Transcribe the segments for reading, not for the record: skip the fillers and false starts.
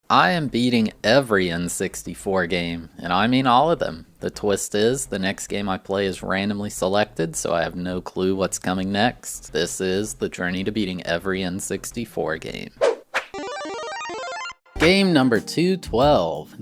I am beating every N64 game, and I mean all of them. The twist is, the next game I play is randomly selected, so I have no clue what's coming next. This is the journey to beating every N64 game. Game number 212,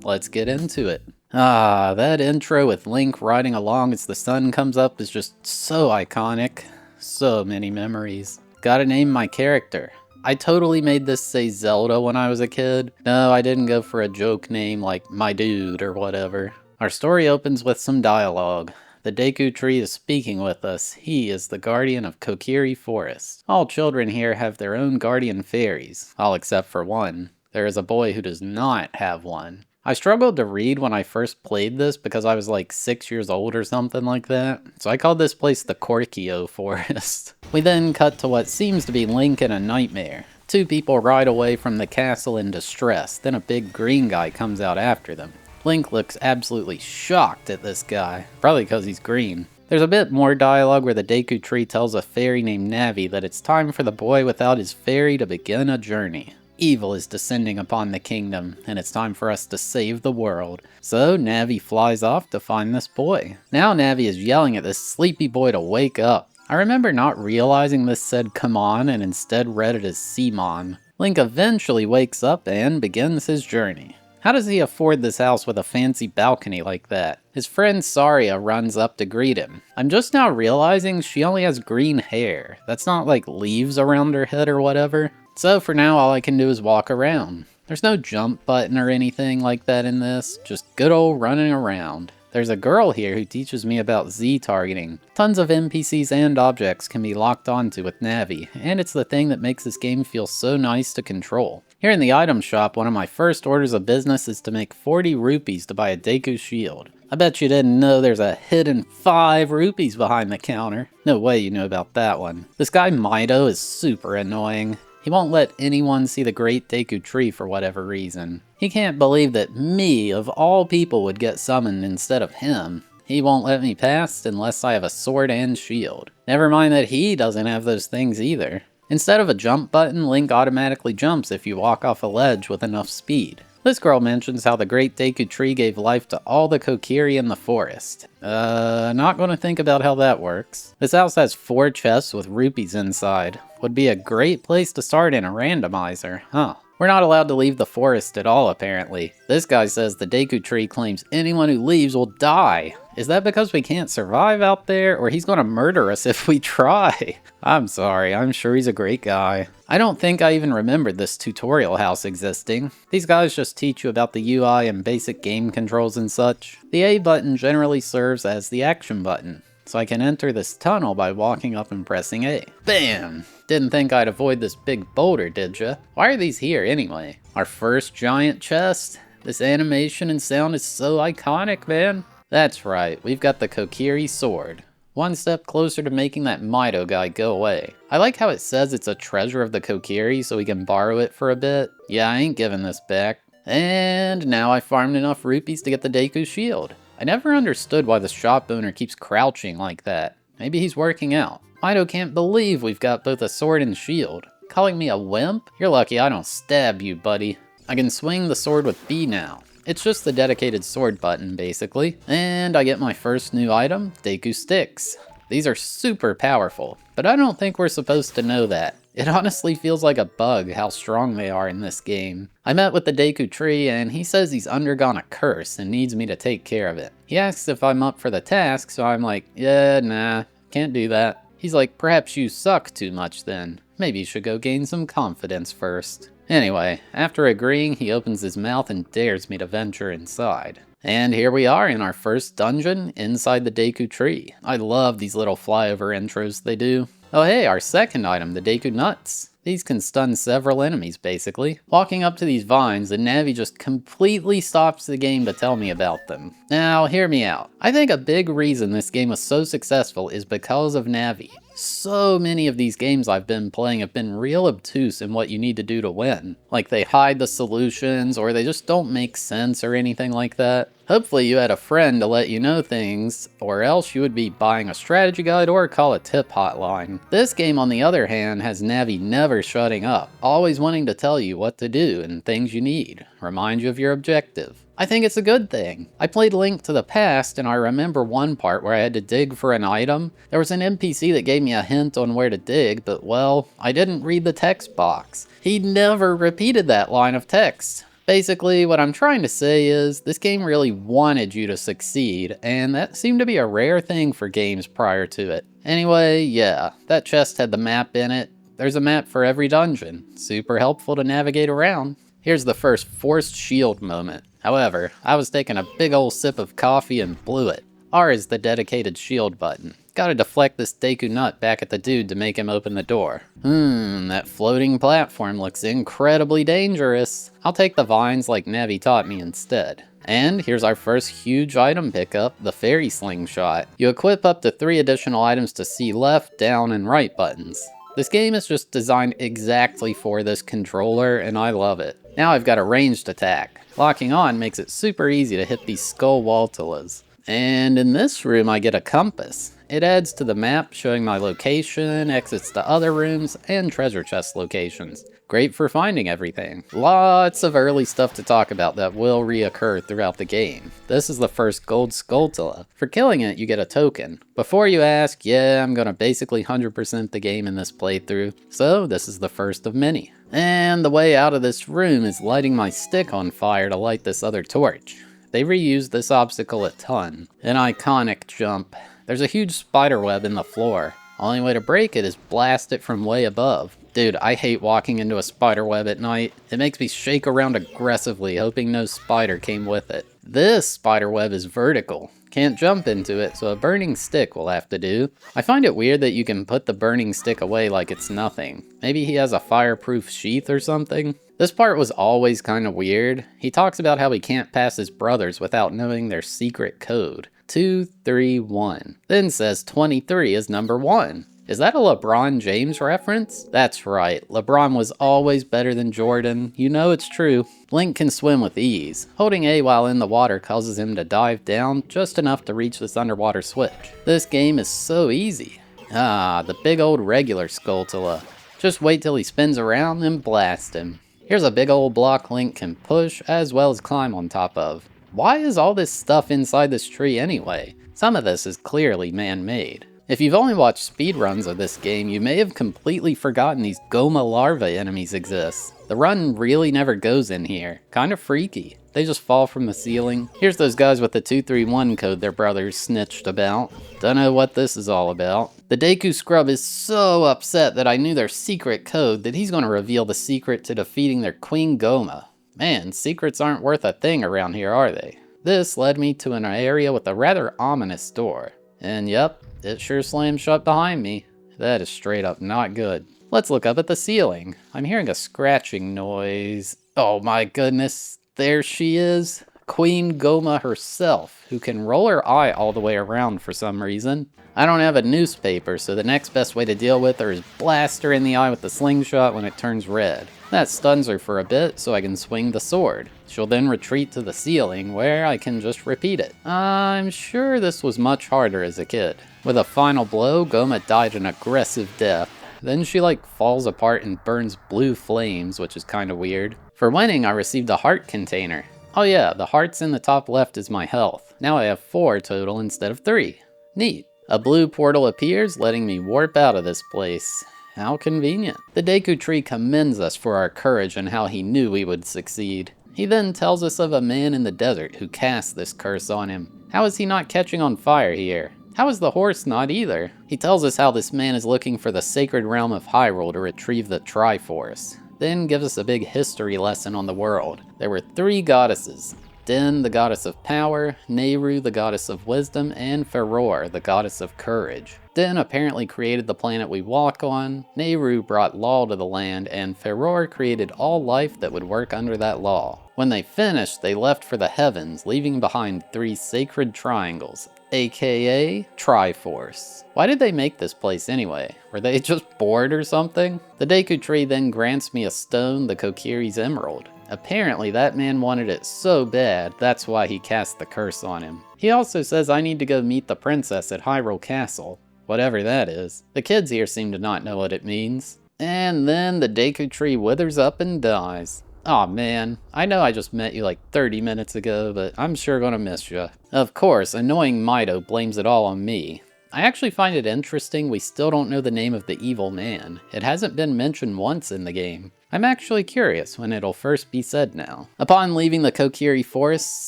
Let's get into it. That intro with Link riding along as the sun comes up is just so iconic. So many memories. Gotta name my character. I totally made this say Zelda when I was a kid. No, I didn't go for a joke name like My Dude or whatever. Our story opens with some dialogue. The Deku tree is speaking with us. He is the guardian of Kokiri Forest. All children here have their own guardian fairies, all except for one. There is a boy who does not have one. I struggled to read when I first played this because I was like 6 years old or something like that, so I called this place the Korkio Forest. We then cut to what seems to be Link in a nightmare. Two people ride away from the castle in distress, then a big green guy comes out after them. Link looks absolutely shocked at this guy, probably because he's green. There's a bit more dialogue where the Deku tree tells a fairy named Navi that it's time for the boy without his fairy to begin a journey. Evil is descending upon the kingdom, and it's time for us to save the world. So Navi flies off to find this boy. Now Navi is yelling at this sleepy boy to wake up. I remember not realizing this said come on and instead read it as Simon. Link eventually wakes up and begins his journey. How does he afford this house with a fancy balcony like that? His friend Saria runs up to greet him. I'm just now realizing she only has green hair. That's not like leaves around her head or whatever. So for now, all I can do is walk around. There's no jump button or anything like that in this, just good old running around. There's a girl here who teaches me about Z targeting. Tons of NPCs and objects can be locked onto with Navi, and it's the thing that makes this game feel so nice to control. Here in the item shop, one of my first orders of business is to make 40 rupees to buy a Deku shield. I bet you didn't know there's a hidden 5 rupees behind the counter. No way you know about that one. This guy Mido is super annoying. He won't let anyone see the great Deku tree for whatever reason. He can't believe that me, of all people, would get summoned instead of him. He won't let me pass unless I have a sword and shield. Never mind that he doesn't have those things either. Instead of a jump button, Link automatically jumps if you walk off a ledge with enough speed. This girl mentions how the great Deku tree gave life to all the Kokiri in the forest. Not gonna think about how that works. This house has 4 chests with rupees inside. Would be a great place to start in a randomizer, huh? We're not allowed to leave the forest at all, apparently. This guy says the Deku tree claims anyone who leaves will die. Is that because we can't survive out there, or he's gonna murder us if we try? I'm sorry, I'm sure he's a great guy. I don't think I even remembered this tutorial house existing. These guys just teach you about the UI and basic game controls and such. The A button generally serves as the action button, so I can enter this tunnel by walking up and pressing A. Bam! Didn't think I'd avoid this big boulder, did ya? Why are these here anyway? Our first giant chest? This animation and sound is so iconic, man. That's right, we've got the Kokiri sword. One step closer to making that Mido guy go away. I like how it says it's a treasure of the Kokiri so we can borrow it for a bit. Yeah, I ain't giving this back. And now I farmed enough rupees to get the Deku shield. I never understood why the shop owner keeps crouching like that. Maybe he's working out. Mido can't believe we've got both a sword and shield. Calling me a wimp? You're lucky I don't stab you, buddy. I can swing the sword with B now. It's just the dedicated sword button, basically. And I get my first new item, Deku sticks. These are super powerful, but I don't think we're supposed to know that. It honestly feels like a bug how strong they are in this game. I met with the Deku tree and he says he's undergone a curse and needs me to take care of it. He asks if I'm up for the task, so I'm like, yeah, nah, can't do that. He's like, perhaps you suck too much then. Maybe you should go gain some confidence first. Anyway, after agreeing, he opens his mouth and dares me to venture inside. And here we are in our first dungeon inside the Deku tree. I love these little flyover intros they do. Oh hey, our second item, the Deku nuts. These can stun several enemies, basically. Walking up to these vines, the Navi just completely stops the game to tell me about them. Now, hear me out. I think a big reason this game was so successful is because of Navi. So many of these games I've been playing have been real obtuse in what you need to do to win. Like they hide the solutions, or they just don't make sense or anything like that. Hopefully you had a friend to let you know things, or else you would be buying a strategy guide or call a tip hotline. This game, on the other hand, has Navi never shutting up, always wanting to tell you what to do and things you need, remind you of your objective. I think it's a good thing. I played Link to the Past, and I remember one part where I had to dig for an item. There was an NPC that gave me a hint on where to dig, but well, I didn't read the text box. He never repeated that line of text. Basically, what I'm trying to say is, this game really wanted you to succeed, and that seemed to be a rare thing for games prior to it. Anyway, yeah, that chest had the map in it. There's a map for every dungeon. Super helpful to navigate around. Here's the first forced shield moment. However, I was taking a big ol' sip of coffee and blew it. R is the dedicated shield button. Gotta deflect this Deku nut back at the dude to make him open the door. That floating platform looks incredibly dangerous. I'll take the vines like Navi taught me instead. And here's our first huge item pickup, the fairy slingshot. You equip up to 3 additional items to see left, down, and right buttons. This game is just designed exactly for this controller, and I love it. Now I've got a ranged attack. Locking on makes it super easy to hit these Skulltullas. And in this room I get a compass. It adds to the map, showing my location, exits to other rooms, and treasure chest locations. Great for finding everything. Lots of early stuff to talk about that will reoccur throughout the game. This is the first gold Skulltula. For killing it, you get a token. Before you ask, yeah, I'm gonna basically 100% the game in this playthrough, so this is the first of many. And the way out of this room is lighting my stick on fire to light this other torch. They reused this obstacle a ton. An iconic jump. There's a huge spider web in the floor. Only way to break it is blast it from way above. Dude, I hate walking into a spider web at night. It makes me shake around aggressively, hoping no spider came with it. This spider web is vertical. Can't jump into it, so a burning stick will have to do. I find it weird that you can put the burning stick away like it's nothing. Maybe he has a fireproof sheath or something? This part was always kinda weird. He talks about how he can't pass his brothers without knowing their secret code. 231. Then says 23 is number 1. Is that a LeBron James reference? That's right, LeBron was always better than Jordan. You know it's true. Link can swim with ease. Holding A while in the water causes him to dive down just enough to reach this underwater switch. This game is so easy. The big old regular Skulltula. Just wait till he spins around and blast him. Here's a big old block Link can push as well as climb on top of. Why is all this stuff inside this tree anyway? Some of this is clearly man-made. If you've only watched speedruns of this game, you may have completely forgotten these Goma larva enemies exist. The run really never goes in here. Kinda freaky. They just fall from the ceiling. Here's those guys with the 231 code their brothers snitched about. Don't know what this is all about. The Deku scrub is so upset that I knew their secret code that he's gonna reveal the secret to defeating their Queen Goma. Man, secrets aren't worth a thing around here, are they? This led me to an area with a rather ominous door. And yep, it sure slammed shut behind me. That is straight up not good. Let's look up at the ceiling. I'm hearing a scratching noise. Oh my goodness, there she is. Queen Goma herself, who can roll her eye all the way around for some reason. I don't have a newspaper, so the next best way to deal with her is blast her in the eye with the slingshot when it turns red. That stuns her for a bit, so I can swing the sword. She'll then retreat to the ceiling, where I can just repeat it. I'm sure this was much harder as a kid. With a final blow, Goma died an aggressive death. Then she falls apart and burns blue flames, which is kinda weird. For winning, I received a heart container. Oh yeah, the hearts in the top left is my health. Now I have 4 total instead of 3. Neat. A blue portal appears, letting me warp out of this place. How convenient. The Deku tree commends us for our courage and how he knew we would succeed. He then tells us of a man in the desert who cast this curse on him. How is he not catching on fire here? How is the horse not either? He tells us how this man is looking for the sacred realm of Hyrule to retrieve the Triforce. Then gives us a big history lesson on the world. There were 3 goddesses. Din, the goddess of power, Nehru, the goddess of wisdom, and Feror, the goddess of courage. Din apparently created the planet we walk on, Nehru brought law to the land, and Feror created all life that would work under that law. When they finished, they left for the heavens, leaving behind 3 sacred triangles, aka Triforce. Why did they make this place anyway? Were they just bored or something? The Deku tree then grants me a stone, the Kokiri's Emerald. Apparently that man wanted it so bad, that's why he cast the curse on him. He also says I need to go meet the princess at Hyrule Castle, whatever that is. The kids here seem to not know what it means. And then the Deku tree withers up and dies. Aw man, I know I just met you like 30 minutes ago, but I'm sure gonna miss ya. Of course, annoying Mido blames it all on me. I actually find it interesting we still don't know the name of the evil man. It hasn't been mentioned once in the game. I'm actually curious when it'll first be said now. Upon leaving the Kokiri forest,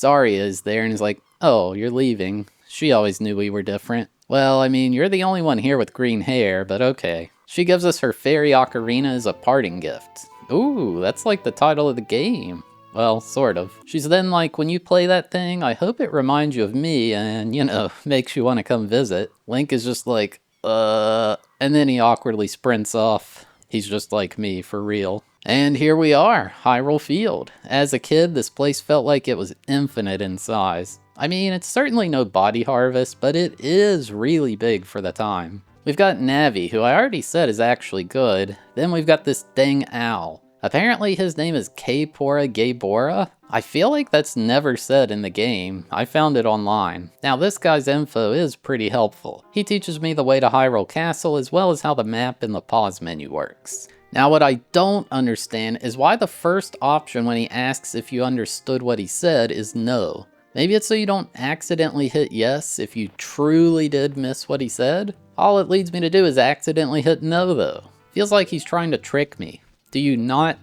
Saria is there and is like, "Oh, you're leaving. She always knew we were different." Well, I mean, you're the only one here with green hair, but okay. She gives us her fairy ocarina as a parting gift. Ooh, that's like the title of the game. Well, sort of. She's then like, when you play that thing, I hope it reminds you of me and, you know, makes you want to come visit. Link is just like, and then he awkwardly sprints off. He's just like me, for real. And here we are, Hyrule Field. As a kid, this place felt like it was infinite in size. I mean, it's certainly no Body Harvest, but it is really big for the time. We've got Navi, who I already said is actually good. Then we've got this dang owl. Apparently his name is Kpora Gaybora. I feel like that's never said in the game. I found it online. Now this guy's info is pretty helpful. He teaches me the way to Hyrule Castle as well as how the map in the pause menu works. Now what I don't understand is why the first option when he asks if you understood what he said is no. Maybe it's so you don't accidentally hit yes if you truly did miss what he said? All it leads me to do is accidentally hit no though. Feels like he's trying to trick me. Do you not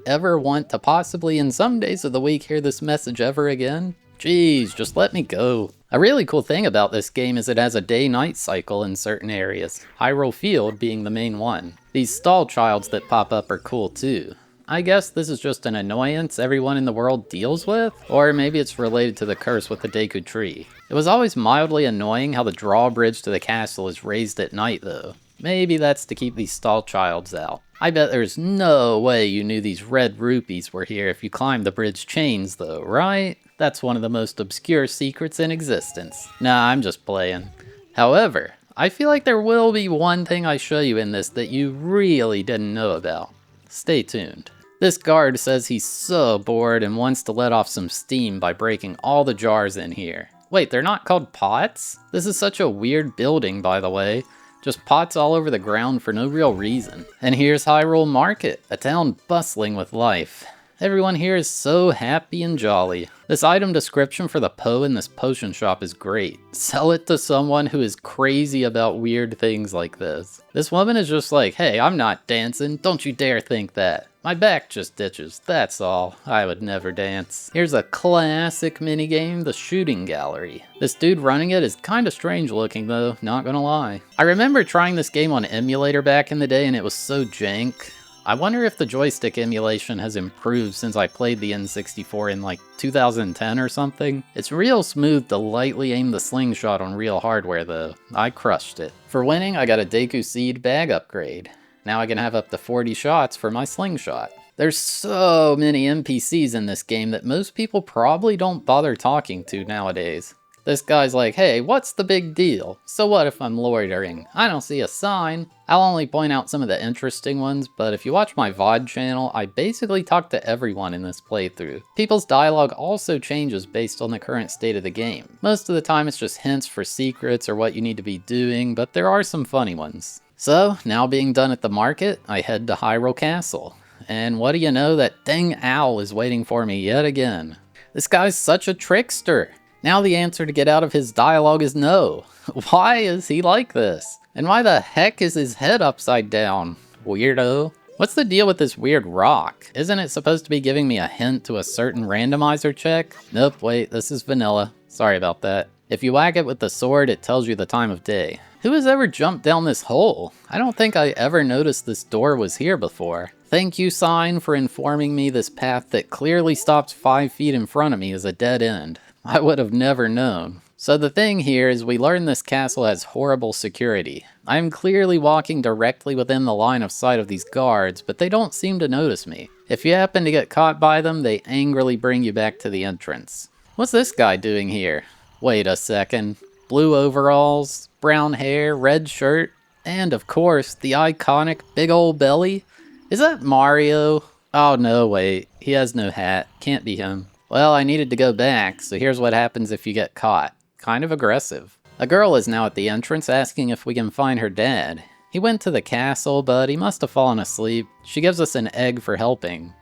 ever want to possibly in some days of the week hear this message ever again? Jeez, just let me go. A really cool thing about this game is it has a day-night cycle in certain areas, Hyrule Field being the main one. These Skulltullas that pop up are cool too. I guess this is just an annoyance everyone in the world deals with, or maybe it's related to the curse with the Deku tree. It was always mildly annoying how the drawbridge to the castle is raised at night though. Maybe that's to keep these Skulltullas out. I bet there's no way you knew these red rupees were here if you climbed the bridge chains though, right? That's one of the most obscure secrets in existence. Nah, I'm just playing. However, I feel like there will be one thing I show you in this that you really didn't know about. Stay tuned. This guard says he's so bored and wants to let off some steam by breaking all the jars in here. Wait, they're not called pots? This is such a weird building, by the way. Just pots all over the ground for no real reason. And here's Hyrule Market, a town bustling with life. Everyone here is so happy and jolly. This item description for the Poe in this potion shop is great. Sell it to someone who is crazy about weird things like this. This woman is just like, hey, I'm not dancing, don't you dare think that. My back just itches, that's all. I would never dance. Here's a classic minigame, the shooting gallery. This dude running it is kinda strange looking though, not gonna lie. I remember trying this game on emulator back in the day and it was so jank. I wonder if the joystick emulation has improved since I played the N64 in like 2010 or something. It's real smooth to lightly aim the slingshot on real hardware though. I crushed it. For winning, I got a Deku Seed bag upgrade. Now I can have up to 40 shots for my slingshot. There's so many NPCs in this game that most people probably don't bother talking to nowadays. This guy's like, hey, what's the big deal? So what if I'm loitering? I don't see a sign. I'll only point out some of the interesting ones, but if you watch my VOD channel, I basically talk to everyone in this playthrough. People's dialogue also changes based on the current state of the game. Most of the time it's just hints for secrets or what you need to be doing, but there are some funny ones. So, now being done at the market, I head to Hyrule Castle. And what do you know, that dang owl is waiting for me yet again. This guy's such a trickster. Now the answer to get out of his dialogue is no. Why is he like this? And why the heck is his head upside down? Weirdo. What's the deal with this weird rock? Isn't it supposed to be giving me a hint to a certain randomizer check? Nope, wait, this is vanilla. Sorry about that. If you whack it with the sword, it tells you the time of day. Who has ever jumped down this hole? I don't think I ever noticed this door was here before. Thank you, sign, for informing me this path that clearly stops 5 feet in front of me is a dead end. I would have never known. So the thing here is we learn this castle has horrible security. I am clearly walking directly within the line of sight of these guards, but they don't seem to notice me. If you happen to get caught by them, they angrily bring you back to the entrance. What's this guy doing here? Wait a second. Blue overalls, brown hair, red shirt, and of course, the iconic big ol' belly. Is that Mario? Oh no, wait. He has no hat. Can't be him. Well, I needed to go back, so here's what happens if you get caught. Kind of aggressive. A girl is now at the entrance asking if we can find her dad. He went to the castle, but he must have fallen asleep. She gives us an egg for helping.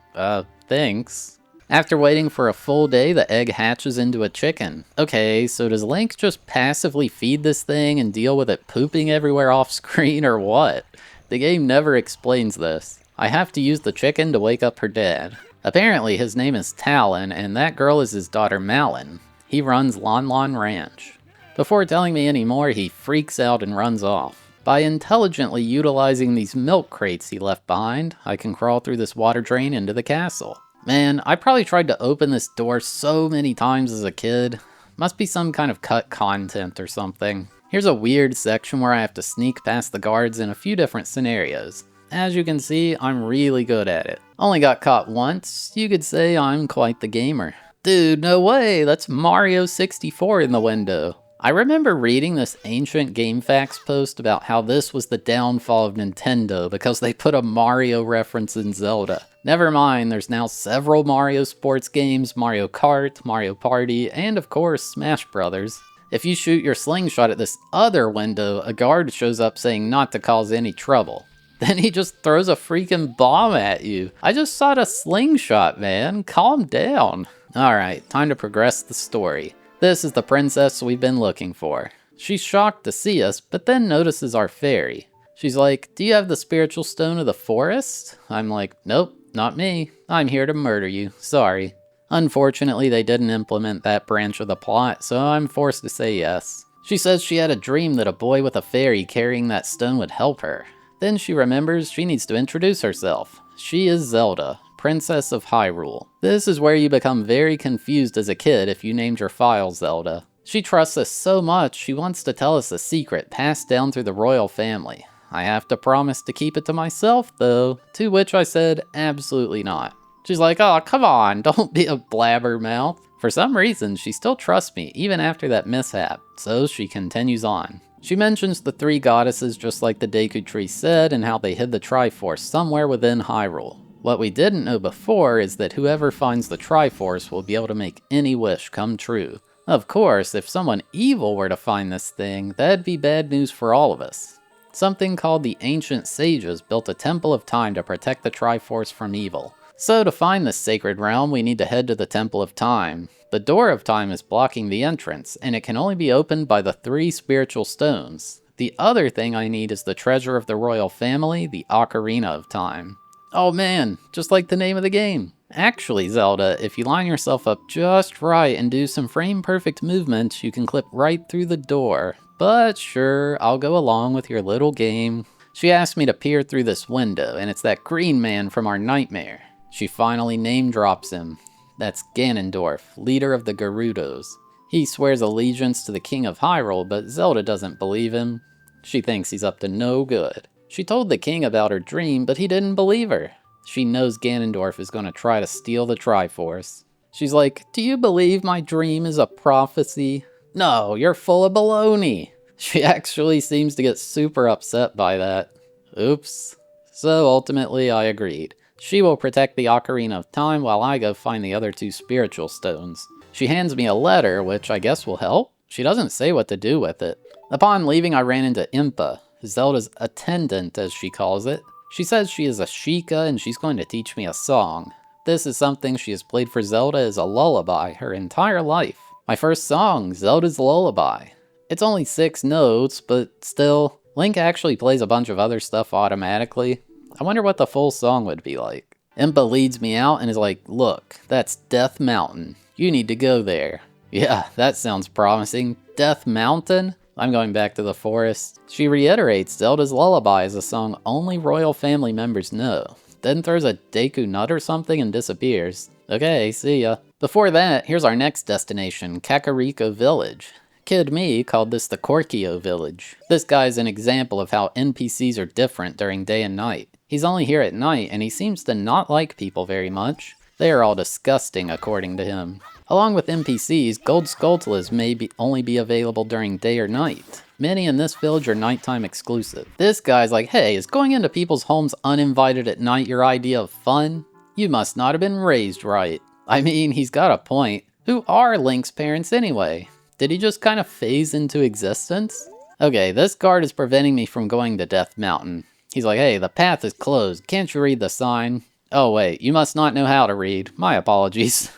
Thanks. After waiting for a full day, the egg hatches into a chicken. Okay, so does Link just passively feed this thing and deal with it pooping everywhere off screen, or what? The game never explains this. I have to use the chicken to wake up her dad. Apparently his name is Talon, and that girl is his daughter Malin. He runs Lon Lon Ranch. Before telling me any more, he freaks out and runs off. By intelligently utilizing these milk crates he left behind, I can crawl through this water drain into the castle. Man, I probably tried to open this door so many times as a kid. Must be some kind of cut content or something. Here's a weird section where I have to sneak past the guards in a few different scenarios. As you can see, I'm really good at it. Only got caught once, you could say I'm quite the gamer. Dude, no way, that's Mario 64 in the window. I remember reading this ancient GameFAQs post about how this was the downfall of Nintendo because they put a Mario reference in Zelda. Never mind, there's now several Mario sports games, Mario Kart, Mario Party, and of course Smash Brothers. If you shoot your slingshot at this other window, a guard shows up saying not to cause any trouble. Then he just throws a freaking bomb at you. I just shot a slingshot, man. Calm down. Alright, time to progress the story. This is the princess we've been looking for. She's shocked to see us, but then notices our fairy. She's like, "Do you have the spiritual stone of the forest?" I'm like, "Nope, not me. I'm here to murder you. Sorry." Unfortunately, they didn't implement that branch of the plot, so I'm forced to say yes. She says she had a dream that a boy with a fairy carrying that stone would help her. Then she remembers she needs to introduce herself. She is Zelda, Princess of Hyrule. This is where you become very confused as a kid if you named your file Zelda. She trusts us so much she wants to tell us a secret passed down through the royal family. I have to promise to keep it to myself though, to which I said absolutely not. She's like, "Oh, come on, don't be a blabbermouth." For some reason, she still trusts me even after that mishap, so she continues on. She mentions the three goddesses just like the Deku tree said and how they hid the Triforce somewhere within Hyrule. What we didn't know before is that whoever finds the Triforce will be able to make any wish come true. Of course, if someone evil were to find this thing, that'd be bad news for all of us. Something called the Ancient Sages built a Temple of Time to protect the Triforce from evil. So to find this sacred realm, we need to head to the Temple of Time. The Door of Time is blocking the entrance, and it can only be opened by the 3 spiritual stones. The other thing I need is the treasure of the royal family, the Ocarina of Time. Oh man, just like the name of the game. Actually, Zelda, if you line yourself up just right and do some frame-perfect movements, you can clip right through the door. But sure, I'll go along with your little game. She asked me to peer through this window, and it's that green man from our nightmare. She finally name-drops him. That's Ganondorf, leader of the Gerudos. He swears allegiance to the King of Hyrule, but Zelda doesn't believe him. She thinks he's up to no good. She told the king about her dream, but he didn't believe her. She knows Ganondorf is going to try to steal the Triforce. She's like, "Do you believe my dream is a prophecy?" "No, you're full of baloney." She actually seems to get super upset by that. Oops. So ultimately I agreed. She will protect the Ocarina of Time while I go find the other 2 spiritual stones. She hands me a letter, which I guess will help. She doesn't say what to do with it. Upon leaving, I ran into Impa, Zelda's attendant as she calls it. She says she is a Sheikah and she's going to teach me a song. This is something she has played for Zelda as a lullaby her entire life. My first song, Zelda's Lullaby. It's only 6 notes, but still, Link actually plays a bunch of other stuff automatically. I wonder what the full song would be like. Impa leads me out and is like, "Look, that's Death Mountain. You need to go there." Yeah, that sounds promising. Death Mountain? I'm going back to the forest. She reiterates Zelda's Lullaby is a song only royal family members know. Then throws a Deku nut or something and disappears. Okay, see ya. Before that, here's our next destination, Kakariko Village. Kid me called this the Korkio Village. This guy's an example of how NPCs are different during day and night. He's only here at night, and he seems to not like people very much. They are all disgusting, according to him. Along with NPCs, gold Skulltullas may only be available during day or night. Many in this village are nighttime exclusive. This guy's like, "Hey, is going into people's homes uninvited at night your idea of fun?" You must not have been raised right. I mean, he's got a point. Who are Link's parents anyway? Did he just kind of phase into existence? Okay, this guard is preventing me from going to Death Mountain. He's like, hey, the path is closed. Can't you read the sign? Oh wait, you must not know how to read. My apologies.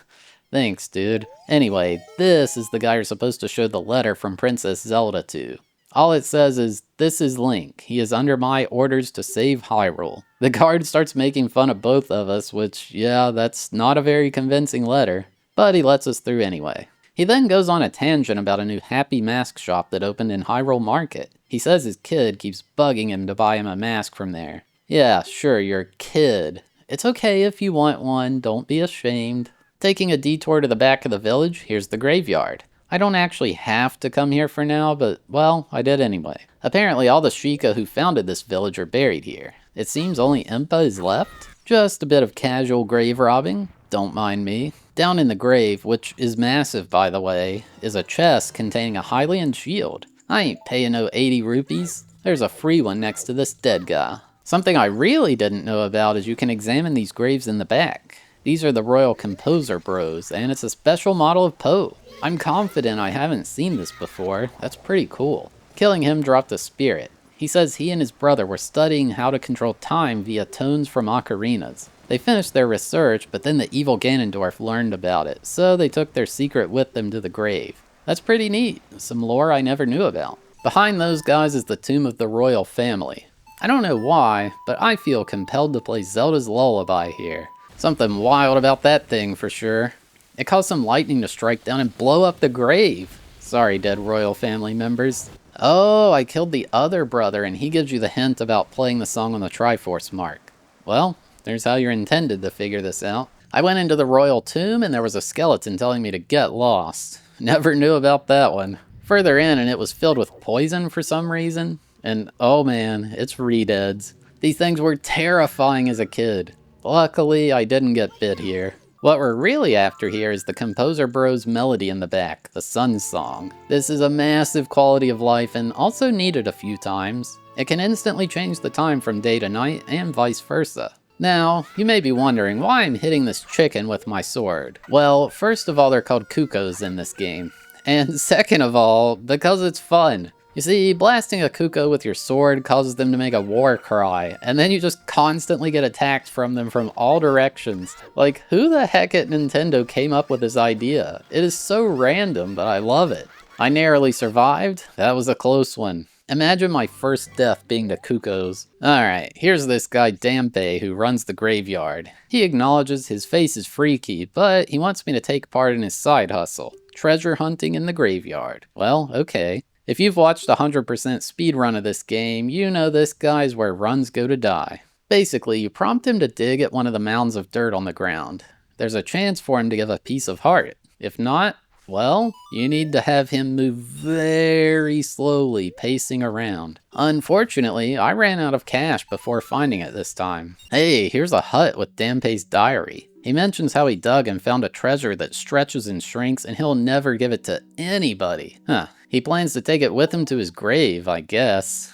Thanks, dude. Anyway, this is the guy you're supposed to show the letter from Princess Zelda to. All it says is, this is Link. He is under my orders to save Hyrule. The guard starts making fun of both of us, which, yeah, that's not a very convincing letter. But he lets us through anyway. He then goes on a tangent about a new Happy Mask shop that opened in Hyrule Market. He says his kid keeps bugging him to buy him a mask from there. Yeah, sure, you're a kid. It's okay if you want one, don't be ashamed. Taking a detour to the back of the village, here's the graveyard. I don't actually have to come here for now, but, well, I did anyway. Apparently all the Sheikah who founded this village are buried here. It seems only Impa is left. Just a bit of casual grave robbing. Don't mind me. Down in the grave, which is massive by the way, is a chest containing a Hylian shield. I ain't paying no 80 rupees. There's a free one next to this dead guy. Something I really didn't know about is you can examine these graves in the back. These are the Royal Composer Bros, and it's a special model of Poe. I'm confident I haven't seen this before. That's pretty cool. Killing him dropped a spirit. He says he and his brother were studying how to control time via tones from ocarinas. They finished their research, but then the evil Ganondorf learned about it, so they took their secret with them to the grave. That's pretty neat. Some lore I never knew about. Behind those guys is the tomb of the royal family. I don't know why, but I feel compelled to play Zelda's Lullaby here. Something wild about that thing for sure. It caused some lightning to strike down and blow up the grave. Sorry, dead royal family members. Oh, I killed the other brother and he gives you the hint about playing the song on the Triforce mark. Well, there's how you're intended to figure this out. I went into the royal tomb and there was a skeleton telling me to get lost. Never knew about that one. Further in and it was filled with poison for some reason. And oh man, it's re-deads. These things were terrifying as a kid. Luckily, I didn't get bit here. What we're really after here is the Composer Bros melody in the back, the Sun Song. This is a massive quality of life and also needed a few times. It can instantly change the time from day to night and vice versa. Now, you may be wondering why I'm hitting this chicken with my sword. Well, first of all, they're called Cuckoos in this game. And second of all, because it's fun. You see, blasting a Cuckoo with your sword causes them to make a war cry, and then you just constantly get attacked from them from all directions. Like, who the heck at Nintendo came up with this idea? It is so random, but I love it. I narrowly survived. That was a close one. Imagine my first death being to Cuckoos. Alright, here's this guy Dampe who runs the graveyard. He acknowledges his face is freaky, but he wants me to take part in his side hustle. Treasure hunting in the graveyard. Well, okay. If you've watched a 100% speedrun of this game, you know this guy's where runs go to die. Basically, you prompt him to dig at one of the mounds of dirt on the ground. There's a chance for him to give a piece of heart. If not, well, you need to have him move very slowly, pacing around. Unfortunately, I ran out of cash before finding it this time. Hey, here's a hut with Dampe's diary. He mentions how he dug and found a treasure that stretches and shrinks and he'll never give it to anybody. Huh. He plans to take it with him to his grave, I guess.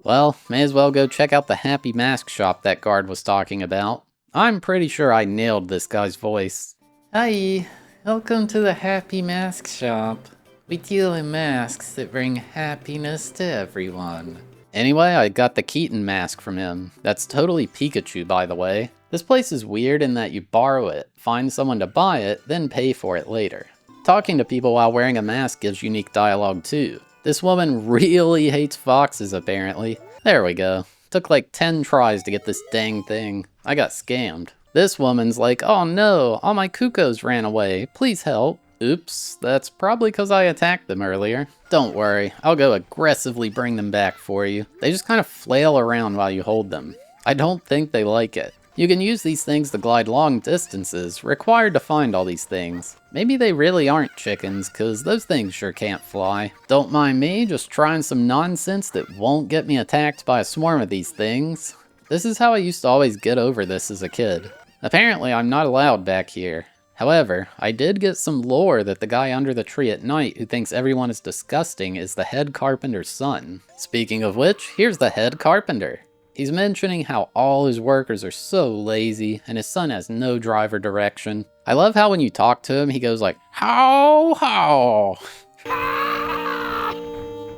Well, may as well go check out the Happy Mask shop that guard was talking about. I'm pretty sure I nailed this guy's voice. Hi, welcome to the Happy Mask shop. We deal in masks that bring happiness to everyone. Anyway, I got the Keaton mask from him. That's totally Pikachu, by the way. This place is weird in that you borrow it, find someone to buy it, then pay for it later. Talking to people while wearing a mask gives unique dialogue too. This woman really hates foxes apparently. There we go. Took like 10 tries to get this dang thing. I got scammed. This woman's like, oh no, all my Cuckoos ran away. Please help. Oops, that's probably because I attacked them earlier. Don't worry, I'll go aggressively bring them back for you. They just kind of flail around while you hold them. I don't think they like it. You can use these things to glide long distances, required to find all these things. Maybe they really aren't chickens, cause those things sure can't fly. Don't mind me, just trying some nonsense that won't get me attacked by a swarm of these things. This is how I used to always get over this as a kid. Apparently I'm not allowed back here. However, I did get some lore that the guy under the tree at night who thinks everyone is disgusting is the head carpenter's son. Speaking of which, here's the head carpenter. He's mentioning how all his workers are so lazy and his son has no drive or direction. I love how when you talk to him, he goes like, "How, how."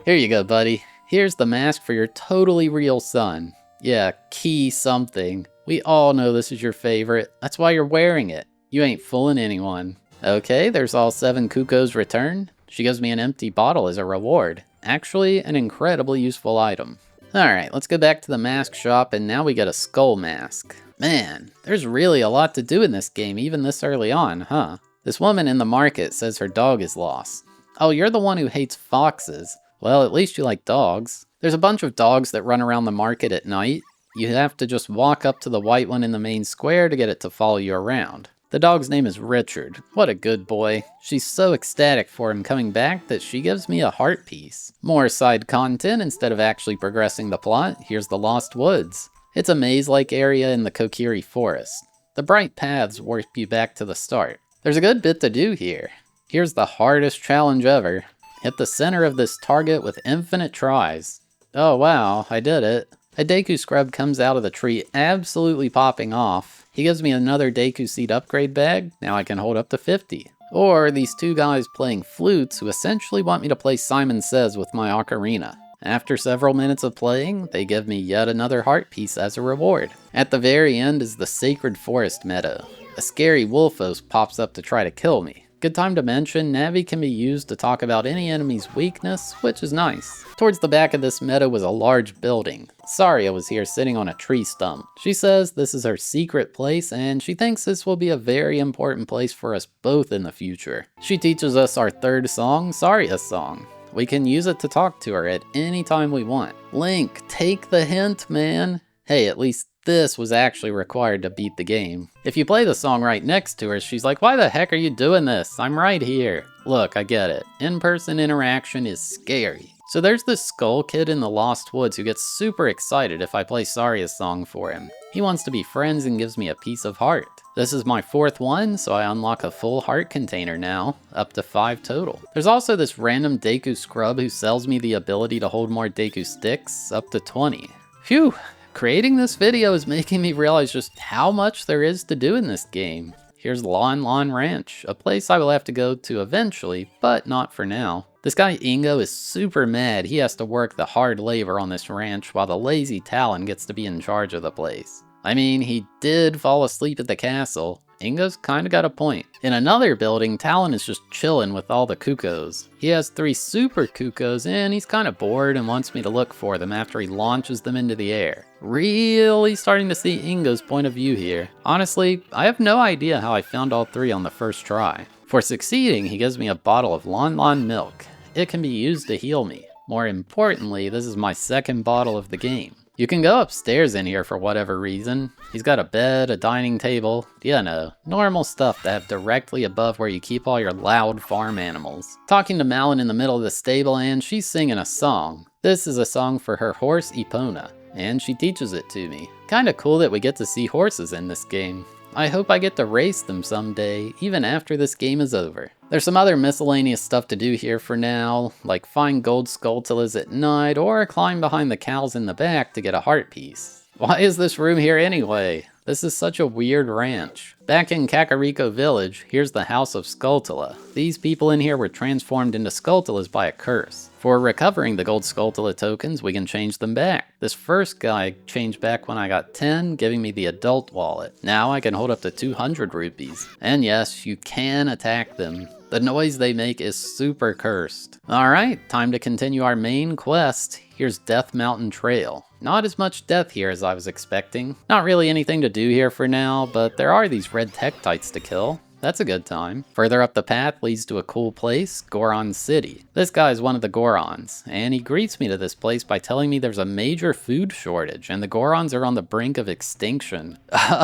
Here you go, buddy. Here's the mask for your totally real son. Yeah, Key something. We all know this is your favorite. That's why you're wearing it. You ain't fooling anyone. Okay, there's all 7 Kuko's returned. She gives me an empty bottle as a reward. Actually, an incredibly useful item. Alright, let's go back to the mask shop, and now we get a skull mask. Man, there's really a lot to do in this game, even this early on, huh? This woman in the market says her dog is lost. Oh, you're the one who hates foxes. Well, at least you like dogs. There's a bunch of dogs that run around the market at night. You have to just walk up to the white one in the main square to get it to follow you around. The dog's name is Richard. What a good boy. She's so ecstatic for him coming back that she gives me a heart piece. More side content instead of actually progressing the plot. Here's the Lost Woods. It's a maze-like area in the Kokiri Forest. The bright paths warp you back to the start. There's a good bit to do here. Here's the hardest challenge ever. Hit the center of this target with infinite tries. Oh wow, I did it. A Deku scrub comes out of the tree absolutely popping off. He gives me another Deku seed upgrade bag. Now I can hold up to 50. Or these 2 guys playing flutes who essentially want me to play Simon Says with my ocarina. After several minutes of playing, they give me yet another heart piece as a reward. At the very end is the Sacred Forest Meadow. A scary Wolfos pops up to try to kill me. Good time to mention, Navi can be used to talk about any enemy's weakness, which is nice. Towards the back of this meadow was a large building. Saria was here sitting on a tree stump. She says this is her secret place and she thinks this will be a very important place for us both in the future. She teaches us our 3rd song, Saria's song. We can use it to talk to her at any time we want. Link, take the hint, man. Hey, at least this was actually required to beat the game. If you play the song right next to her, she's like, "Why the heck are you doing this? I'm right here." Look, I get it. In-person interaction is scary. So there's this Skull Kid in the Lost Woods who gets super excited if I play Saria's song for him. He wants to be friends and gives me a piece of heart. This is my 4th one, so I unlock a full heart container now, up to 5 total. There's also this random Deku scrub who sells me the ability to hold more Deku sticks, up to 20. Phew! Creating this video is making me realize just how much there is to do in this game. Here's Lon Lon Ranch, a place I will have to go to eventually, but not for now. This guy Ingo is super mad he has to work the hard labor on this ranch while the lazy Talon gets to be in charge of the place. I mean, he did fall asleep at the castle. Ingo's kinda got a point. In another building, Talon is just chilling with all the Kukos. He has 3 super Kukos and he's kinda bored and wants me to look for them after he launches them into the air. Really starting to see Ingo's point of view here. Honestly, I have no idea how I found all 3 on the first try. For succeeding, he gives me a bottle of Lon Lon milk. It can be used to heal me. More importantly, this is my 2nd bottle of the game. You can go upstairs in here for whatever reason. He's got a bed, a dining table, you know, normal stuff to have directly above where you keep all your loud farm animals. Talking to Malin in the middle of the stable and she's singing a song. This is a song for her horse Epona, and she teaches it to me. Kinda cool that we get to see horses in this game. I hope I get to race them someday, even after this game is over. There's some other miscellaneous stuff to do here for now, like find gold Skulltullas at night, or climb behind the cows in the back to get a heart piece. Why is this room here anyway? This is such a weird ranch. Back in Kakariko Village, here's the House of Skulltula. These people in here were transformed into Skulltullas by a curse. For recovering the gold Skulltula tokens, we can change them back. This first guy changed back when I got 10, giving me the adult wallet. Now I can hold up to 200 rupees. And yes, you can attack them. The noise they make is super cursed. Alright, time to continue our main quest. Here's Death Mountain Trail. Not as much death here as I was expecting. Not really anything to do here for now, but there are these red Tektites to kill. That's a good time. Further up the path leads to a cool place, Goron City. This guy is one of the Gorons, and he greets me to this place by telling me there's a major food shortage, and the Gorons are on the brink of extinction.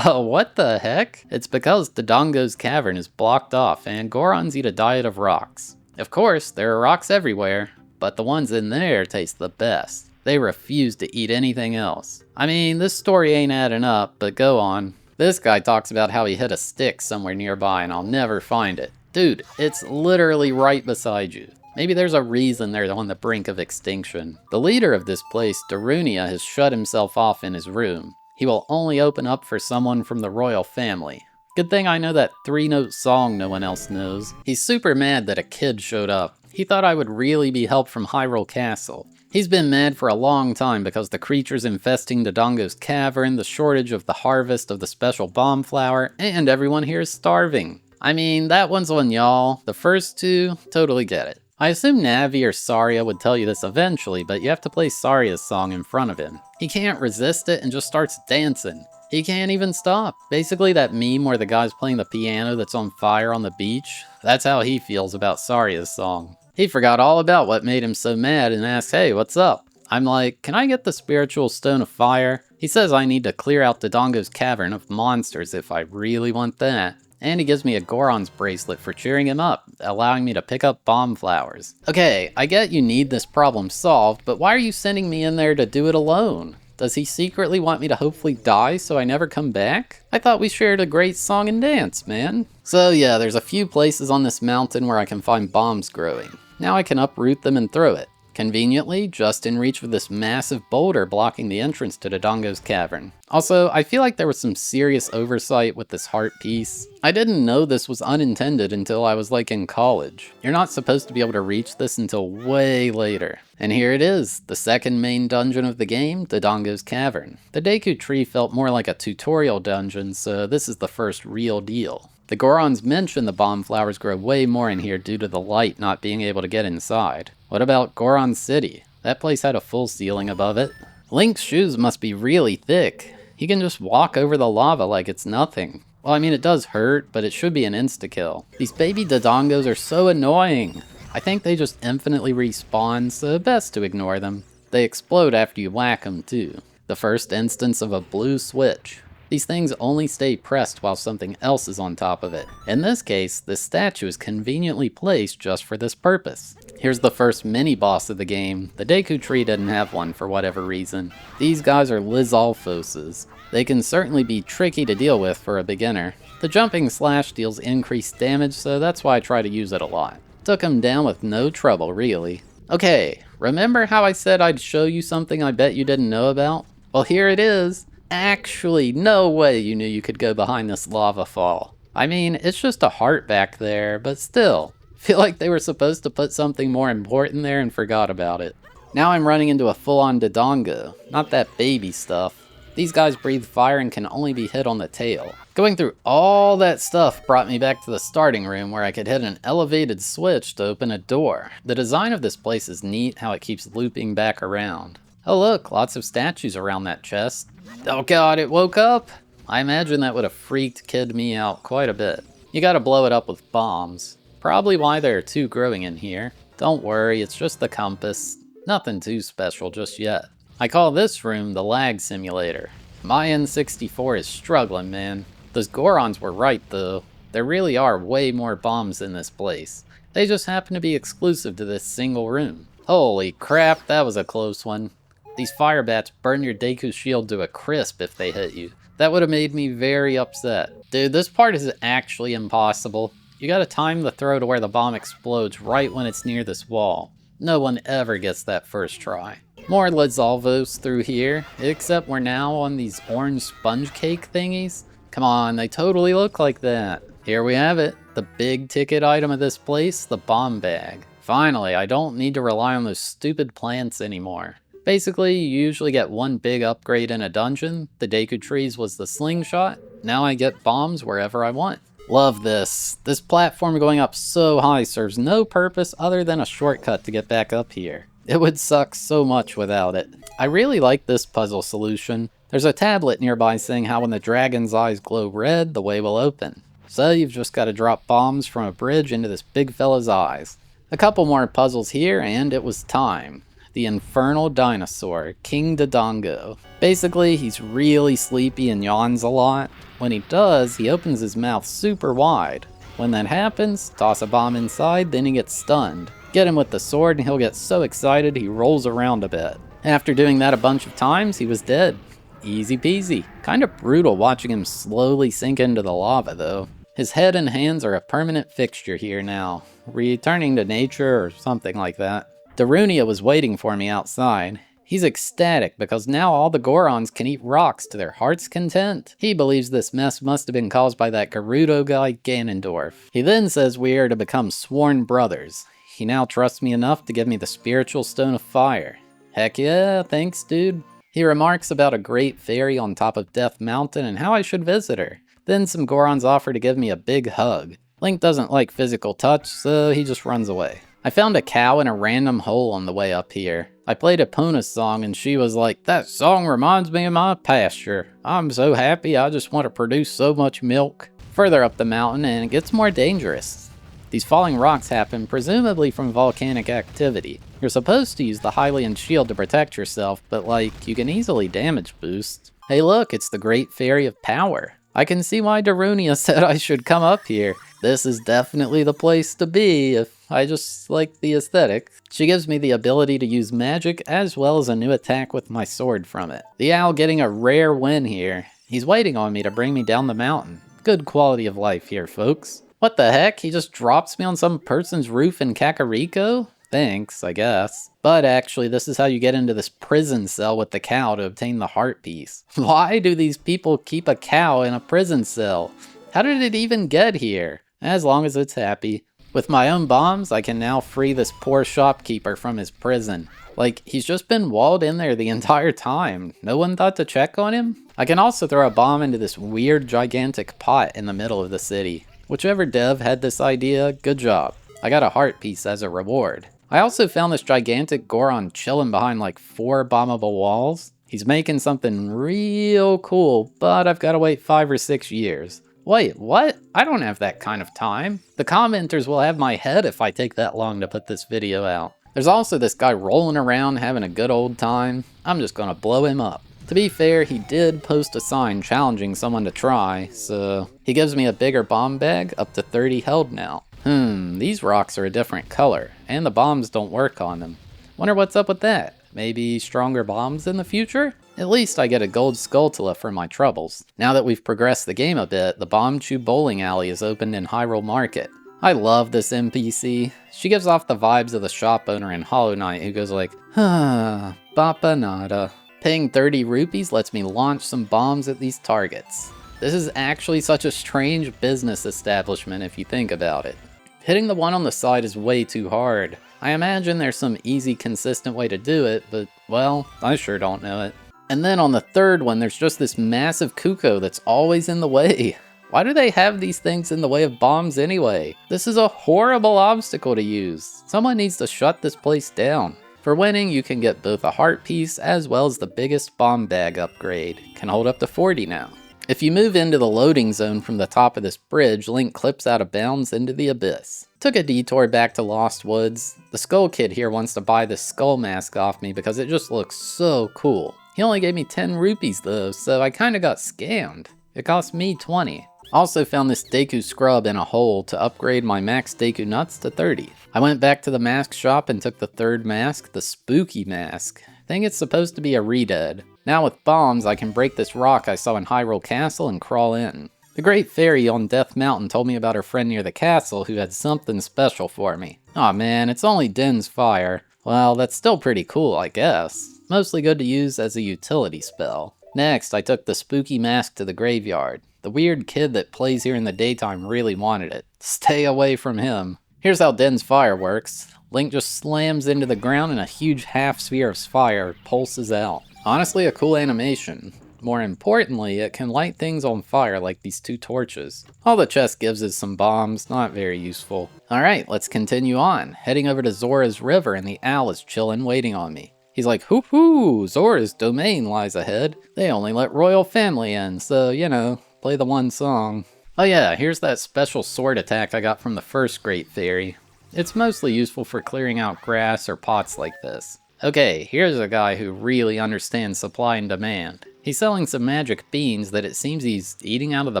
What the heck? It's because Dodongo's cavern is blocked off, and Gorons eat a diet of rocks. Of course, there are rocks everywhere, but the ones in there taste the best. They refuse to eat anything else. I mean, this story ain't adding up, but go on. This guy talks about how he hit a stick somewhere nearby and I'll never find it. Dude, it's literally right beside you. Maybe there's a reason they're on the brink of extinction. The leader of this place, Darunia, has shut himself off in his room. He will only open up for someone from the royal family. Good thing I know that 3-note song no one else knows. He's super mad that a kid showed up. He thought I would really be help from Hyrule Castle. He's been mad for a long time because the creatures infesting Dodongo's Cavern, the shortage of the harvest of the special bomb flower, and everyone here is starving. I mean, that one's on y'all. The first two, totally get it. I assume Navi or Saria would tell you this eventually, but you have to play Saria's song in front of him. He can't resist it and just starts dancing. He can't even stop. Basically that meme where the guy's playing the piano that's on fire on the beach, that's how he feels about Saria's song. He forgot all about what made him so mad and asked, hey, what's up? I'm like, can I get the spiritual stone of fire? He says I need to clear out Dodongo's cavern of monsters if I really want that. And he gives me a Goron's bracelet for cheering him up, allowing me to pick up bomb flowers. Okay, I get you need this problem solved, but why are you sending me in there to do it alone? Does he secretly want me to hopefully die so I never come back? I thought we shared a great song and dance, man. So yeah, there's a few places on this mountain where I can find bombs growing. Now I can uproot them and throw it. Conveniently, just in reach of this massive boulder blocking the entrance to Dodongo's cavern. Also, I feel like there was some serious oversight with this heart piece. I didn't know this was unintended until I was like in college. You're not supposed to be able to reach this until way later. And here it is, the second main dungeon of the game, Dodongo's Cavern. The Deku tree felt more like a tutorial dungeon, so this is the first real deal. The Gorons mention the bomb flowers grow way more in here due to the light not being able to get inside. What about Goron City? That place had a full ceiling above it. Link's shoes must be really thick. He can just walk over the lava like it's nothing. Well, I mean, it does hurt, but it should be an insta-kill. These baby Dodongos are so annoying. I think they just infinitely respawn, so best to ignore them. They explode after you whack them too. The first instance of a blue switch. These things only stay pressed while something else is on top of it. In this case, this statue is conveniently placed just for this purpose. Here's the first mini-boss of the game. The Deku tree didn't have one for whatever reason. These guys are Lizalfoses. They can certainly be tricky to deal with for a beginner. The jumping slash deals increased damage, so that's why I try to use it a lot. Took him down with no trouble, really. Okay, remember how I said I'd show you something I bet you didn't know about? Well, here it is. Actually, no way you knew you could go behind this lava fall. I mean, it's just a heart back there, but still. Feel like they were supposed to put something more important there and forgot about it. Now I'm running into a full-on Dodongo, not that baby stuff. These guys breathe fire and can only be hit on the tail. Going through all that stuff brought me back to the starting room where I could hit an elevated switch to open a door. The design of this place is neat, how it keeps looping back around. Oh look, lots of statues around that chest. Oh god, it woke up? I imagine that would have freaked kid me out quite a bit. You gotta blow it up with bombs. Probably why there are two growing in here. Don't worry, it's just the compass. Nothing too special just yet. I call this room the lag simulator. My N64 is struggling, man. Those Gorons were right though. There really are way more bombs in this place. They just happen to be exclusive to this single room. Holy crap, that was a close one. These fire bats burn your Deku shield to a crisp if they hit you. That would have made me very upset. Dude, this part is actually impossible. You gotta time the throw to where the bomb explodes right when it's near this wall. No one ever gets that first try. More Lizalfos through here, except we're now on these orange sponge cake thingies. Come on, they totally look like that. Here we have it, the big ticket item of this place, the bomb bag. Finally, I don't need to rely on those stupid plants anymore. Basically, you usually get one big upgrade in a dungeon. The Deku trees was the slingshot. Now I get bombs wherever I want. Love this. This platform going up so high serves no purpose other than a shortcut to get back up here. It would suck so much without it. I really like this puzzle solution. There's a tablet nearby saying how when the dragon's eyes glow red, the way will open. So you've just got to drop bombs from a bridge into this big fella's eyes. A couple more puzzles here and it was time. The infernal dinosaur, King Dodongo. Basically, he's really sleepy and yawns a lot. When he does, he opens his mouth super wide. When that happens, toss a bomb inside, then he gets stunned. Get him with the sword and he'll get so excited he rolls around a bit. After doing that a bunch of times, he was dead. Easy peasy. Kind of brutal watching him slowly sink into the lava though. His head and hands are a permanent fixture here now, returning to nature or something like that. Darunia was waiting for me outside. He's ecstatic because now all the Gorons can eat rocks to their heart's content. He believes this mess must have been caused by that Gerudo guy Ganondorf. He then says we are to become sworn brothers. He now trusts me enough to give me the spiritual stone of fire. Heck yeah, thanks dude. He remarks about a great fairy on top of Death Mountain and how I should visit her. Then some Gorons offer to give me a big hug. Link doesn't like physical touch, so he just runs away. I found a cow in a random hole on the way up here. I played Epona's song and she was like, "That song reminds me of my pasture. I'm so happy, I just want to produce so much milk." Further up the mountain and it gets more dangerous. These falling rocks happen presumably from volcanic activity. You're supposed to use the Hylian shield to protect yourself, but like, you can easily damage boost. Hey look, it's the Great Fairy of Power. I can see why Darunia said I should come up here. This is definitely the place to be if I just like the aesthetic. She gives me the ability to use magic as well as a new attack with my sword from it. The owl getting a rare win here. He's waiting on me to bring me down the mountain. Good quality of life here, folks. What the heck? He just drops me on some person's roof in Kakariko? Thanks, I guess. But actually, this is how you get into this prison cell with the cow to obtain the heart piece. Why do these people keep a cow in a prison cell? How did it even get here? As long as it's happy. With my own bombs, I can now free this poor shopkeeper from his prison. Like, he's just been walled in there the entire time. No one thought to check on him? I can also throw a bomb into this weird gigantic pot in the middle of the city. Whichever dev had this idea, good job. I got a heart piece as a reward. I also found this gigantic Goron chilling behind like 4 bombable walls. He's making something real cool, but I've got to wait 5 or 6 years. Wait, what? I don't have that kind of time. The commenters will have my head if I take that long to put this video out. There's also this guy rolling around having a good old time. I'm just gonna blow him up. To be fair, he did post a sign challenging someone to try, so he gives me a bigger bomb bag, up to 30 held now. These rocks are a different color, and the bombs don't work on them. Wonder what's up with that? Maybe stronger bombs in the future? At least I get a gold Skulltula for my troubles. Now that we've progressed the game a bit, the Bomb Chew Bowling Alley is opened in Hyrule Market. I love this NPC. She gives off the vibes of the shop owner in Hollow Knight who goes like, Bapa Nada. Paying 30 rupees lets me launch some bombs at these targets. This is actually such a strange business establishment if you think about it. Hitting the one on the side is way too hard. I imagine there's some easy, consistent way to do it, but, well, I sure don't know it. And then on the third one, there's just this massive cuckoo that's always in the way. Why do they have these things in the way of bombs anyway? This is a horrible obstacle to use. Someone needs to shut this place down. For winning, you can get both a heart piece as well as the biggest bomb bag upgrade. Can hold up to 40 now. If you move into the loading zone from the top of this bridge, Link clips out of bounds into the abyss. Took a detour back to Lost Woods. The Skull Kid here wants to buy this skull mask off me because it just looks so cool. He only gave me 10 rupees though, so I kinda got scammed. It cost me 20. Also found this Deku scrub in a hole to upgrade my max Deku nuts to 30. I went back to the mask shop and took the third mask, the spooky mask. I think it's supposed to be a redead. Now with bombs, I can break this rock I saw in Hyrule Castle and crawl in. The Great Fairy on Death Mountain told me about her friend near the castle who had something special for me. Aw man, it's only Din's Fire. Well, that's still pretty cool, I guess. Mostly good to use as a utility spell. Next, I took the spooky mask to the graveyard. The weird kid that plays here in the daytime really wanted it. Stay away from him. Here's how Din's Fire works. Link just slams into the ground and a huge half sphere of fire pulses out. Honestly, a cool animation. More importantly, it can light things on fire like these 2 torches. All the chest gives is some bombs, not very useful. Alright, let's continue on. Heading over to Zora's River and the owl is chillin' waiting on me. He's like, hoo-hoo, Zora's domain lies ahead. They only let royal family in, so, you know, play the one song. Oh yeah, here's that special sword attack I got from the first Great Fairy. It's mostly useful for clearing out grass or pots like this. Okay, here's a guy who really understands supply and demand. He's selling some magic beans that it seems he's eating out of the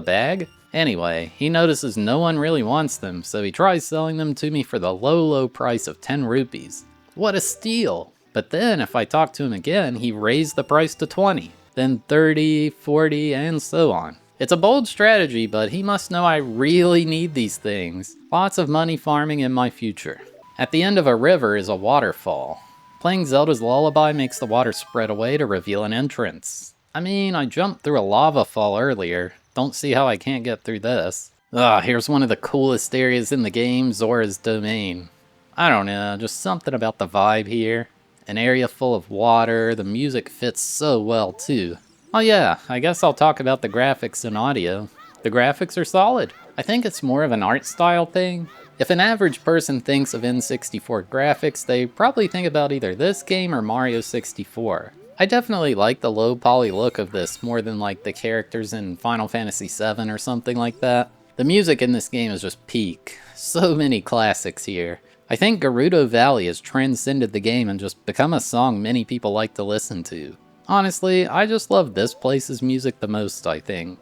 bag? Anyway, he notices no one really wants them, so he tries selling them to me for the low price of 10 rupees. What a steal! But then, if I talk to him again, he raised the price to 20, then 30, 40, and so on. It's a bold strategy, but he must know I really need these things. Lots of money farming in my future. At the end of a river is a waterfall. Playing Zelda's Lullaby makes the water spread away to reveal an entrance. I mean, I jumped through a lava fall earlier. Don't see how I can't get through this. Here's one of the coolest areas in the game, Zora's Domain. I don't know, just something about the vibe here. An area full of water, the music fits so well too. Oh yeah, I guess I'll talk about the graphics and audio. The graphics are solid. I think it's more of an art style thing. If an average person thinks of N64 graphics, they probably think about either this game or Mario 64. I definitely like the low poly look of this more than like the characters in Final Fantasy VII or something like that. The music in this game is just peak. So many classics here. I think Gerudo Valley has transcended the game and just become a song many people like to listen to. Honestly, I just love this place's music the most, I think.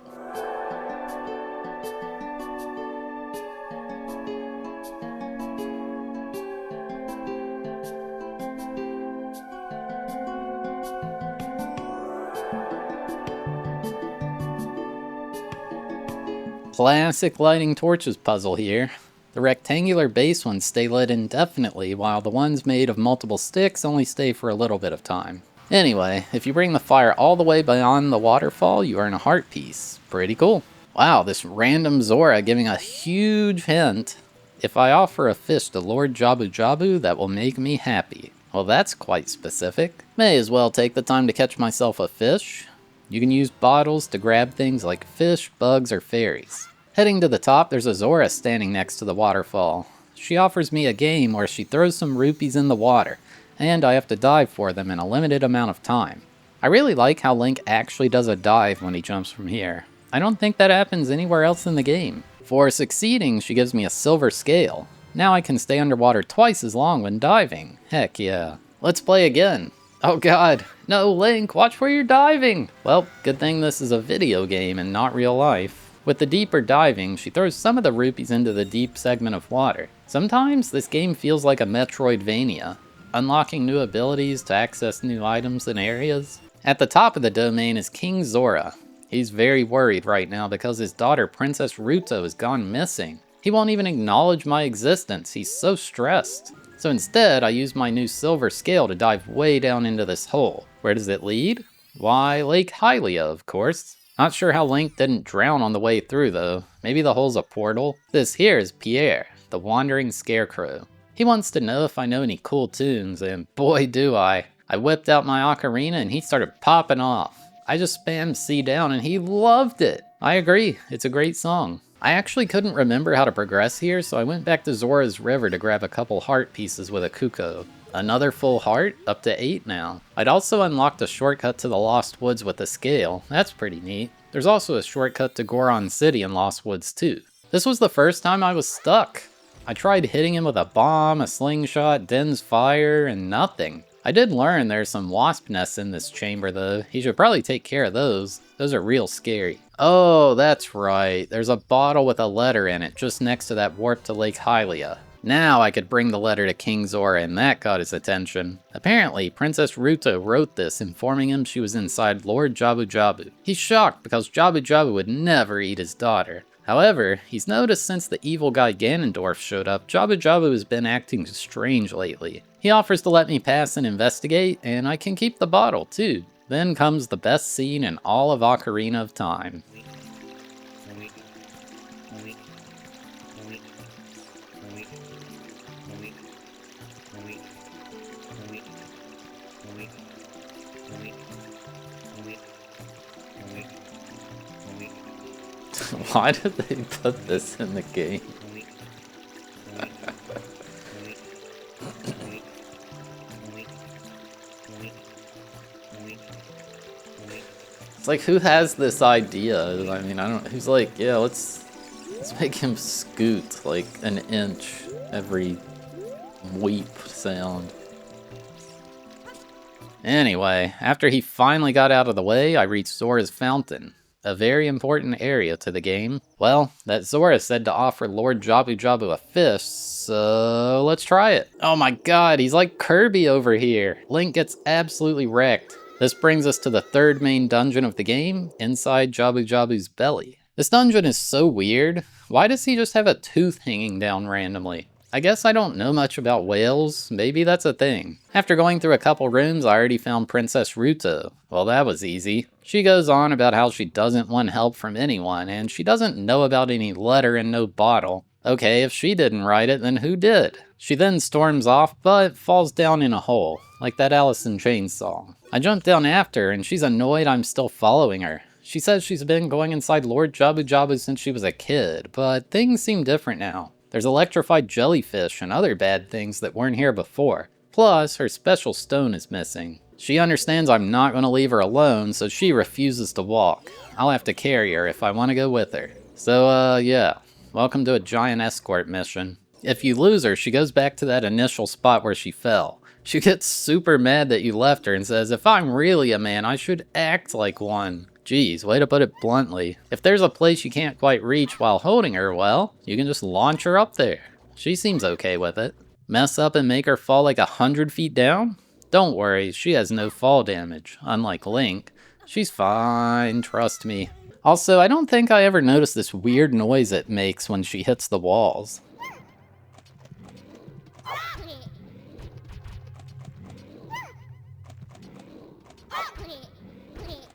Classic lighting torches puzzle here. The rectangular base ones stay lit indefinitely, while the ones made of multiple sticks only stay for a little bit of time. Anyway, if you bring the fire all the way beyond the waterfall, you earn a heart piece. Pretty cool. Wow, this random Zora giving a huge hint. If I offer a fish to Lord Jabu Jabu, that will make me happy. Well, that's quite specific. May as well take the time to catch myself a fish. You can use bottles to grab things like fish, bugs, or fairies. Heading to the top, there's a Zora standing next to the waterfall. She offers me a game where she throws some rupees in the water, and I have to dive for them in a limited amount of time. I really like how Link actually does a dive when he jumps from here. I don't think that happens anywhere else in the game. For succeeding, she gives me a silver scale. Now I can stay underwater twice as long when diving. Heck yeah. Let's play again. Oh god, no Link, watch where you're diving! Well, good thing this is a video game and not real life. With the deeper diving, she throws some of the rupees into the deep segment of water. Sometimes this game feels like a Metroidvania, unlocking new abilities to access new items and areas. At the top of the domain is King Zora. He's very worried right now because his daughter Princess Ruto has gone missing. He won't even acknowledge my existence, he's so stressed. So instead, I use my new silver scale to dive way down into this hole. Where does it lead? Why, Lake Hylia, of course. Not sure how Link didn't drown on the way through though. Maybe the hole's a portal? This here is Pierre, the wandering scarecrow. He wants to know if I know any cool tunes, and boy do I. I whipped out my ocarina and he started popping off. I just spammed C down and he loved it. I agree, it's a great song. I actually couldn't remember how to progress here, so I went back to Zora's River to grab a couple heart pieces with a Kuko. Another full heart, up to 8 now. I'd also unlocked a shortcut to the Lost Woods with a scale. That's pretty neat. There's also a shortcut to Goron City in Lost Woods too. This was the first time I was stuck. I tried hitting him with a bomb, a slingshot, Den's fire, and nothing. I did learn there's some wasp nests in this chamber though. He should probably take care of those. Those are real scary. Oh, that's right. There's a bottle with a letter in it just next to that warp to Lake Hylia. Now I could bring the letter to King Zora and that got his attention. Apparently, Princess Ruto wrote this informing him she was inside Lord Jabu Jabu. He's shocked because Jabu Jabu would never eat his daughter. However, he's noticed since the evil guy Ganondorf showed up, Jabu Jabu has been acting strange lately. He offers to let me pass and investigate, and I can keep the bottle too. Then comes the best scene in all of Ocarina of Time. Why did they put this in the game? It's like, who has this idea? I mean, who's like, yeah, let's make him scoot like an inch every weep sound. Anyway, after he finally got out of the way, I reached Zora's Fountain. A very important area to the game. Well, that Zora said to offer Lord Jabu Jabu a fish, so let's try it. Oh my god, he's like Kirby over here. Link gets absolutely wrecked. This brings us to the third main dungeon of the game, inside Jabu's belly. This dungeon is so weird. Why does he just have a tooth hanging down randomly? I guess I don't know much about whales, maybe that's a thing. After going through a couple rooms, I already found Princess Ruto. Well, that was easy. She goes on about how she doesn't want help from anyone, and she doesn't know about any letter and no bottle. Okay, if she didn't write it, then who did? She then storms off, but falls down in a hole, like that Alice in Chains song. I jump down after, and she's annoyed I'm still following her. She says she's been going inside Lord Jabu since she was a kid, but things seem different now. There's electrified jellyfish and other bad things that weren't here before. Plus, her special stone is missing. She understands I'm not going to leave her alone, so she refuses to walk. I'll have to carry her if I want to go with her. So, yeah. Welcome to a giant escort mission. If you lose her, she goes back to that initial spot where she fell. She gets super mad that you left her and says, if I'm really a man, I should act like one. Geez, way to put it bluntly. If there's a place you can't quite reach while holding her, well, you can just launch her up there. She seems okay with it. Mess up and make her fall like 100 feet down? Don't worry, she has no fall damage, unlike Link. She's fine, trust me. Also, I don't think I ever noticed this weird noise it makes when she hits the walls.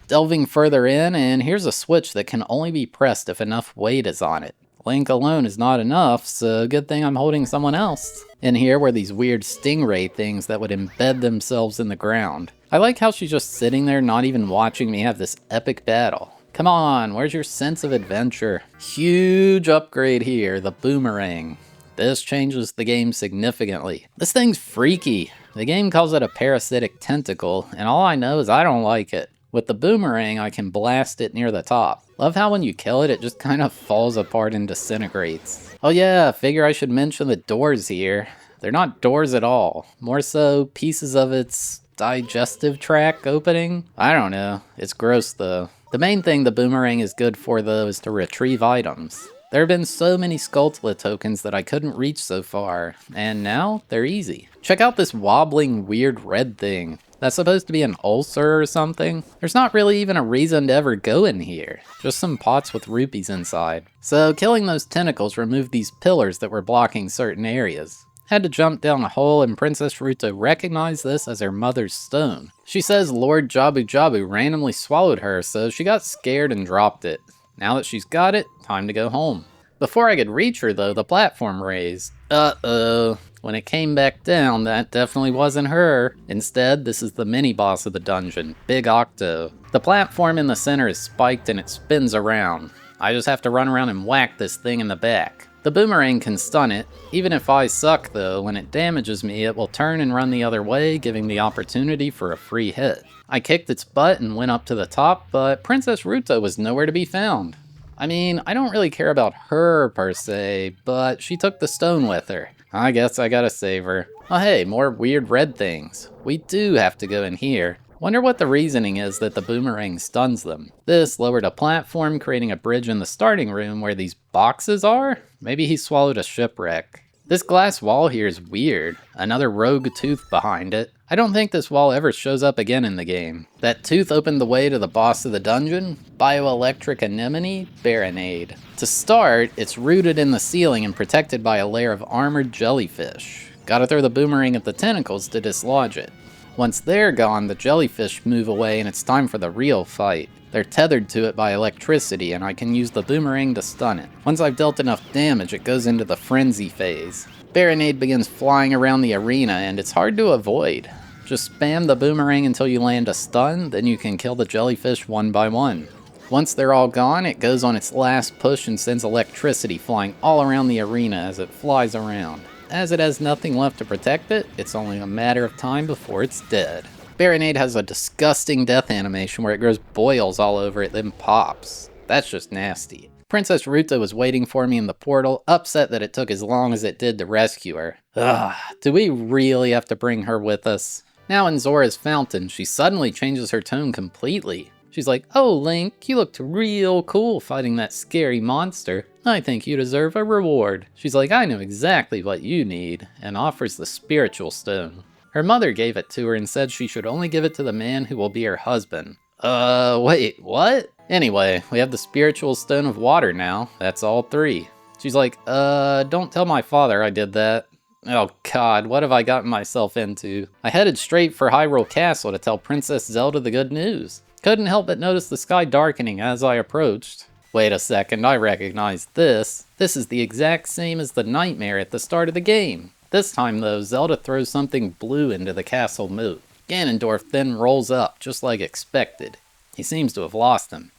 Delving further in, and here's a switch that can only be pressed if enough weight is on it. Link alone is not enough, so good thing I'm holding someone else. In here were these weird stingray things that would embed themselves in the ground. I like how she's just sitting there not even watching me have this epic battle. Come on, where's your sense of adventure? Huge upgrade here, the boomerang. This changes the game significantly. This thing's freaky. The game calls it a parasitic tentacle, and all I know is I don't like it. With the boomerang, I can blast it near the top. Love how when you kill it, it just kind of falls apart and disintegrates. Oh yeah, figure I should mention the doors here. They're not doors at all. More so, pieces of its digestive tract opening? I don't know. It's gross though. The main thing the boomerang is good for though is to retrieve items. There have been so many Skulltullas tokens that I couldn't reach so far, and now they're easy. Check out this wobbling weird red thing. That's supposed to be an ulcer or something? There's not really even a reason to ever go in here. Just some pots with rupees inside. So killing those tentacles removed these pillars that were blocking certain areas. Had to jump down a hole and Princess Ruto recognized this as her mother's stone. She says Lord Jabu randomly swallowed her, so she got scared and dropped it. Now that she's got it, time to go home. Before I could reach her though, the platform raised. Uh-oh. When it came back down, that definitely wasn't her. Instead, this is the mini-boss of the dungeon, Big Octo. The platform in the center is spiked and it spins around. I just have to run around and whack this thing in the back. The boomerang can stun it. Even if I suck though, when it damages me, it will turn and run the other way, giving the opportunity for a free hit. I kicked its butt and went up to the top, but Princess Ruto was nowhere to be found. I mean, I don't really care about her per se, but she took the stone with her. I guess I gotta save her. Oh hey, more weird red things. We do have to go in here. Wonder what the reasoning is that the boomerang stuns them. This lowered a platform, creating a bridge in the starting room where these boxes are? Maybe he swallowed a shipwreck. This glass wall here is weird. Another rogue tooth behind it. I don't think this wall ever shows up again in the game. That tooth opened the way to the boss of the dungeon, Bioelectric Anemone Baronade. To start, it's rooted in the ceiling and protected by a layer of armored jellyfish. Gotta throw the boomerang at the tentacles to dislodge it. Once they're gone, the jellyfish move away and it's time for the real fight. They're tethered to it by electricity and I can use the boomerang to stun it. Once I've dealt enough damage, it goes into the frenzy phase. Baronade begins flying around the arena and it's hard to avoid. Just spam the boomerang until you land a stun, then you can kill the jellyfish one by one. Once they're all gone, it goes on its last push and sends electricity flying all around the arena as it flies around. As it has nothing left to protect it, it's only a matter of time before it's dead. Baronade has a disgusting death animation where it grows boils all over it, then pops. That's just nasty. Princess Ruto was waiting for me in the portal, upset that it took as long as it did to rescue her. Ugh, do we really have to bring her with us? Now in Zora's fountain, she suddenly changes her tone completely. She's like, "Oh Link, you looked real cool fighting that scary monster. I think you deserve a reward." She's like, "I know exactly what you need," and offers the spiritual stone. Her mother gave it to her and said she should only give it to the man who will be her husband. Wait, what? Anyway, we have the spiritual stone of water now. That's all 3. She's like, don't tell my father I did that. Oh god, what have I gotten myself into? I headed straight for Hyrule Castle to tell Princess Zelda the good news. Couldn't help but notice the sky darkening as I approached. Wait a second, I recognize this. This is the exact same as the nightmare at the start of the game. This time though, Zelda throws something blue into the castle moat. Ganondorf then rolls up, just like expected. He seems to have lost him.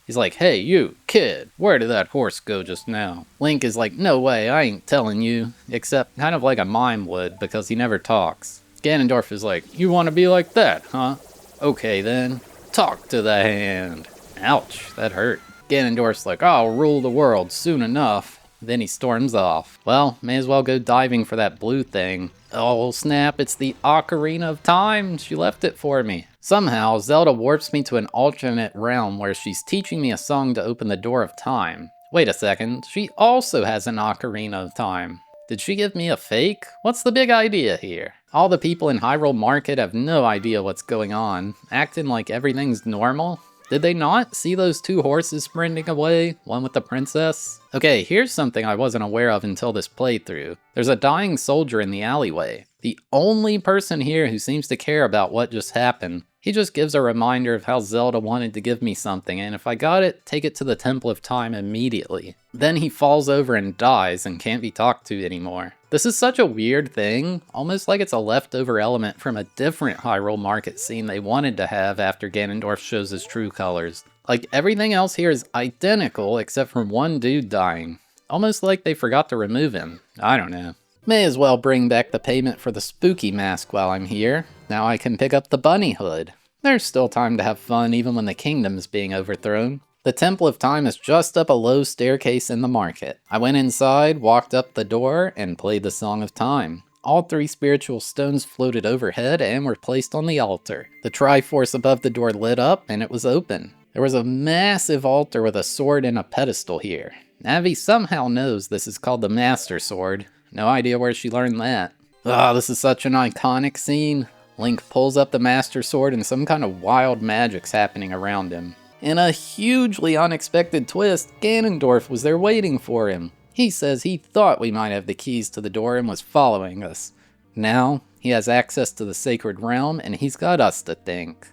He's like, hey you, kid, where did that horse go just now? Link is like, no way, I ain't telling you. Except kind of like a mime would, because he never talks. Ganondorf is like, you want to be like that, huh? Okay then, talk to the hand. Ouch, that hurt. Ganondorf's like, I'll rule the world soon enough. Then he storms off. Well, may as well go diving for that blue thing. Oh snap, it's the Ocarina of Time. She left it for me. Somehow, Zelda warps me to an alternate realm where she's teaching me a song to open the door of time. Wait a second, she also has an Ocarina of Time. Did she give me a fake? What's the big idea here? All the people in Hyrule Market have no idea what's going on, acting like everything's normal. Did they not see those 2 horses sprinting away, one with the princess? Okay, here's something I wasn't aware of until this playthrough. There's a dying soldier in the alleyway. The only person here who seems to care about what just happened. He just gives a reminder of how Zelda wanted to give me something, and if I got it, take it to the Temple of Time immediately. Then he falls over and dies and can't be talked to anymore. This is such a weird thing, almost like it's a leftover element from a different Hyrule Market scene they wanted to have after Ganondorf shows his true colors. Like, everything else here is identical except for one dude dying. Almost like they forgot to remove him. I don't know. May as well bring back the payment for the spooky mask while I'm here. Now I can pick up the bunny hood. There's still time to have fun even when the kingdom is being overthrown. The Temple of Time is just up a low staircase in the market. I went inside, walked up the door, and played the Song of Time. All 3 spiritual stones floated overhead and were placed on the altar. The Triforce above the door lit up and it was open. There was a massive altar with a sword and a pedestal here. Navi somehow knows this is called the Master Sword. No idea where she learned that. This is such an iconic scene. Link pulls up the Master Sword and some kind of wild magic's happening around him. In a hugely unexpected twist, Ganondorf was there waiting for him. He says he thought we might have the keys to the door and was following us. Now, he has access to the Sacred Realm and he's got us to thank.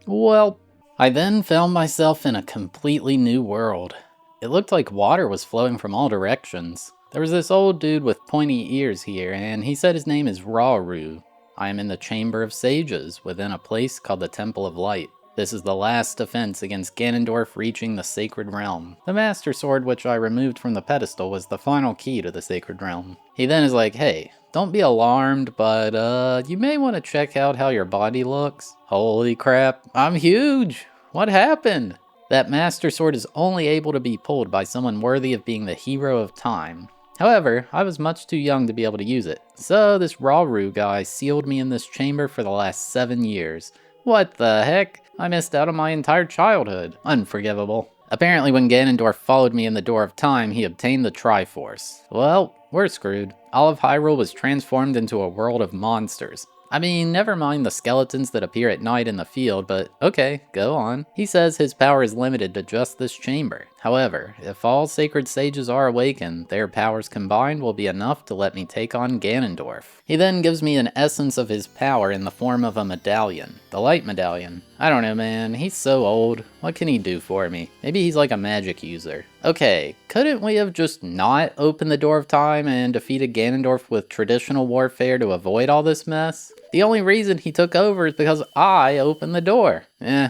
Well, I then found myself in a completely new world. It looked like water was flowing from all directions. There was this old dude with pointy ears here, and he said his name is Rauru. I am in the Chamber of Sages, within a place called the Temple of Light. This is the last defense against Ganondorf reaching the Sacred Realm. The Master Sword which I removed from the pedestal was the final key to the Sacred Realm. He then is like, hey, don't be alarmed, but you may want to check out how your body looks. Holy crap, I'm huge! What happened? That Master Sword is only able to be pulled by someone worthy of being the hero of time. However, I was much too young to be able to use it, so this Rauru guy sealed me in this chamber for the last 7 years. What the heck? I missed out on my entire childhood. Unforgivable. Apparently when Ganondorf followed me in the Door of Time, he obtained the Triforce. Well, we're screwed. All of Hyrule was transformed into a world of monsters. I mean, never mind the skeletons that appear at night in the field, but okay, go on. He says his power is limited to just this chamber. However, if all sacred sages are awakened, their powers combined will be enough to let me take on Ganondorf. He then gives me an essence of his power in the form of a medallion. The light medallion. I don't know, man. He's so old. What can he do for me? Maybe he's like a magic user. Okay, couldn't we have just not opened the Door of Time and defeated Ganondorf with traditional warfare to avoid all this mess? The only reason he took over is because I opened the door.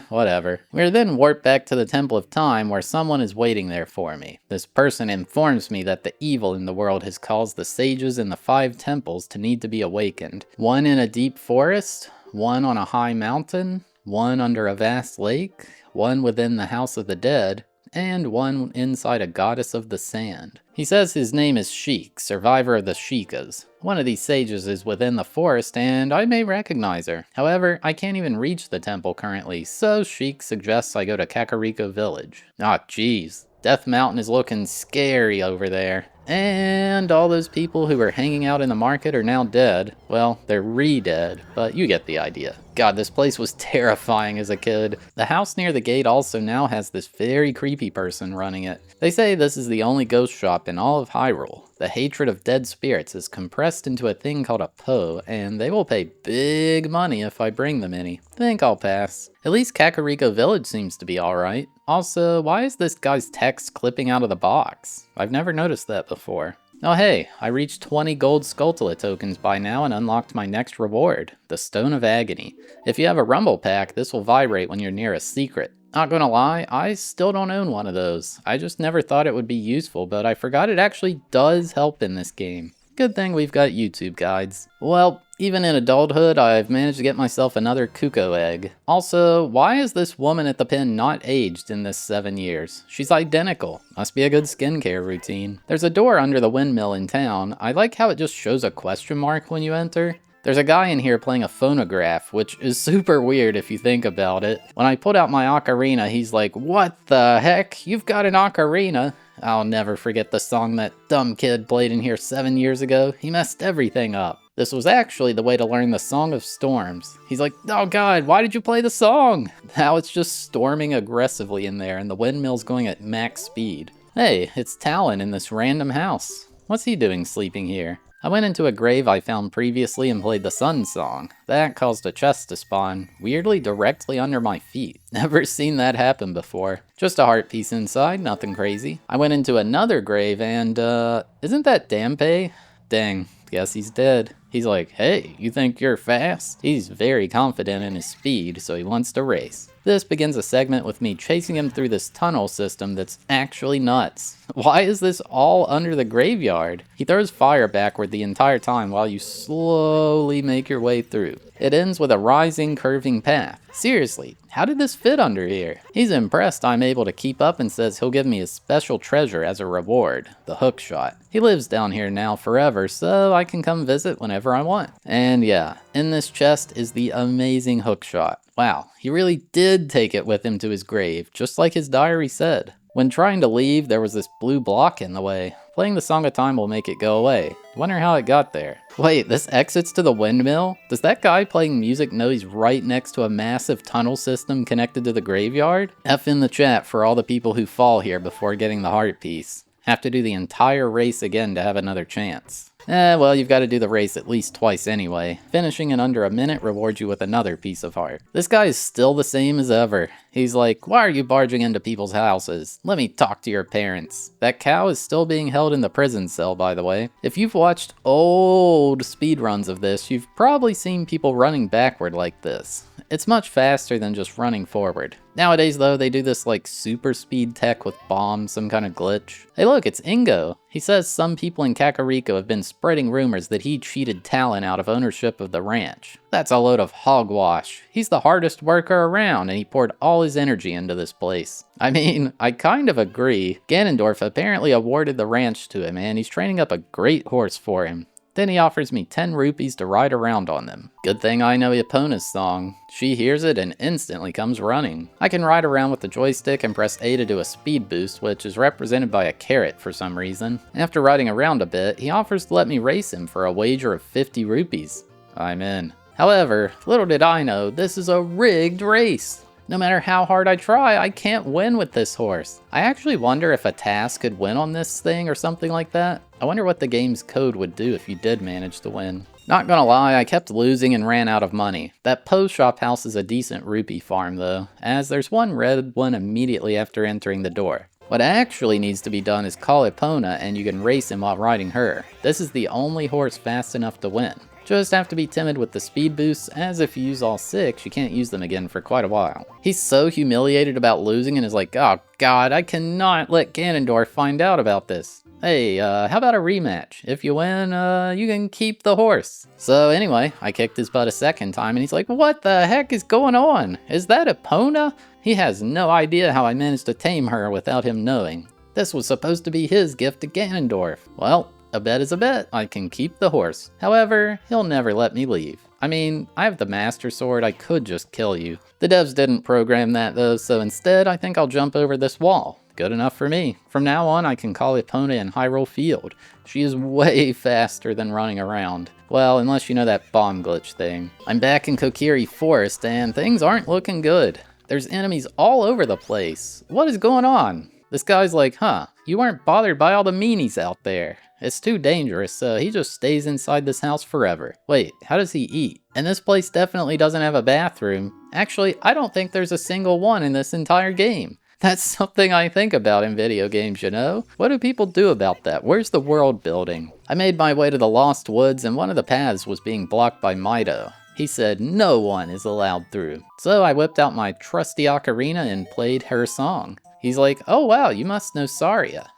Whatever. We're then warped back to the Temple of Time where someone is waiting there for me. This person informs me that the evil in the world has caused the sages in the 5 temples to need to be awakened. One in a deep forest, one on a high mountain, one under a vast lake, one within the House of the Dead, and one inside a goddess of the sand. He says his name is Sheik, survivor of the Sheikahs. One of these sages is within the forest, and I may recognize her. However, I can't even reach the temple currently, so Sheik suggests I go to Kakariko Village. Ah, jeez. Death Mountain is looking scary over there. And all those people who were hanging out in the market are now dead. Well, they're re-dead, but you get the idea. God, this place was terrifying as a kid. The house near the gate also now has this very creepy person running it. They say this is the only ghost shop in all of Hyrule. The hatred of dead spirits is compressed into a thing called a Poe, and they will pay big money if I bring them any. Think I'll pass. At least Kakariko Village seems to be alright. Also, why is this guy's text clipping out of the box? I've never noticed that before. Oh hey, I reached 20 gold Skulltullas tokens by now and unlocked my next reward, the Stone of Agony. If you have a Rumble Pack, this will vibrate when you're near a secret. Not gonna lie, I still don't own one of those. I just never thought it would be useful, but I forgot it actually does help in this game. Good thing we've got YouTube guides. Well, even in adulthood, I've managed to get myself another Kuko egg. Also, why is this woman at the pen not aged in this 7 years? She's identical. Must be a good skincare routine. There's a door under the windmill in town. I like how it just shows a question mark when you enter. There's a guy in here playing a phonograph, which is super weird if you think about it. When I pulled out my ocarina, he's like, "What the heck? You've got an ocarina?" I'll never forget the song that dumb kid played in here 7 years ago. He messed everything up. This was actually the way to learn the Song of Storms. He's like, "Oh god, why did you play the song?" Now it's just storming aggressively in there and the windmill's going at max speed. Hey, it's Talon in this random house. What's he doing sleeping here? I went into a grave I found previously and played the Sun Song. That caused a chest to spawn, weirdly directly under my feet. Never seen that happen before. Just a heart piece inside, nothing crazy. I went into another grave and, isn't that Dampe? Dang, guess he's dead. He's like, "Hey, you think you're fast?" He's very confident in his speed, so he wants to race. This begins a segment with me chasing him through this tunnel system that's actually nuts. Why is this all under the graveyard? He throws fire backward the entire time while you slowly make your way through. It ends with a rising, curving path. Seriously, how did this fit under here? He's impressed I'm able to keep up and says he'll give me a special treasure as a reward, the hook shot. He lives down here now forever, so I can come visit whenever I want. And yeah, in this chest is the amazing hook shot. Wow, he really did take it with him to his grave, just like his diary said. When trying to leave, there was this blue block in the way. Playing the Song of Time will make it go away. Wonder how it got there. Wait, this exits to the windmill? Does that guy playing music know he's right next to a massive tunnel system connected to the graveyard? F in the chat for all the people who fall here before getting the heart piece. Have to do the entire race again to have another chance. Well, you've got to do the race at least twice anyway. Finishing in under a minute rewards you with another piece of heart. This guy is still the same as ever. He's like, "Why are you barging into people's houses? Let me talk to your parents." That cow is still being held in the prison cell, by the way. If you've watched old speedruns of this, you've probably seen people running backward like this. It's much faster than just running forward. Nowadays though, they do this like super speed tech with bombs, some kind of glitch. Hey look, it's Ingo. He says some people in Kakariko have been spreading rumors that he cheated Talon out of ownership of the ranch. That's a load of hogwash. He's the hardest worker around and he poured all his energy into this place. I mean, I kind of agree. Ganondorf apparently awarded the ranch to him and he's training up a great horse for him. Then he offers me 10 rupees to ride around on them. Good thing I know Epona's song. She hears it and instantly comes running. I can ride around with the joystick and press A to do a speed boost, which is represented by a carrot for some reason. After riding around a bit, he offers to let me race him for a wager of 50 rupees. I'm in. However, little did I know, this is a rigged race. No matter how hard I try, I can't win with this horse. I actually wonder if a task could win on this thing or something like that. I wonder what the game's code would do if you did manage to win. Not gonna lie, I kept losing and ran out of money. That Poes shop house is a decent rupee farm though, as there's one red one immediately after entering the door. What actually needs to be done is call Epona and you can race him while riding her. This is the only horse fast enough to win. Just have to be timid with the speed boosts, as if you use all 6, you can't use them again for quite a while. He's so humiliated about losing and is like, "Oh god, I cannot let Ganondorf find out about this." Hey, how about a rematch? If you win, you can keep the horse. So anyway, I kicked his butt a second time and he's like, "What the heck is going on? Is that Epona?" He has no idea how I managed to tame her without him knowing. This was supposed to be his gift to Ganondorf. Well, a bet is a bet. I can keep the horse. However, he'll never let me leave. I mean, I have the Master Sword, I could just kill you. The devs didn't program that though, so instead I think I'll jump over this wall. Good enough for me. From now on, I can call Epona in Hyrule Field. She is way faster than running around. Well, unless you know that bomb glitch thing. I'm back in Kokiri Forest, and things aren't looking good. There's enemies all over the place. What is going on? This guy's like, huh, you weren't bothered by all the meanies out there. It's too dangerous, so he just stays inside this house forever. Wait, how does he eat? And this place definitely doesn't have a bathroom. Actually, I don't think there's a single one in this entire game. That's something I think about in video games, you know? What do people do about that? Where's the world building? I made my way to the Lost Woods, and one of the paths was being blocked by Mido. He said no one is allowed through. So I whipped out my trusty ocarina and played her song. He's like, oh wow, you must know Saria.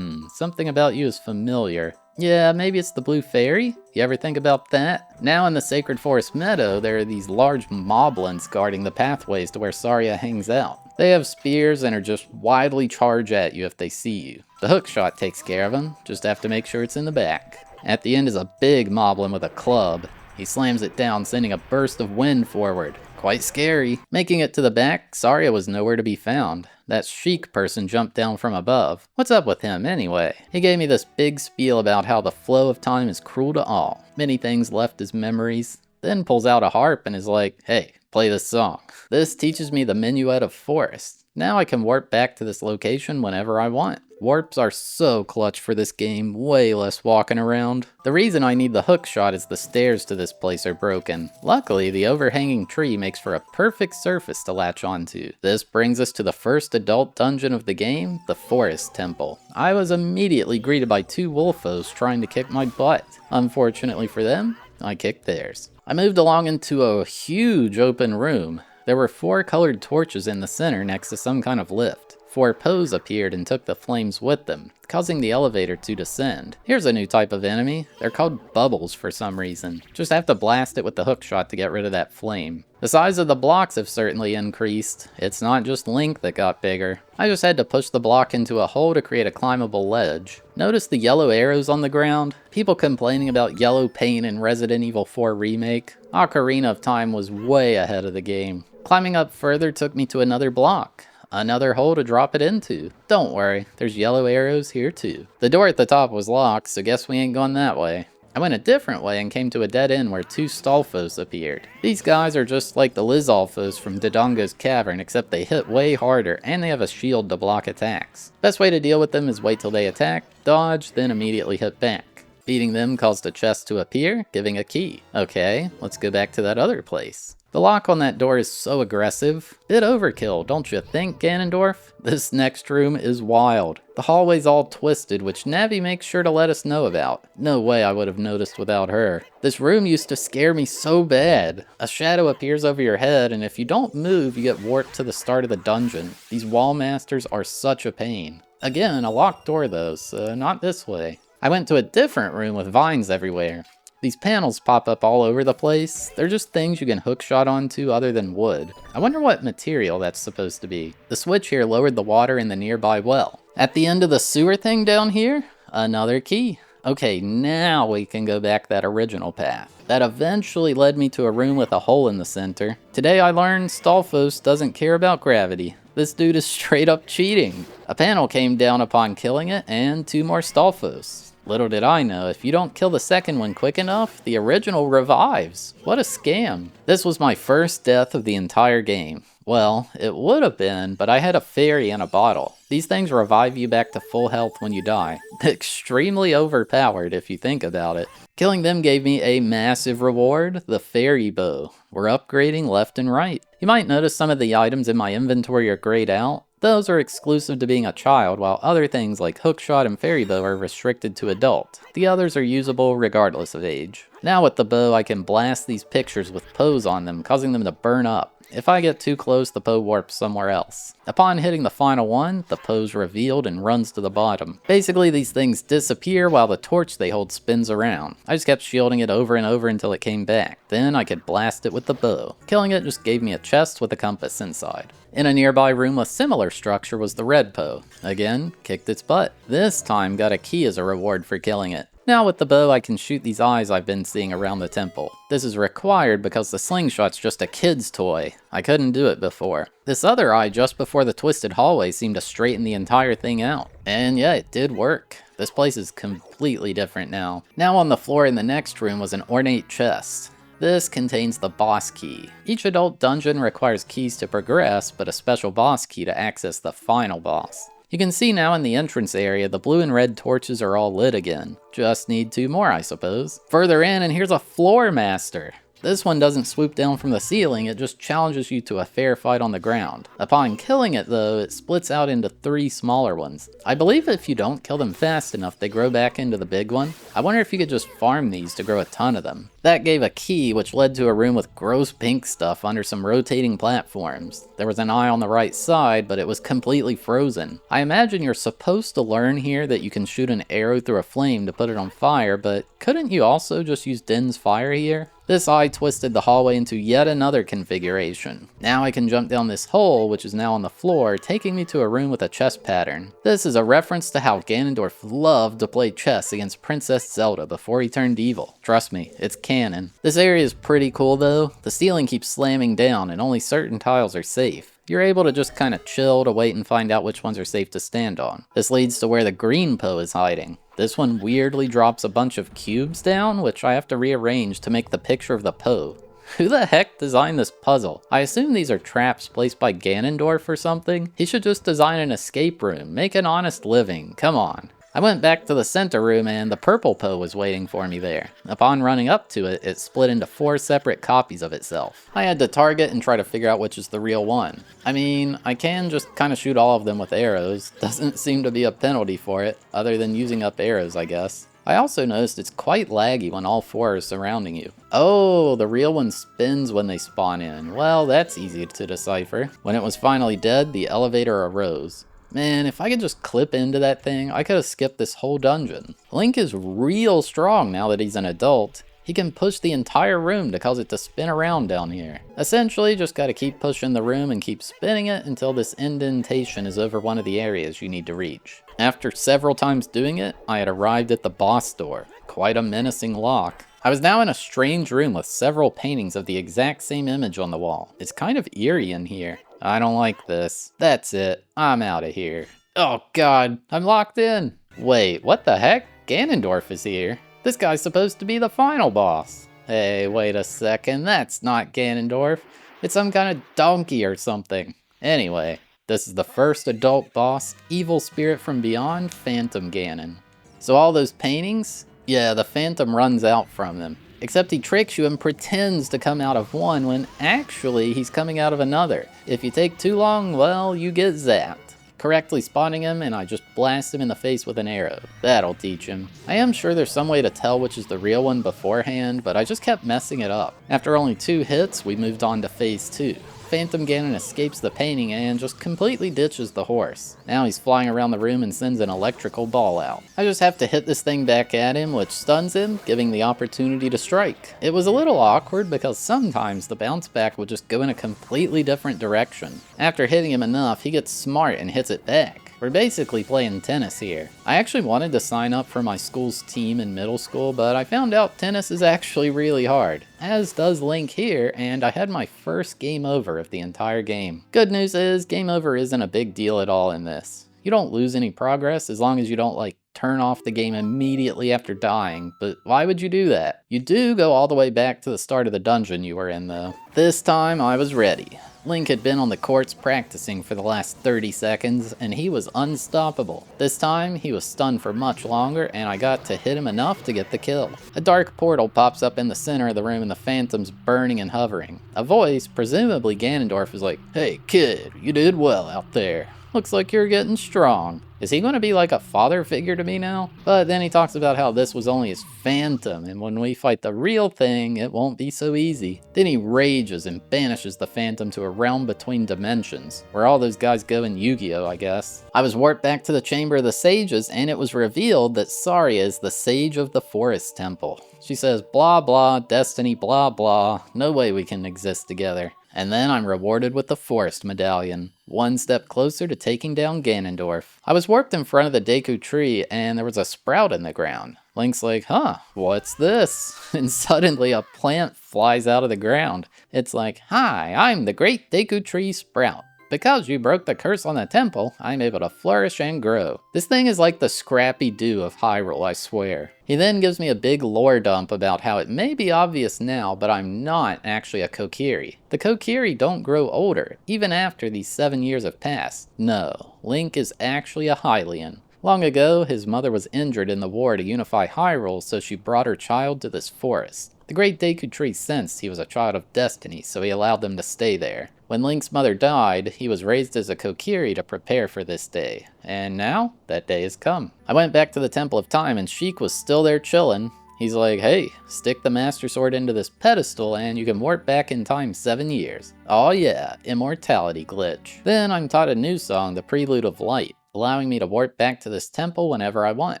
Something about you is familiar. Yeah, maybe it's the Blue Fairy? You ever think about that? Now in the Sacred Forest Meadow, there are these large moblins guarding the pathways to where Saria hangs out. They have spears and are just widely charge at you if they see you. The hook shot takes care of them, just have to make sure it's in the back. At the end is a big moblin with a club. He slams it down, sending a burst of wind forward. Quite scary. Making it to the back, Saria was nowhere to be found. That Sheik person jumped down from above. What's up with him, anyway? He gave me this big spiel about how the flow of time is cruel to all. Many things left as memories. Then pulls out a harp and is like, hey, play this song. This teaches me the Minuet of Forest. Now I can warp back to this location whenever I want. Warps are so clutch for this game, way less walking around. The reason I need the hook shot is the stairs to this place are broken. Luckily, the overhanging tree makes for a perfect surface to latch onto. This brings us to the first adult dungeon of the game, the Forest Temple. I was immediately greeted by two wolfos trying to kick my butt. Unfortunately for them, I kicked theirs. I moved along into a huge open room. There were 4 colored torches in the center next to some kind of lift. 4 Poes appeared and took the flames with them, causing the elevator to descend. Here's a new type of enemy. They're called bubbles for some reason. Just have to blast it with the hook shot to get rid of that flame. The size of the blocks have certainly increased. It's not just Link that got bigger. I just had to push the block into a hole to create a climbable ledge. Notice the yellow arrows on the ground? People complaining about yellow paint in Resident Evil 4 Remake. Ocarina of Time was way ahead of the game. Climbing up further took me to another block. Another hole to drop it into. Don't worry, there's yellow arrows here too. The door at the top was locked, so guess we ain't going that way. I went a different way and came to a dead end where 2 Skulltullas appeared. These guys are just like the Lizalfos from Dodongo's Cavern, except they hit way harder and they have a shield to block attacks. Best way to deal with them is wait till they attack, dodge, then immediately hit back. Beating them caused a chest to appear, giving a key. Okay, let's go back to that other place. The lock on that door is so aggressive. Bit overkill, don't you think, Ganondorf? This next room is wild. The hallway's all twisted, which Navi makes sure to let us know about. No way I would have noticed without her. This room used to scare me so bad. A shadow appears over your head, and if you don't move, you get warped to the start of the dungeon. These wall masters are such a pain. Again, a locked door though, so not this way. I went to a different room with vines everywhere. These panels pop up all over the place. They're just things you can hookshot onto other than wood. I wonder what material that's supposed to be. The switch here lowered the water in the nearby well. At the end of the sewer thing down here, another key. Okay, now we can go back that original path. That eventually led me to a room with a hole in the center. Today I learned Stalfos doesn't care about gravity. This dude is straight up cheating. A panel came down upon killing it, and 2 more Stalfos. Little did I know, if you don't kill the second one quick enough, the original revives. What a scam. This was my first death of the entire game. Well, it would have been, but I had a fairy in a bottle. These things revive you back to full health when you die. Extremely overpowered if you think about it. Killing them gave me a massive reward, the fairy bow. We're upgrading left and right. You might notice some of the items in my inventory are grayed out. Those are exclusive to being a child, while other things like hookshot and fairy bow are restricted to adult. The others are usable regardless of age. Now with the bow, I can blast these pictures with Poes on them, causing them to burn up. If I get too close, the Poe warps somewhere else. Upon hitting the final one, the Poe's revealed and runs to the bottom. Basically, these things disappear while the torch they hold spins around. I just kept shielding it over and over until it came back. Then I could blast it with the bow. Killing it just gave me a chest with a compass inside. In a nearby room with similar structure was the red Poe. Again, kicked its butt. This time got a key as a reward for killing it. Now with the bow, I can shoot these eyes I've been seeing around the temple. This is required because the slingshot's just a kid's toy. I couldn't do it before. This other eye just before the twisted hallway seemed to straighten the entire thing out. And yeah, it did work. This place is completely different now. Now on the floor in the next room was an ornate chest. This contains the boss key. Each adult dungeon requires keys to progress, but a special boss key to access the final boss. You can see now in the entrance area, the blue and red torches are all lit again. Just need 2 more, I suppose. Further in, and here's a floor master. This one doesn't swoop down from the ceiling, it just challenges you to a fair fight on the ground. Upon killing it though, it splits out into 3 smaller ones. I believe if you don't kill them fast enough, they grow back into the big one. I wonder if you could just farm these to grow a ton of them. That gave a key, which led to a room with gross pink stuff under some rotating platforms. There was an eye on the right side, but it was completely frozen. I imagine you're supposed to learn here that you can shoot an arrow through a flame to put it on fire, but couldn't you also just use Din's fire here? This eye twisted the hallway into yet another configuration. Now I can jump down this hole, which is now on the floor, taking me to a room with a chess pattern. This is a reference to how Ganondorf loved to play chess against Princess Zelda before he turned evil. Trust me, it's canon. This area is pretty cool though. The ceiling keeps slamming down and only certain tiles are safe. You're able to just kind of chill to wait and find out which ones are safe to stand on. This leads to where the green Poe is hiding. This one weirdly drops a bunch of cubes down, which I have to rearrange to make the picture of the Poe. Who the heck designed this puzzle? I assume these are traps placed by Ganondorf or something? He should just design an escape room, make an honest living, come on. I went back to the center room and the purple Poe was waiting for me there. Upon running up to it, it split into 4 separate copies of itself. I had to target and try to figure out which is the real one. I mean, I can just kind of shoot all of them with arrows. Doesn't seem to be a penalty for it, other than using up arrows, I guess. I also noticed it's quite laggy when all 4 are surrounding you. Oh, the real one spins when they spawn in. Well, that's easy to decipher. When it was finally dead, the elevator arose. Man, if I could just clip into that thing, I could have skipped this whole dungeon. Link is real strong now that he's an adult. He can push the entire room to cause it to spin around down here. Essentially, just gotta keep pushing the room and keep spinning it until this indentation is over one of the areas you need to reach. After several times doing it, I had arrived at the boss door. Quite a menacing lock. I was now in a strange room with several paintings of the exact same image on the wall. It's kind of eerie in here. I don't like this. That's it. I'm out of here. Oh god, I'm locked in. Wait, what the heck? Ganondorf is here. This guy's supposed to be the final boss. Hey, wait a second. That's not Ganondorf. It's some kind of donkey or something. Anyway, this is the first adult boss, Evil Spirit from Beyond, Phantom Ganon. So all those paintings? Yeah, the Phantom runs out from them. Except he tricks you and pretends to come out of one when actually he's coming out of another. If you take too long, well, you get zapped. Correctly spotting him and I just blast him in the face with an arrow. That'll teach him. I am sure there's some way to tell which is the real one beforehand, but I just kept messing it up. After only 2 hits, we moved on to phase 2. Phantom Ganon escapes the painting and just completely ditches the horse. Now he's flying around the room and sends an electrical ball out. I just have to hit this thing back at him, which stuns him, giving the opportunity to strike. It was a little awkward because sometimes the bounce back would just go in a completely different direction. After hitting him enough, he gets smart and hits it back. We're basically playing tennis here. I actually wanted to sign up for my school's team in middle school, but I found out tennis is actually really hard, as does Link here, and I had my first game over of the entire game. Good news is, game over isn't a big deal at all in this. You don't lose any progress as long as you don't turn off the game immediately after dying, but why would you do that? You do go all the way back to the start of the dungeon you were in though. This time I was ready. Link had been on the courts practicing for the last 30 seconds, and he was unstoppable. This time, he was stunned for much longer, and I got to hit him enough to get the kill. A dark portal pops up in the center of the room and the Phantom's burning and hovering. A voice, presumably Ganondorf, is like, "Hey kid, you did well out there. Looks like you're getting strong." Is he going to be like a father figure to me now? But then he talks about how this was only his phantom, and when we fight the real thing, it won't be so easy. Then he rages and banishes the phantom to a realm between dimensions, where all those guys go in Yu-Gi-Oh, I guess. I was warped back to the Chamber of the Sages, and it was revealed that Saria is the Sage of the Forest Temple. She says, blah blah, destiny blah blah, no way we can exist together. And then I'm rewarded with the Forest Medallion, one step closer to taking down Ganondorf. I was warped in front of the Deku tree, and there was a sprout in the ground. Link's like, huh, what's this? And suddenly a plant flies out of the ground. It's like, hi, I'm the great Deku tree sprout. Because you broke the curse on the temple, I'm able to flourish and grow. This thing is like the Scrappy Doo of Hyrule, I swear. He then gives me a big lore dump about how it may be obvious now, but I'm not actually a Kokiri. The Kokiri don't grow older, even after these 7 years have passed. No, Link is actually a Hylian. Long ago, his mother was injured in the war to unify Hyrule, so she brought her child to this forest. The great Deku tree sensed he was a child of destiny, so he allowed them to stay there. When Link's mother died, he was raised as a Kokiri to prepare for this day. And now, that day has come. I went back to the Temple of Time and Sheik was still there chillin'. He's like, hey, stick the Master Sword into this pedestal and you can warp back in time 7 years. Oh yeah, immortality glitch. Then I'm taught a new song, the Prelude of Light, allowing me to warp back to this temple whenever I want.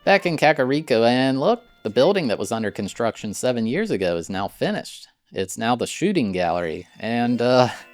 Back in Kakariko, and look, the building that was under construction 7 years ago is now finished. It's now the shooting gallery, and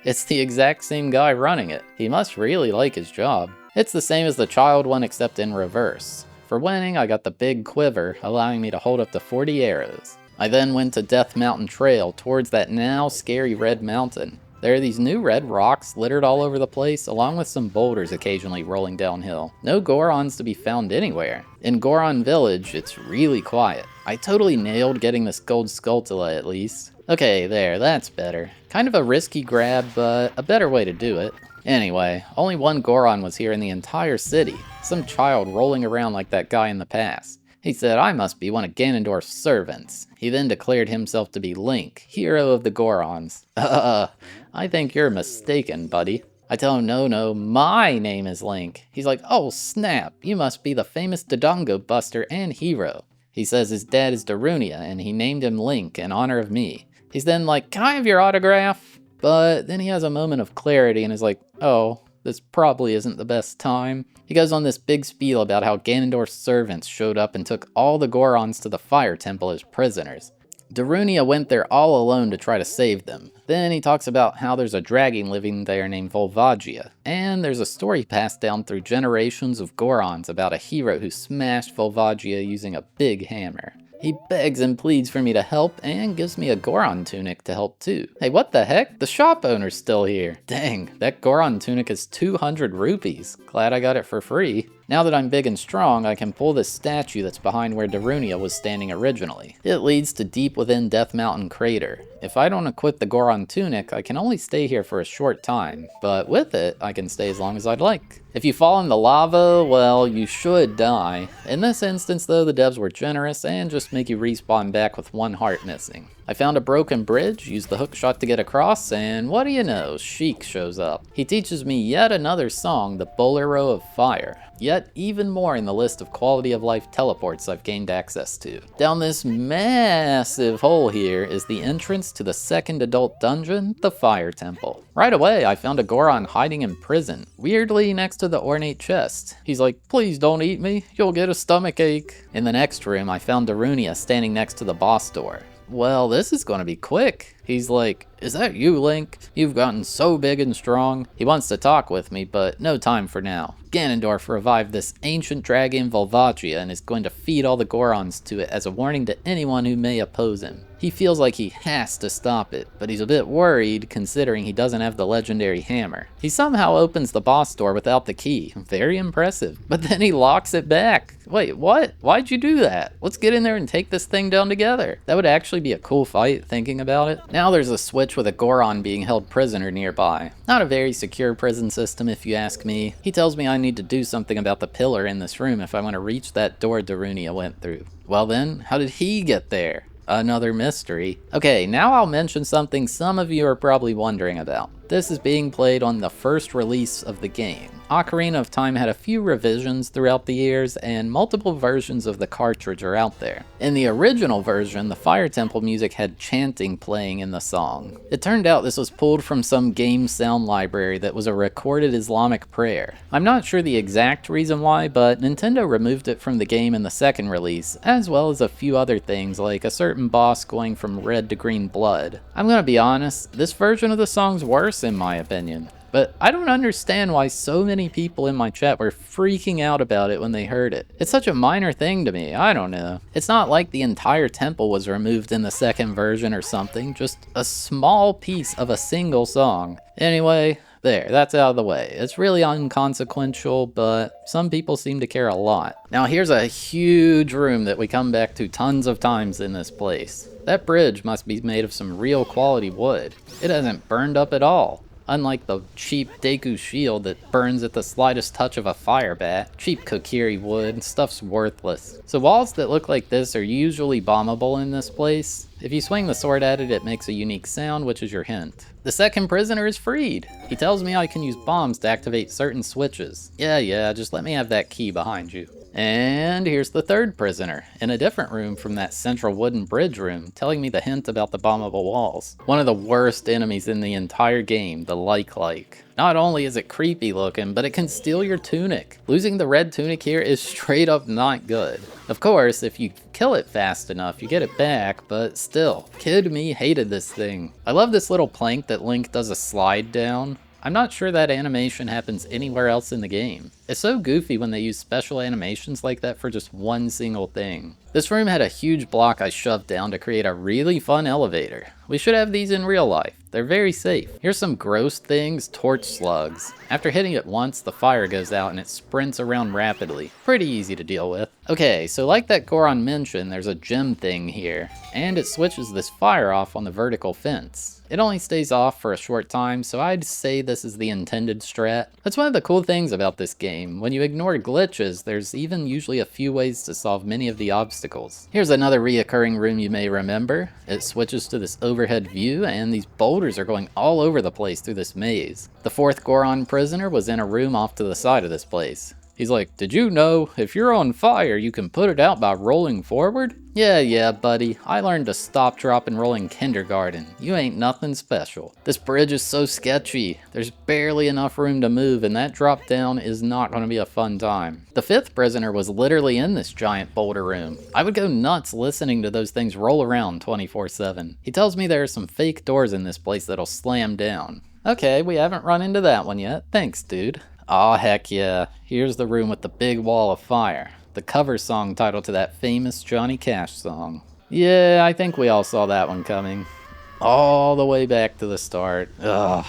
it's the exact same guy running it. He must really like his job. It's the same as the child one except in reverse. For winning, I got the big quiver, allowing me to hold up to 40 arrows. I then went to Death Mountain Trail towards that now scary red mountain. There are these new red rocks littered all over the place, along with some boulders occasionally rolling downhill. No Gorons to be found anywhere. In Goron Village, it's really quiet. I totally nailed getting this gold Skulltula at least. Okay, there, that's better. Kind of a risky grab, but a better way to do it. Anyway, only one Goron was here in the entire city. Some child rolling around like that guy in the past. He said I must be one of Ganondorf's servants. He then declared himself to be Link, hero of the Gorons. I think you're mistaken, buddy. I tell him, no, my name is Link. He's like, oh snap, you must be the famous Dodongo buster and hero. He says his dad is Darunia and he named him Link in honor of me. He's then like, can I have your autograph? But then he has a moment of clarity and is like, oh, this probably isn't the best time. He goes on this big spiel about how Ganondorf's servants showed up and took all the Gorons to the Fire Temple as prisoners. Darunia went there all alone to try to save them. Then he talks about how there's a dragon living there named Volvagia. And there's a story passed down through generations of Gorons about a hero who smashed Volvagia using a big hammer. He begs and pleads for me to help and gives me a Goron tunic to help too. Hey, what the heck? The shop owner's still here. Dang, that Goron tunic is 200 rupees. Glad I got it for free. Now that I'm big and strong, I can pull this statue that's behind where Darunia was standing originally. It leads to deep within Death Mountain Crater. If I don't equip the Goron tunic, I can only stay here for a short time, but with it, I can stay as long as I'd like. If you fall in the lava, well, you should die. In this instance though, the devs were generous and just make you respawn back with 1 heart missing. I found a broken bridge, used the hookshot to get across, and what do you know, Sheik shows up. He teaches me yet another song, the Bolero of Fire. Yet even more in the list of quality of life teleports I've gained access to. Down this massive hole here is the entrance to the second adult dungeon, the Fire Temple. Right away, I found a Goron hiding in prison, weirdly next to the ornate chest. He's like, please don't eat me, you'll get a stomach ache. In the next room, I found Darunia standing next to the boss door. Well, this is gonna be quick. He's like, is that you, Link? You've gotten so big and strong. He wants to talk with me, but no time for now. Ganondorf revived this ancient dragon Volvagia and is going to feed all the Gorons to it as a warning to anyone who may oppose him. He feels like he has to stop it, but he's a bit worried considering he doesn't have the legendary hammer. He somehow opens the boss door without the key. Very impressive. But then he locks it back. Wait, what? Why'd you do that? Let's get in there and take this thing down together. That would actually be a cool fight, thinking about it. Now there's a switch with a Goron being held prisoner nearby. Not a very secure prison system if you ask me. He tells me I need to do something about the pillar in this room if I want to reach that door Darunia went through. Well then, how did he get there? Another mystery. Okay, now I'll mention something some of you are probably wondering about. This is being played on the first release of the game. Ocarina of Time had a few revisions throughout the years, and multiple versions of the cartridge are out there. In the original version, the Fire Temple music had chanting playing in the song. It turned out this was pulled from some game sound library that was a recorded Islamic prayer. I'm not sure the exact reason why, but Nintendo removed it from the game in the second release, as well as a few other things like a certain boss going from red to green blood. I'm gonna be honest, this version of the song's worse in my opinion. but I don't understand why so many people in my chat were freaking out about it when they heard it. It's such a minor thing to me, I don't know. It's not like the entire temple was removed in the second version or something, just a small piece of a single song. Anyway, there, that's out of the way. It's really inconsequential, but some people seem to care a lot. Now here's a huge room that we come back to tons of times in this place. That bridge must be made of some real quality wood. It hasn't burned up at all. Unlike the cheap Deku shield that burns at the slightest touch of a fire bat, cheap Kokiri wood, stuff's worthless. So walls that look like this are usually bombable in this place. If you swing the sword at it, it makes a unique sound, which is your hint. The second prisoner is freed. He tells me I can use bombs to activate certain switches. Yeah, just let me have that key behind you. And here's the third prisoner, in a different room from that central wooden bridge room, telling me the hint about the bombable walls. One of the worst enemies in the entire game, the like. Not only is it creepy looking, but it can steal your tunic. Losing the red tunic here is straight up not good. Of course, if you kill it fast enough, you get it back, but still, kid me hated this thing. I love this little plank that Link does a slide down. I'm not sure that animation happens anywhere else in the game. It's so goofy when they use special animations like that for just one single thing. This room had a huge block I shoved down to create a really fun elevator. We should have these in real life. They're very safe. Here's some gross things, torch slugs. After hitting it once, the fire goes out and it sprints around rapidly. Pretty easy to deal with. Okay, so like that Goron mentioned, there's a gem thing here, and it switches this fire off on the vertical fence. It only stays off for a short time, so I'd say this is the intended strat. That's one of the cool things about this game. When you ignore glitches, there's even usually a few ways to solve many of the obstacles. Here's another reoccurring room you may remember. It switches to this overhead view, and these boulders are going all over the place through this maze. The fourth Goron prisoner was in a room off to the side of this place. He's like, did you know, if you're on fire, you can put it out by rolling forward? Yeah, buddy. I learned to stop, drop, and roll in kindergarten. You ain't nothing special. This bridge is so sketchy. There's barely enough room to move, and that drop down is not going to be a fun time. The fifth prisoner was literally in this giant boulder room. I would go nuts listening to those things roll around 24/7. He tells me there are some fake doors in this place that'll slam down. Okay, we haven't run into that one yet. Thanks, dude. Aw, heck yeah. Here's the room with the big wall of fire. The cover song title to that famous Johnny Cash song. Yeah, I think we all saw that one coming. All the way back to the start. Ugh.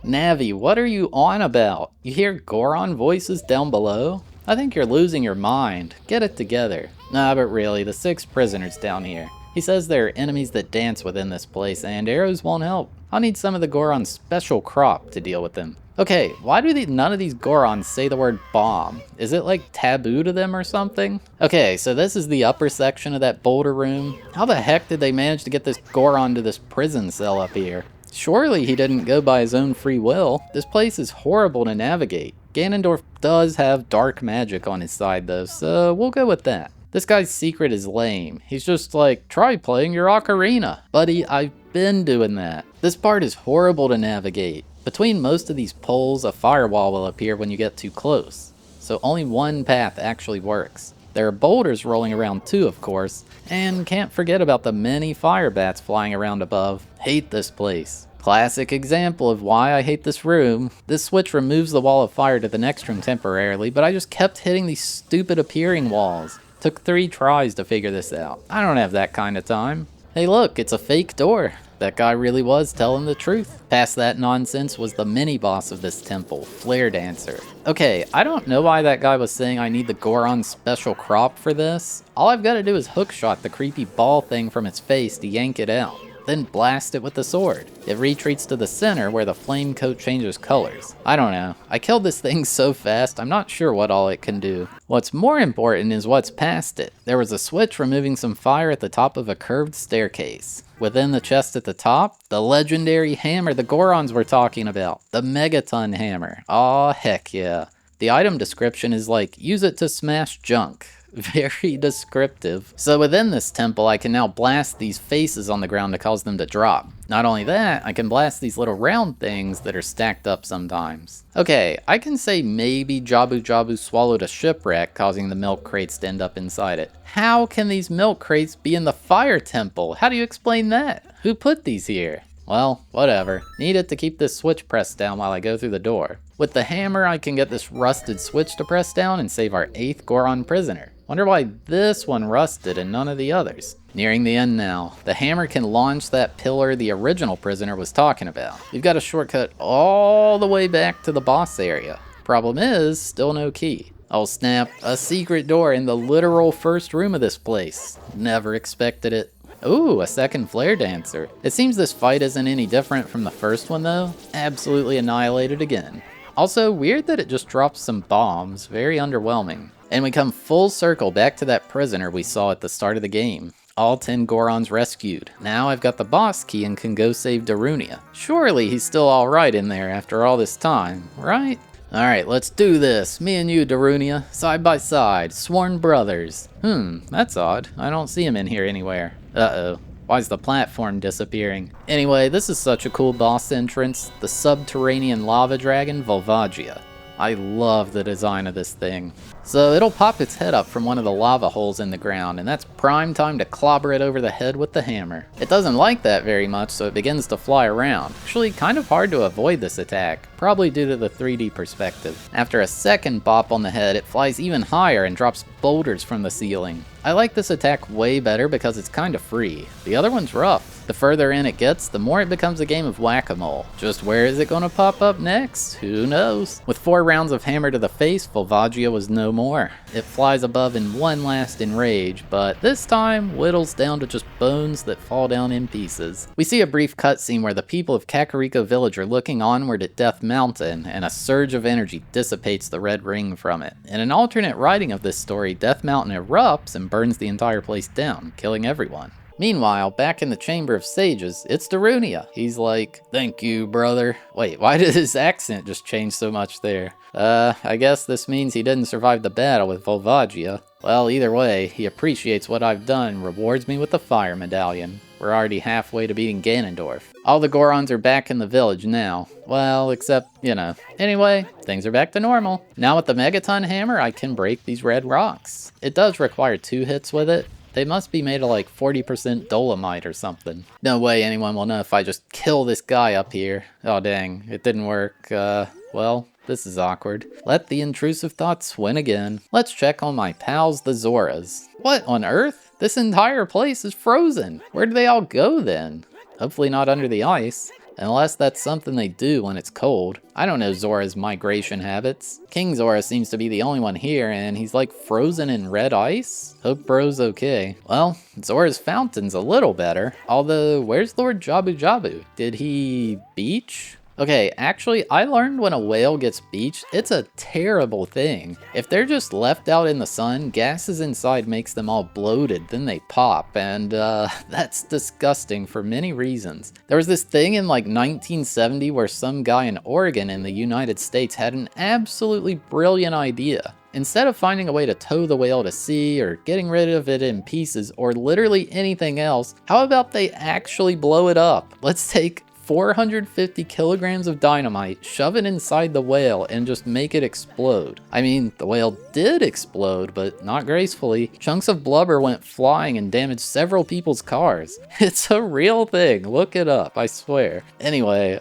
Navi, what are you on about? You hear Goron voices down below? I think you're losing your mind. Get it together. Nah, but really, the 6 prisoners down here. He says there are enemies that dance within this place, and arrows won't help. I'll need some of the Goron's special crop to deal with them. Okay, why do none of these Gorons say the word bomb? Is it like taboo to them or something? Okay, so this is the upper section of that boulder room. How the heck did they manage to get this Goron to this prison cell up here? Surely he didn't go by his own free will. This place is horrible to navigate. Ganondorf does have dark magic on his side though, so we'll go with that. This guy's secret is lame. He's just like, try playing your ocarina. Buddy, I've been doing that. This part is horrible to navigate. Between most of these poles, a firewall will appear when you get too close. So only one path actually works. There are boulders rolling around too, of course. And can't forget about the many fire bats flying around above. Hate this place. Classic example of why I hate this room. This switch removes the wall of fire to the next room temporarily, but I just kept hitting these stupid appearing walls. Took 3 tries to figure this out. I don't have that kind of time. Hey look, it's a fake door. That guy really was telling the truth. Past that nonsense was the mini-boss of this temple, Flare Dancer. Okay, I don't know why that guy was saying I need the Goron special crop for this. All I've got to do is hookshot the creepy ball thing from its face to yank it out. Then blast it with the sword. It retreats to the center where the flame coat changes colors. I don't know. I killed this thing so fast, I'm not sure what all it can do. What's more important is what's past it. There was a switch removing some fire at the top of a curved staircase. Within the chest at the top, the legendary hammer the Gorons were talking about. The Megaton hammer. Aw, heck yeah. The item description is like, use it to smash junk. Very descriptive. So within this temple, I can now blast these faces on the ground to cause them to drop. Not only that, I can blast these little round things that are stacked up sometimes. Okay, I can say maybe Jabu swallowed a shipwreck, causing the milk crates to end up inside it. How can these milk crates be in the fire temple? How do you explain that? Who put these here? Well, whatever. Need it to keep this switch pressed down while I go through the door. With the hammer, I can get this rusted switch to press down and save our 8th Goron prisoner. Wonder why this one rusted and none of the others. Nearing the end now. The hammer can launch that pillar the original prisoner was talking about. We've got a shortcut all the way back to the boss area. Problem is, still no key. Oh snap, a secret door in the literal first room of this place. Never expected it. Ooh, a second flare dancer. It seems this fight isn't any different from the first one though. Absolutely annihilated again. Also, weird that it just drops some bombs. Very underwhelming. And we come full circle back to that prisoner we saw at the start of the game. All 10 Gorons rescued. Now I've got the boss key and can go save Darunia. Surely he's still alright in there after all this time, right? Alright, let's do this. Me and you, Darunia, side by side, sworn brothers. That's odd. I don't see him in here anywhere. Uh-oh. Why's the platform disappearing? Anyway, this is such a cool boss entrance. The subterranean lava dragon, Volvagia. I love the design of this thing. So it'll pop its head up from one of the lava holes in the ground, and that's prime time to clobber it over the head with the hammer. It doesn't like that very much, so it begins to fly around. Actually, kind of hard to avoid this attack, probably due to the 3D perspective. After a second bop on the head, it flies even higher and drops boulders from the ceiling. I like this attack way better because it's kind of free. The other one's rough. The further in it gets, the more it becomes a game of whack-a-mole. Just where is it going to pop up next? Who knows? With 4 rounds of hammer to the face, Volvagia was no more. It flies above in one last enrage, but this time whittles down to just bones that fall down in pieces. We see a brief cutscene where the people of Kakariko Village are looking onward at Death Mountain, and a surge of energy dissipates the red ring from it. In an alternate writing of this story, Death Mountain erupts and burns the entire place down, killing everyone. Meanwhile, back in the Chamber of Sages, it's Darunia. He's like, "Thank you, brother." Wait, why did his accent just change so much there? I guess this means he didn't survive the battle with Volvagia. Well, either way, he appreciates what I've done and rewards me with the fire medallion. We're already halfway to beating Ganondorf. All the Gorons are back in the village now. Well, except, you know. Anyway, things are back to normal. Now with the Megaton Hammer, I can break these red rocks. It does require 2 hits with it. They must be made of like 40% dolomite or something. No way anyone will know if I just kill this guy up here. Oh dang, it didn't work. Well, this is awkward. Let the intrusive thoughts win again. Let's check on my pals the Zoras. What on earth? This entire place is frozen. Where do they all go then? Hopefully not under the ice. Unless that's something they do when it's cold. I don't know Zora's migration habits. King Zora seems to be the only one here, and he's like frozen in red ice? Hope bro's okay. Well, Zora's fountain's a little better. Although, where's Lord Jabu Jabu? Did he beach? Okay, actually, I learned when a whale gets beached, it's a terrible thing. If they're just left out in the sun, gases inside makes them all bloated, then they pop, and that's disgusting for many reasons. There was this thing in like 1970 where some guy in Oregon in the United States had an absolutely brilliant idea. Instead of finding a way to tow the whale to sea, or getting rid of it in pieces, or literally anything else, how about they actually blow it up? Let's take 450 kilograms of dynamite, shove it inside the whale, and just make it explode. I mean, the whale did explode, but not gracefully. Chunks of blubber went flying and damaged several people's cars. It's a real thing. Look it up, I swear. Anyway,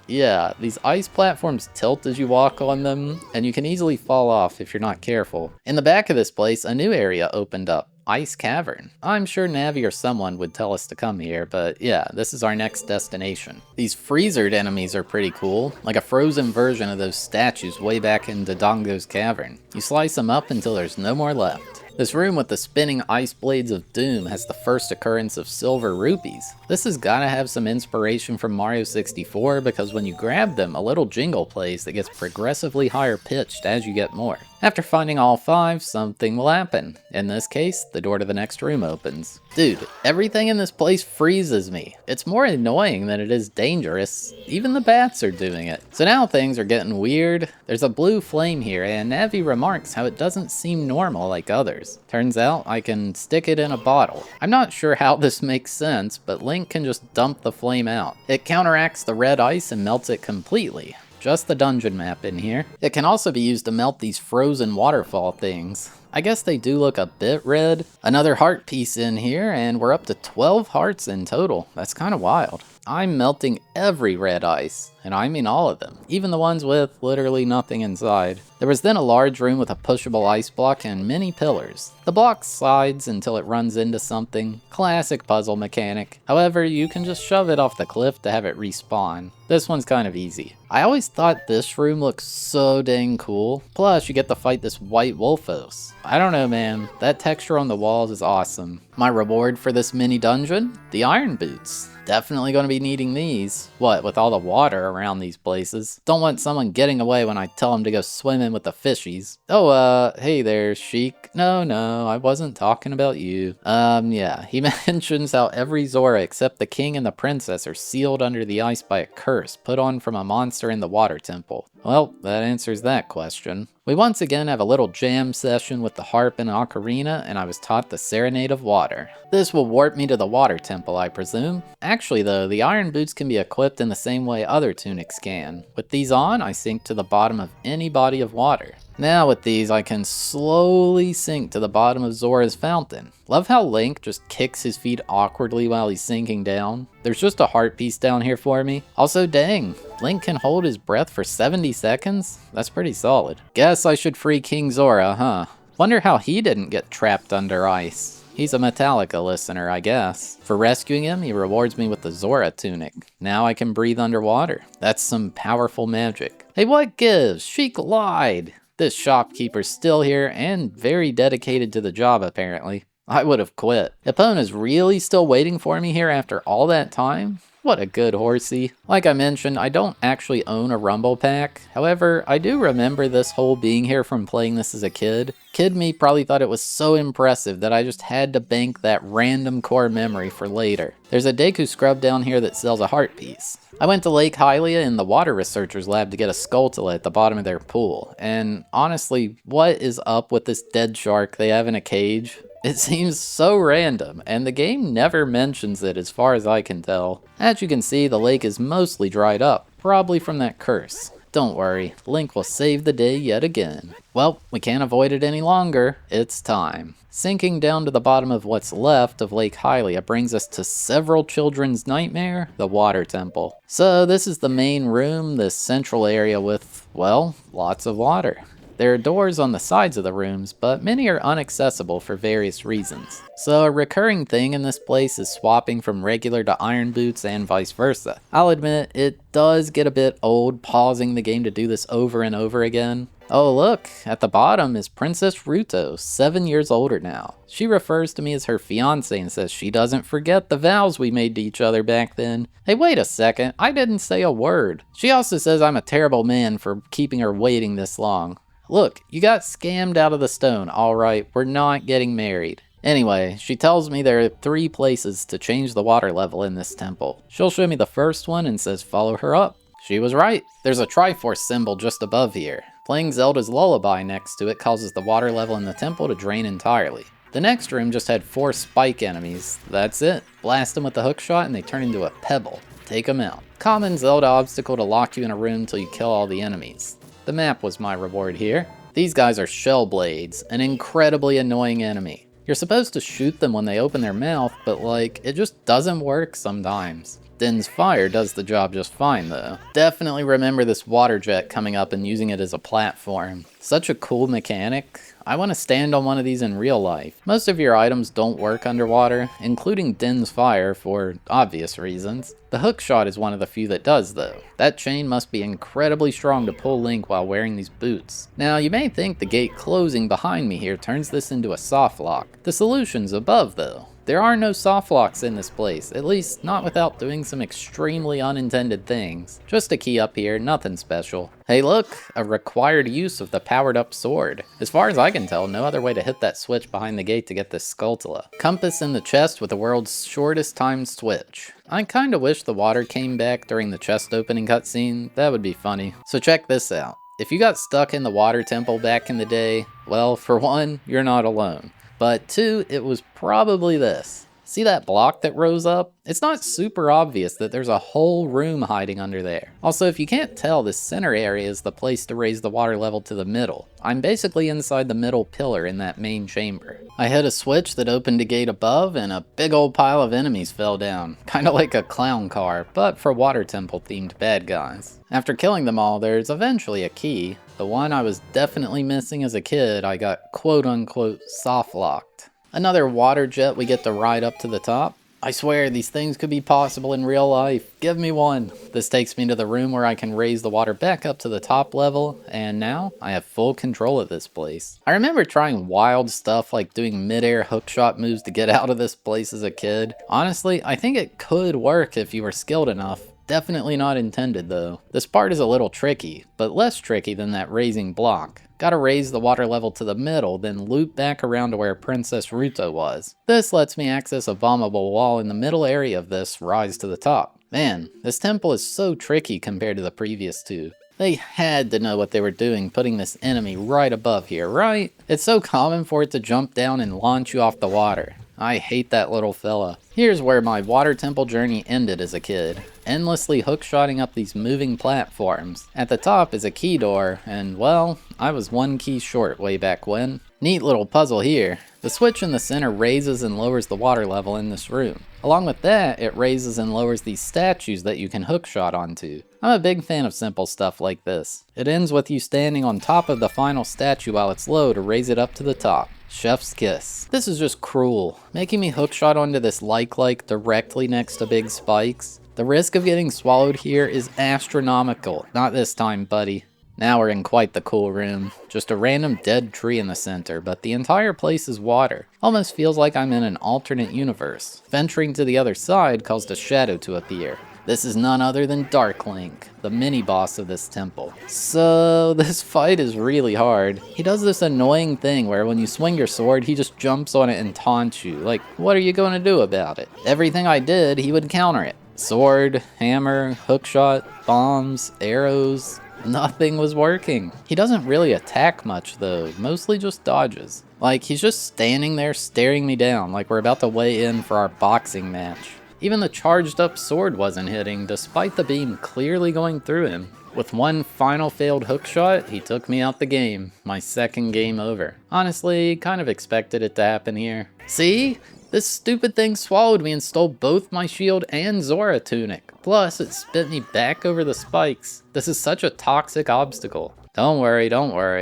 yeah, these ice platforms tilt as you walk on them, and you can easily fall off if you're not careful. In the back of this place, a new area opened up. Ice Cavern. I'm sure Navi or someone would tell us to come here, but yeah, this is our next destination. These freezered enemies are pretty cool, like a frozen version of those statues way back in Dodongo's cavern. You slice them up until there's no more left. This room with the spinning ice blades of doom has the first occurrence of silver rupees. This has gotta have some inspiration from Mario 64 because when you grab them, a little jingle plays that gets progressively higher pitched as you get more. After finding all 5, something will happen. In this case, the door to the next room opens. Dude, everything in this place freezes me. It's more annoying than it is dangerous. Even the bats are doing it. So now things are getting weird. There's a blue flame here, and Navi remarks how it doesn't seem normal like others. Turns out I can stick it in a bottle. I'm not sure how this makes sense, but Link can just dump the flame out. It counteracts the red ice and melts it completely. Just the dungeon map in here. It can also be used to melt these frozen waterfall things. I guess they do look a bit red. Another heart piece in here, and we're up to 12 hearts in total. That's kind of wild. I'm melting every red ice, and I mean all of them, even the ones with literally nothing inside. There was then a large room with a pushable ice block and many pillars. The block slides until it runs into something. Classic puzzle mechanic. However, you can just shove it off the cliff to have it respawn. This one's kind of easy. I always thought this room looked so dang cool. Plus, you get to fight this white Wolfos. I don't know, man. That texture on the walls is awesome. My reward for this mini dungeon? The iron boots. Definitely going to be needing these. What, with all the water around these places? Don't want someone getting away when I tell them to go swimming with the fishies. Oh, hey there, Sheik. No, I wasn't talking about you. Yeah, he mentions how every Zora except the king and the princess are sealed under the ice by a curse put on from a monster in the water temple. Well, that answers that question. We once again have a little jam session with the harp and ocarina, and I was taught the Serenade of Water. This will warp me to the water temple, I presume. Actually though, the iron boots can be equipped in the same way other tunics can. With these on, I sink to the bottom of any body of water. Now with these, I can slowly sink to the bottom of Zora's fountain. Love how Link just kicks his feet awkwardly while he's sinking down. There's just a heart piece down here for me. Also, dang, Link can hold his breath for 70 seconds? That's pretty solid. Guess I should free King Zora, huh? Wonder how he didn't get trapped under ice. He's a Metallica listener, I guess. For rescuing him, he rewards me with the Zora tunic. Now I can breathe underwater. That's some powerful magic. Hey, what gives? Sheik lied. This shopkeeper's still here and very dedicated to the job, apparently. I would have quit. Epona's really still waiting for me here after all that time? What a good horsey. Like I mentioned, I don't actually own a Rumble Pack. However, I do remember this whole being here from playing this as a kid. Kid me probably thought it was so impressive that I just had to bank that random core memory for later. There's a Deku scrub down here that sells a heart piece. I went to Lake Hylia in the water researcher's lab to get a Skulltullas at the bottom of their pool. And honestly, what is up with this dead shark they have in a cage? It seems so random, and the game never mentions it as far as I can tell. As you can see, the lake is mostly dried up, probably from that curse. Don't worry, Link will save the day yet again. Well, we can't avoid it any longer. It's time. Sinking down to the bottom of what's left of Lake Hylia brings us to several children's nightmare, the Water Temple. So this is the main room, this central area with, well, lots of water. There are doors on the sides of the rooms, but many are inaccessible for various reasons. So a recurring thing in this place is swapping from regular to iron boots and vice versa. I'll admit, it does get a bit old pausing the game to do this over and over again. Oh look, at the bottom is Princess Ruto, 7 years older now. She refers to me as her fiancé and says she doesn't forget the vows we made to each other back then. Hey, wait a second, I didn't say a word. She also says I'm a terrible man for keeping her waiting this long. Look, you got scammed out of the stone, alright, we're not getting married. Anyway, she tells me there are 3 places to change the water level in this temple. She'll show me the first one and says follow her up. She was right. There's a Triforce symbol just above here. Playing Zelda's Lullaby next to it causes the water level in the temple to drain entirely. The next room just had 4 spike enemies. That's it. Blast them with the hookshot and they turn into a pebble. Take them out. Common Zelda obstacle to lock you in a room till you kill all the enemies. The map was my reward here. These guys are Shell Blades, an incredibly annoying enemy. You're supposed to shoot them when they open their mouth, but like, it just doesn't work sometimes. Din's Fire does the job just fine though. Definitely remember this water jet coming up and using it as a platform. Such a cool mechanic. I want to stand on one of these in real life. Most of your items don't work underwater, including Din's Fire for obvious reasons. The hookshot is one of the few that does though. That chain must be incredibly strong to pull Link while wearing these boots. Now you may think the gate closing behind me here turns this into a soft lock. The solution's above though. There are no soft locks in this place, at least not without doing some extremely unintended things. Just a key up here, nothing special. Hey look, a required use of the powered up sword. As far as I can tell, no other way to hit that switch behind the gate to get this Skulltullas. Compass in the chest with the world's shortest time switch. I kinda wish the water came back during the chest opening cutscene, that would be funny. So check this out. If you got stuck in the water temple back in the day, well, for one, you're not alone. But 2, it was probably this. See that block that rose up? It's not super obvious that there's a whole room hiding under there. Also, if you can't tell, this center area is the place to raise the water level to the middle. I'm basically inside the middle pillar in that main chamber. I hit a switch that opened a gate above, and a big old pile of enemies fell down. Kinda like a clown car, but for water temple themed bad guys. After killing them all, there's eventually a key. The one I was definitely missing as a kid, I got quote unquote soft locked. Another water jet we get to ride up to the top. I swear these things could be possible in real life. Give me one. This takes me to the room where I can raise the water back up to the top level, and now I have full control of this place. I remember trying wild stuff like doing mid-air hookshot moves to get out of this place as a kid. Honestly, I think it could work if you were skilled enough. Definitely not intended though. This part is a little tricky, but less tricky than that raising block. Gotta raise the water level to the middle, then loop back around to where Princess Ruto was. This lets me access a bombable wall in the middle area of this rise to the top. Man, this temple is so tricky compared to the previous two. They had to know what they were doing putting this enemy right above here, right? It's so common for it to jump down and launch you off the water. I hate that little fella. Here's where my water temple journey ended as a kid. Endlessly hookshotting up these moving platforms. At the top is a key door, and well, I was one key short way back when. Neat little puzzle here. The switch in the center raises and lowers the water level in this room. Along with that, it raises and lowers these statues that you can hookshot onto. I'm a big fan of simple stuff like this. It ends with you standing on top of the final statue while it's low to raise it up to the top. Chef's kiss. This is just cruel. Making me hookshot onto this like directly next to big spikes. The risk of getting swallowed here is astronomical. Not this time, buddy. Now we're in quite the cool room. Just a random dead tree in the center, but the entire place is water. Almost feels like I'm in an alternate universe. Venturing to the other side caused a shadow to appear. This is none other than Dark Link, the mini-boss of this temple. So, this fight is really hard. He does this annoying thing where when you swing your sword, he just jumps on it and taunts you. Like, what are you going to do about it? Everything I did, he would counter it. Sword, hammer, hookshot, bombs, arrows. Nothing was working. He doesn't really attack much though, mostly just dodges. Like, he's just standing there staring me down like we're about to weigh in for our boxing match. Even the charged up sword wasn't hitting, despite the beam clearly going through him. With one final failed hookshot, he took me out the game. My second game over. Honestly, kind of expected it to happen here. See? This stupid thing swallowed me and stole both my shield and Zora tunic. Plus, it spit me back over the spikes. This is such a toxic obstacle. Don't worry,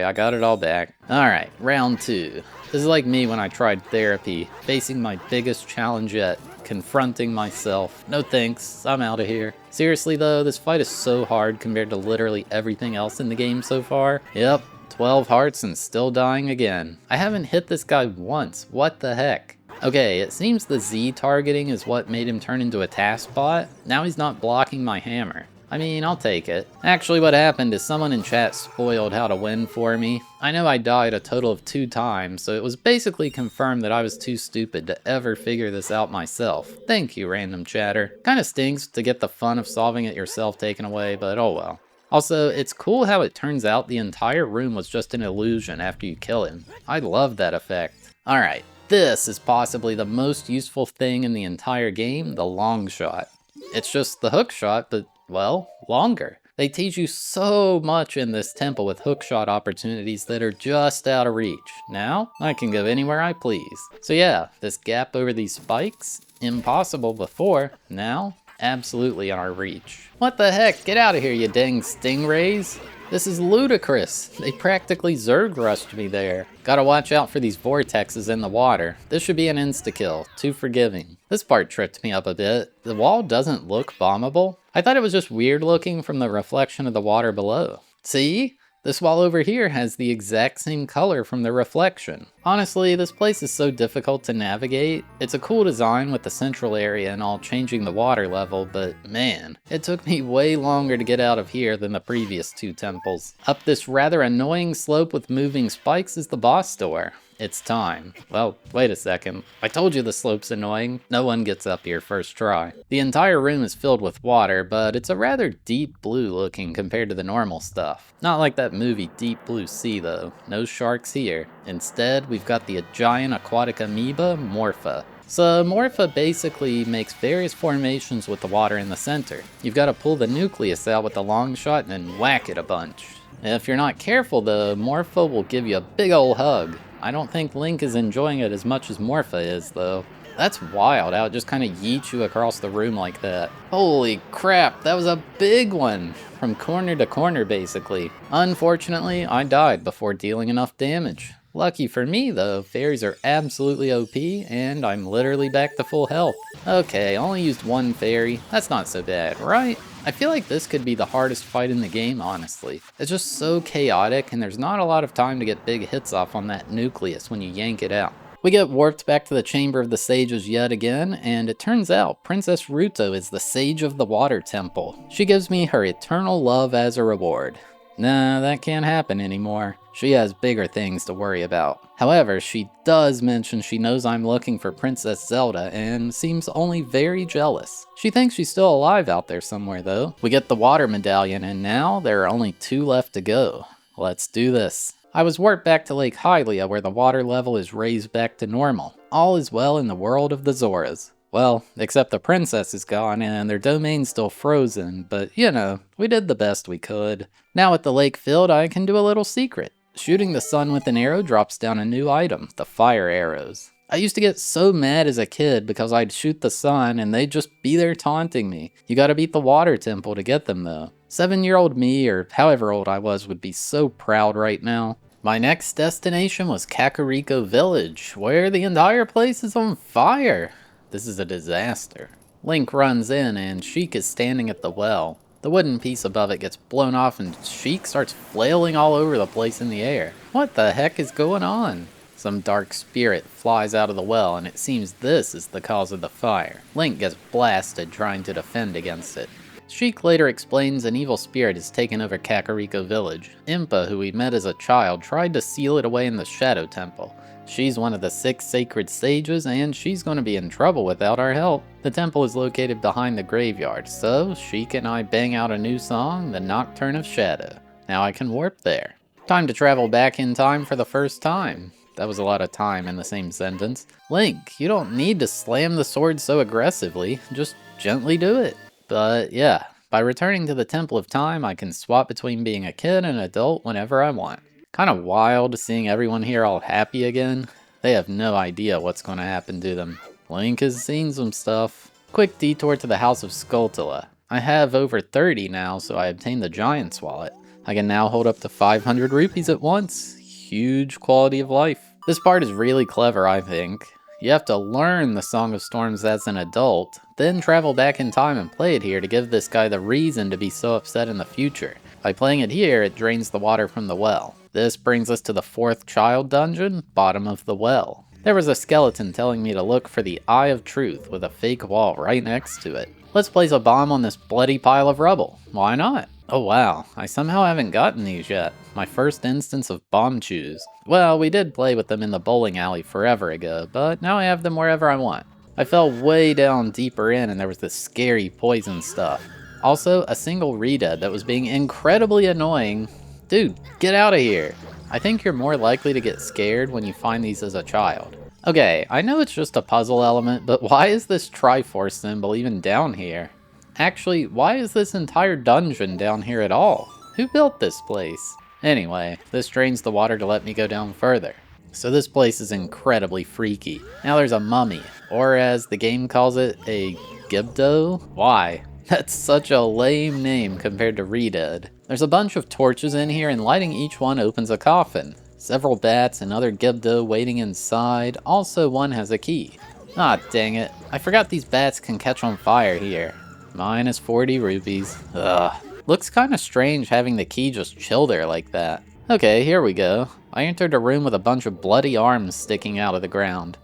I got it all back. Alright, round 2. This is like me when I tried therapy, facing my biggest challenge yet, confronting myself. No thanks, I'm out of here. Seriously though, this fight is so hard compared to literally everything else in the game so far. Yep, 12 hearts and still dying again. I haven't hit this guy once, what the heck? Okay, it seems the Z targeting is what made him turn into a task bot. Now he's not blocking my hammer. I mean, I'll take it. Actually, what happened is someone in chat spoiled how to win for me. I know I died a total of 2 times, so it was basically confirmed that I was too stupid to ever figure this out myself. Thank you, random chatter. Kinda stinks to get the fun of solving it yourself taken away, but oh well. Also, it's cool how it turns out the entire room was just an illusion after you kill him. I love that effect. Alright. This is possibly the most useful thing in the entire game, the long shot. It's just the hook shot, but, well, longer. They teach you so much in this temple with hookshot opportunities that are just out of reach. Now, I can go anywhere I please. So yeah, this gap over these spikes, impossible before, now, absolutely in our reach. What the heck? Get out of here, you dang stingrays! This is ludicrous. They practically Zerg rushed me there. Gotta watch out for these vortexes in the water. This should be an insta-kill. Too forgiving. This part tripped me up a bit. The wall doesn't look bombable. I thought it was just weird looking from the reflection of the water below. See? This wall over here has the exact same color from the reflection. Honestly, this place is so difficult to navigate. It's a cool design with the central area and all changing the water level, but man, it took me way longer to get out of here than the previous 2 temples. Up this rather annoying slope with moving spikes is the boss door. It's time. Well, wait a second. I told you the slope's annoying. No one gets up here first try. The entire room is filled with water, but it's a rather deep blue looking compared to the normal stuff. Not like that movie Deep Blue Sea though. No sharks here. Instead, we've got the giant aquatic amoeba, Morpha. So Morpha basically makes various formations with the water in the center. You've got to pull the nucleus out with the long shot and then whack it a bunch. If you're not careful though, Morpha will give you a big ol' hug. I don't think Link is enjoying it as much as Morpha is though. That's wild how it just kind of yeets you across the room like that. Holy crap, that was a big one! From corner to corner basically. Unfortunately, I died before dealing enough damage. Lucky for me though, fairies are absolutely OP and I'm literally back to full health. Okay, I only used one fairy. That's not so bad, right? I feel like this could be the hardest fight in the game, honestly. It's just so chaotic and there's not a lot of time to get big hits off on that nucleus when you yank it out. We get warped back to the Chamber of the Sages yet again, and it turns out Princess Ruto is the Sage of the Water Temple. She gives me her eternal love as a reward. Nah, that can't happen anymore. She has bigger things to worry about. However, she does mention she knows I'm looking for Princess Zelda and seems only very jealous. She thinks she's still alive out there somewhere though. We get the water medallion and now there are only 2 left to go. Let's do this. I was warped back to Lake Hylia where the water level is raised back to normal. All is well in the world of the Zoras. Well, except the princess is gone and their domain's still frozen, but you know, we did the best we could. Now at the lake filled, I can do a little secret. Shooting the sun with an arrow drops down a new item, the fire arrows. I used to get so mad as a kid because I'd shoot the sun and they'd just be there taunting me. You gotta beat the water temple to get them though. 7-year-old me, or however old I was, would be so proud right now. My next destination was Kakariko Village, where the entire place is on fire. This is a disaster. Link runs in and Sheik is standing at the well. The wooden piece above it gets blown off and Sheik starts flailing all over the place in the air. What the heck is going on? Some dark spirit flies out of the well and it seems this is the cause of the fire. Link gets blasted trying to defend against it. Sheik later explains an evil spirit has taken over Kakariko Village. Impa, who we met as a child, tried to seal it away in the Shadow Temple. She's one of the 6 sacred sages, and she's going to be in trouble without our help. The temple is located behind the graveyard, so Sheik and I bang out a new song, The Nocturne of Shadow. Now I can warp there. Time to travel back in time for the first time. That was a lot of time in the same sentence. Link, you don't need to slam the sword so aggressively, just gently do it. But yeah, by returning to the Temple of Time, I can swap between being a kid and an adult whenever I want. Kind of wild seeing everyone here all happy again. They have no idea what's going to happen to them. Link has seen some stuff. Quick detour to the House of Skulltullas. I have over 30 now, so I obtained the Giant's Wallet. I can now hold up to 500 rupees at once. Huge quality of life. This part is really clever, I think. You have to learn the Song of Storms as an adult, then travel back in time and play it here to give this guy the reason to be so upset in the future. By playing it here, it drains the water from the well. This brings us to the 4th child dungeon, bottom of the well. There was a skeleton telling me to look for the Eye of Truth with a fake wall right next to it. Let's place a bomb on this bloody pile of rubble. Why not? Oh wow, I somehow haven't gotten these yet. My first instance of bomb chews. Well, we did play with them in the bowling alley forever ago, but now I have them wherever I want. I fell way down deeper in and there was this scary poison stuff. Also, a single Rita that was being incredibly annoying. Dude, get out of here. I think you're more likely to get scared when you find these as a child. Okay, I know it's just a puzzle element, but why is this Triforce symbol even down here? Actually, why is this entire dungeon down here at all? Who built this place? Anyway, this drains the water to let me go down further. So this place is incredibly freaky. Now there's a mummy, or as the game calls it, a Gibdo? Why? That's such a lame name compared to Reded. There's a bunch of torches in here and lighting each one opens a coffin. Several bats and other Gibdo waiting inside, also one has a key. Ah, dang it. I forgot these bats can catch on fire here. Minus 40 rupees. Ugh. Looks kinda strange having the key just chill there like that. Okay, here we go. I entered a room with a bunch of bloody arms sticking out of the ground.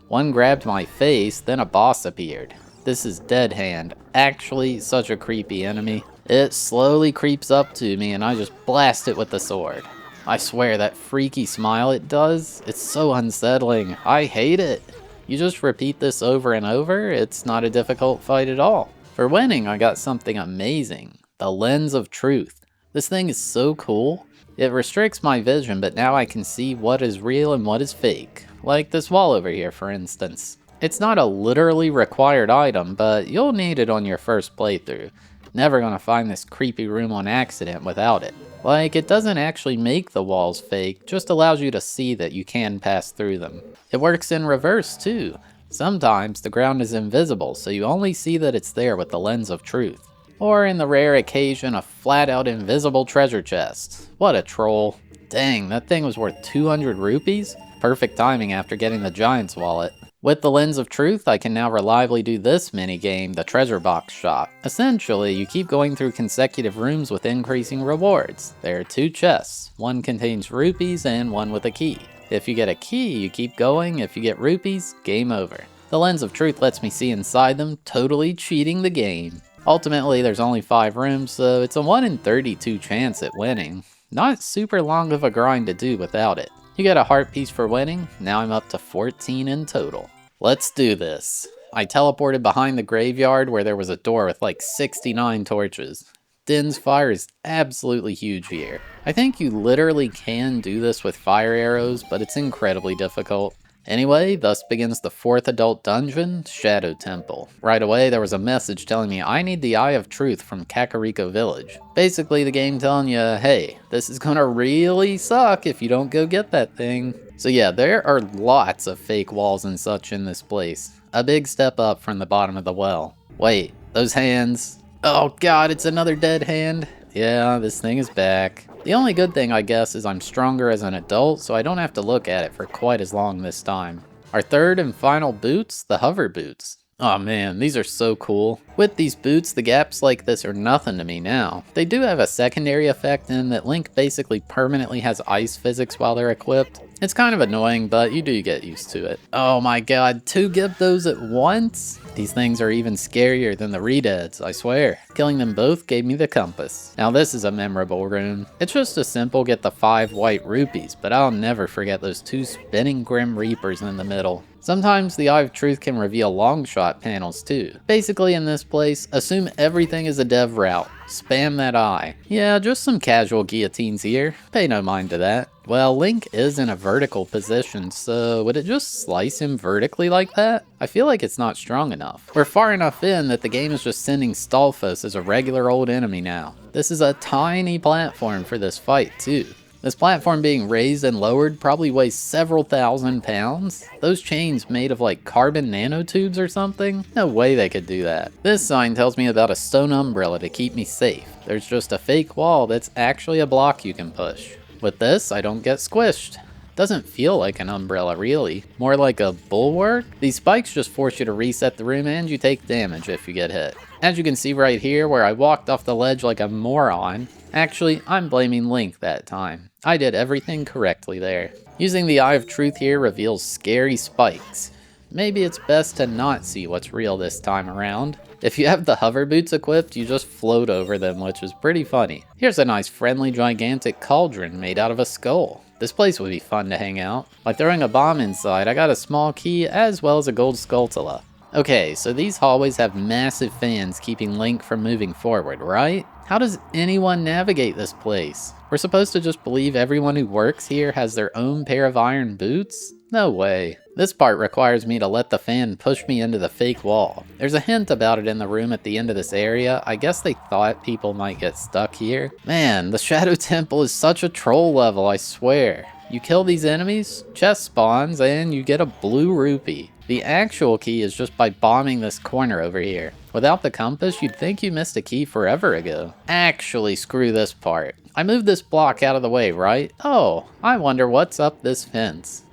One grabbed my face, then a boss appeared. This is Dead Hand. Actually, such a creepy enemy. It slowly creeps up to me and I just blast it with the sword. I swear that freaky smile it does, it's so unsettling. I hate it. You just repeat this over and over, it's not a difficult fight at all. For winning, I got something amazing. The Lens of Truth. This thing is so cool. It restricts my vision, but now I can see what is real and what is fake. Like this wall over here, for instance. It's not a literally required item, but you'll need it on your first playthrough. Never gonna find this creepy room on accident without it. Like, it doesn't actually make the walls fake, just allows you to see that you can pass through them. It works in reverse too. Sometimes the ground is invisible, so you only see that it's there with the lens of truth. Or in the rare occasion, a flat out invisible treasure chest. What a troll. Dang, that thing was worth 200 rupees? Perfect timing after getting the giant's wallet. With the lens of truth, I can now reliably do this minigame, the treasure box shop. Essentially, you keep going through consecutive rooms with increasing rewards. There are 2 chests. One contains rupees and one with a key. If you get a key, you keep going. If you get rupees, game over. The lens of truth lets me see inside them, totally cheating the game. Ultimately, there's only 5 rooms, so it's a 1 in 32 chance at winning. Not super long of a grind to do without it. You get a heart piece for winning, now I'm up to 14 in total. Let's do this. I teleported behind the graveyard where there was a door with like 69 torches. Din's fire is absolutely huge here. I think you literally can do this with fire arrows, but it's incredibly difficult. Anyway, thus begins the 4th adult dungeon, Shadow Temple. Right away, there was a message telling me I need the Eye of Truth from Kakariko Village. Basically, the game telling you, hey, this is gonna really suck if you don't go get that thing. So yeah, there are lots of fake walls and such in this place. A big step up from the bottom of the well. Wait, those hands. Oh god, it's another dead hand. Yeah, this thing is back. The only good thing, I guess, is I'm stronger as an adult, so I don't have to look at it for quite as long this time. Our third and final boots, the hover boots. Oh man, these are so cool. With these boots, the gaps like this are nothing to me now. They do have a secondary effect in that Link basically permanently has ice physics while they're equipped. It's kind of annoying, but you do get used to it. Oh my god, 2 those at once? These things are even scarier than the Redeads, I swear. Killing them both gave me the compass. Now this is a memorable room. It's just a simple get the 5 white rupees, but I'll never forget those 2 spinning Grim Reapers in the middle. Sometimes the Eye of Truth can reveal long shot panels too. Basically in this place, assume everything is a dev route. Spam that eye. Yeah, just some casual guillotines here. Pay no mind to that. Well, Link is in a vertical position, so would it just slice him vertically like that? I feel like it's not strong enough. We're far enough in that the game is just sending Stalfos as a regular old enemy now. This is a tiny platform for this fight too. This platform being raised and lowered probably weighs several thousand pounds. Those chains made of like carbon nanotubes or something? No way they could do that. This sign tells me about a stone umbrella to keep me safe. There's just a fake wall that's actually a block you can push. With this, I don't get squished. Doesn't feel like an umbrella really, more like a bulwark. These spikes just force you to reset the room and you take damage if you get hit. As you can see right here where I walked off the ledge like a moron, actually I'm blaming Link that time. I did everything correctly there. Using the Eye of Truth here reveals scary spikes. Maybe it's best to not see what's real this time around. If you have the hover boots equipped, you just float over them, which is pretty funny. Here's a nice friendly gigantic cauldron made out of a skull. This place would be fun to hang out. By throwing a bomb inside, I got a small key as well as a gold Skulltula. Okay, so these hallways have massive fans keeping Link from moving forward, right? How does anyone navigate this place? We're supposed to just believe everyone who works here has their own pair of iron boots? No way. This part requires me to let the fan push me into the fake wall. There's a hint about it in the room at the end of this area. I guess they thought people might get stuck here. Man, the Shadow Temple is such a troll level, I swear. You kill these enemies, chest spawns, and you get a blue rupee. The actual key is just by bombing this corner over here. Without the compass, you'd think you missed a key forever ago. Actually, screw this part. I moved this block out of the way, right? Oh, I wonder what's up this fence.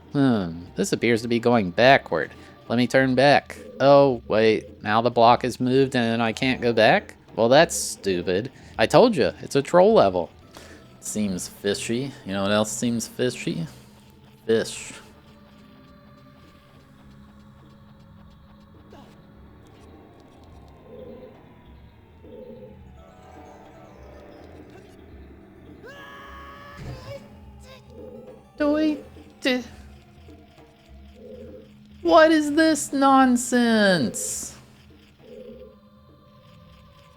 This appears to be going backward. Let me turn back. Oh, wait, now the block is moved and I can't go back? Well, that's stupid. I told you, it's a troll level. Seems fishy. You know what else seems fishy? Fish. What is this nonsense?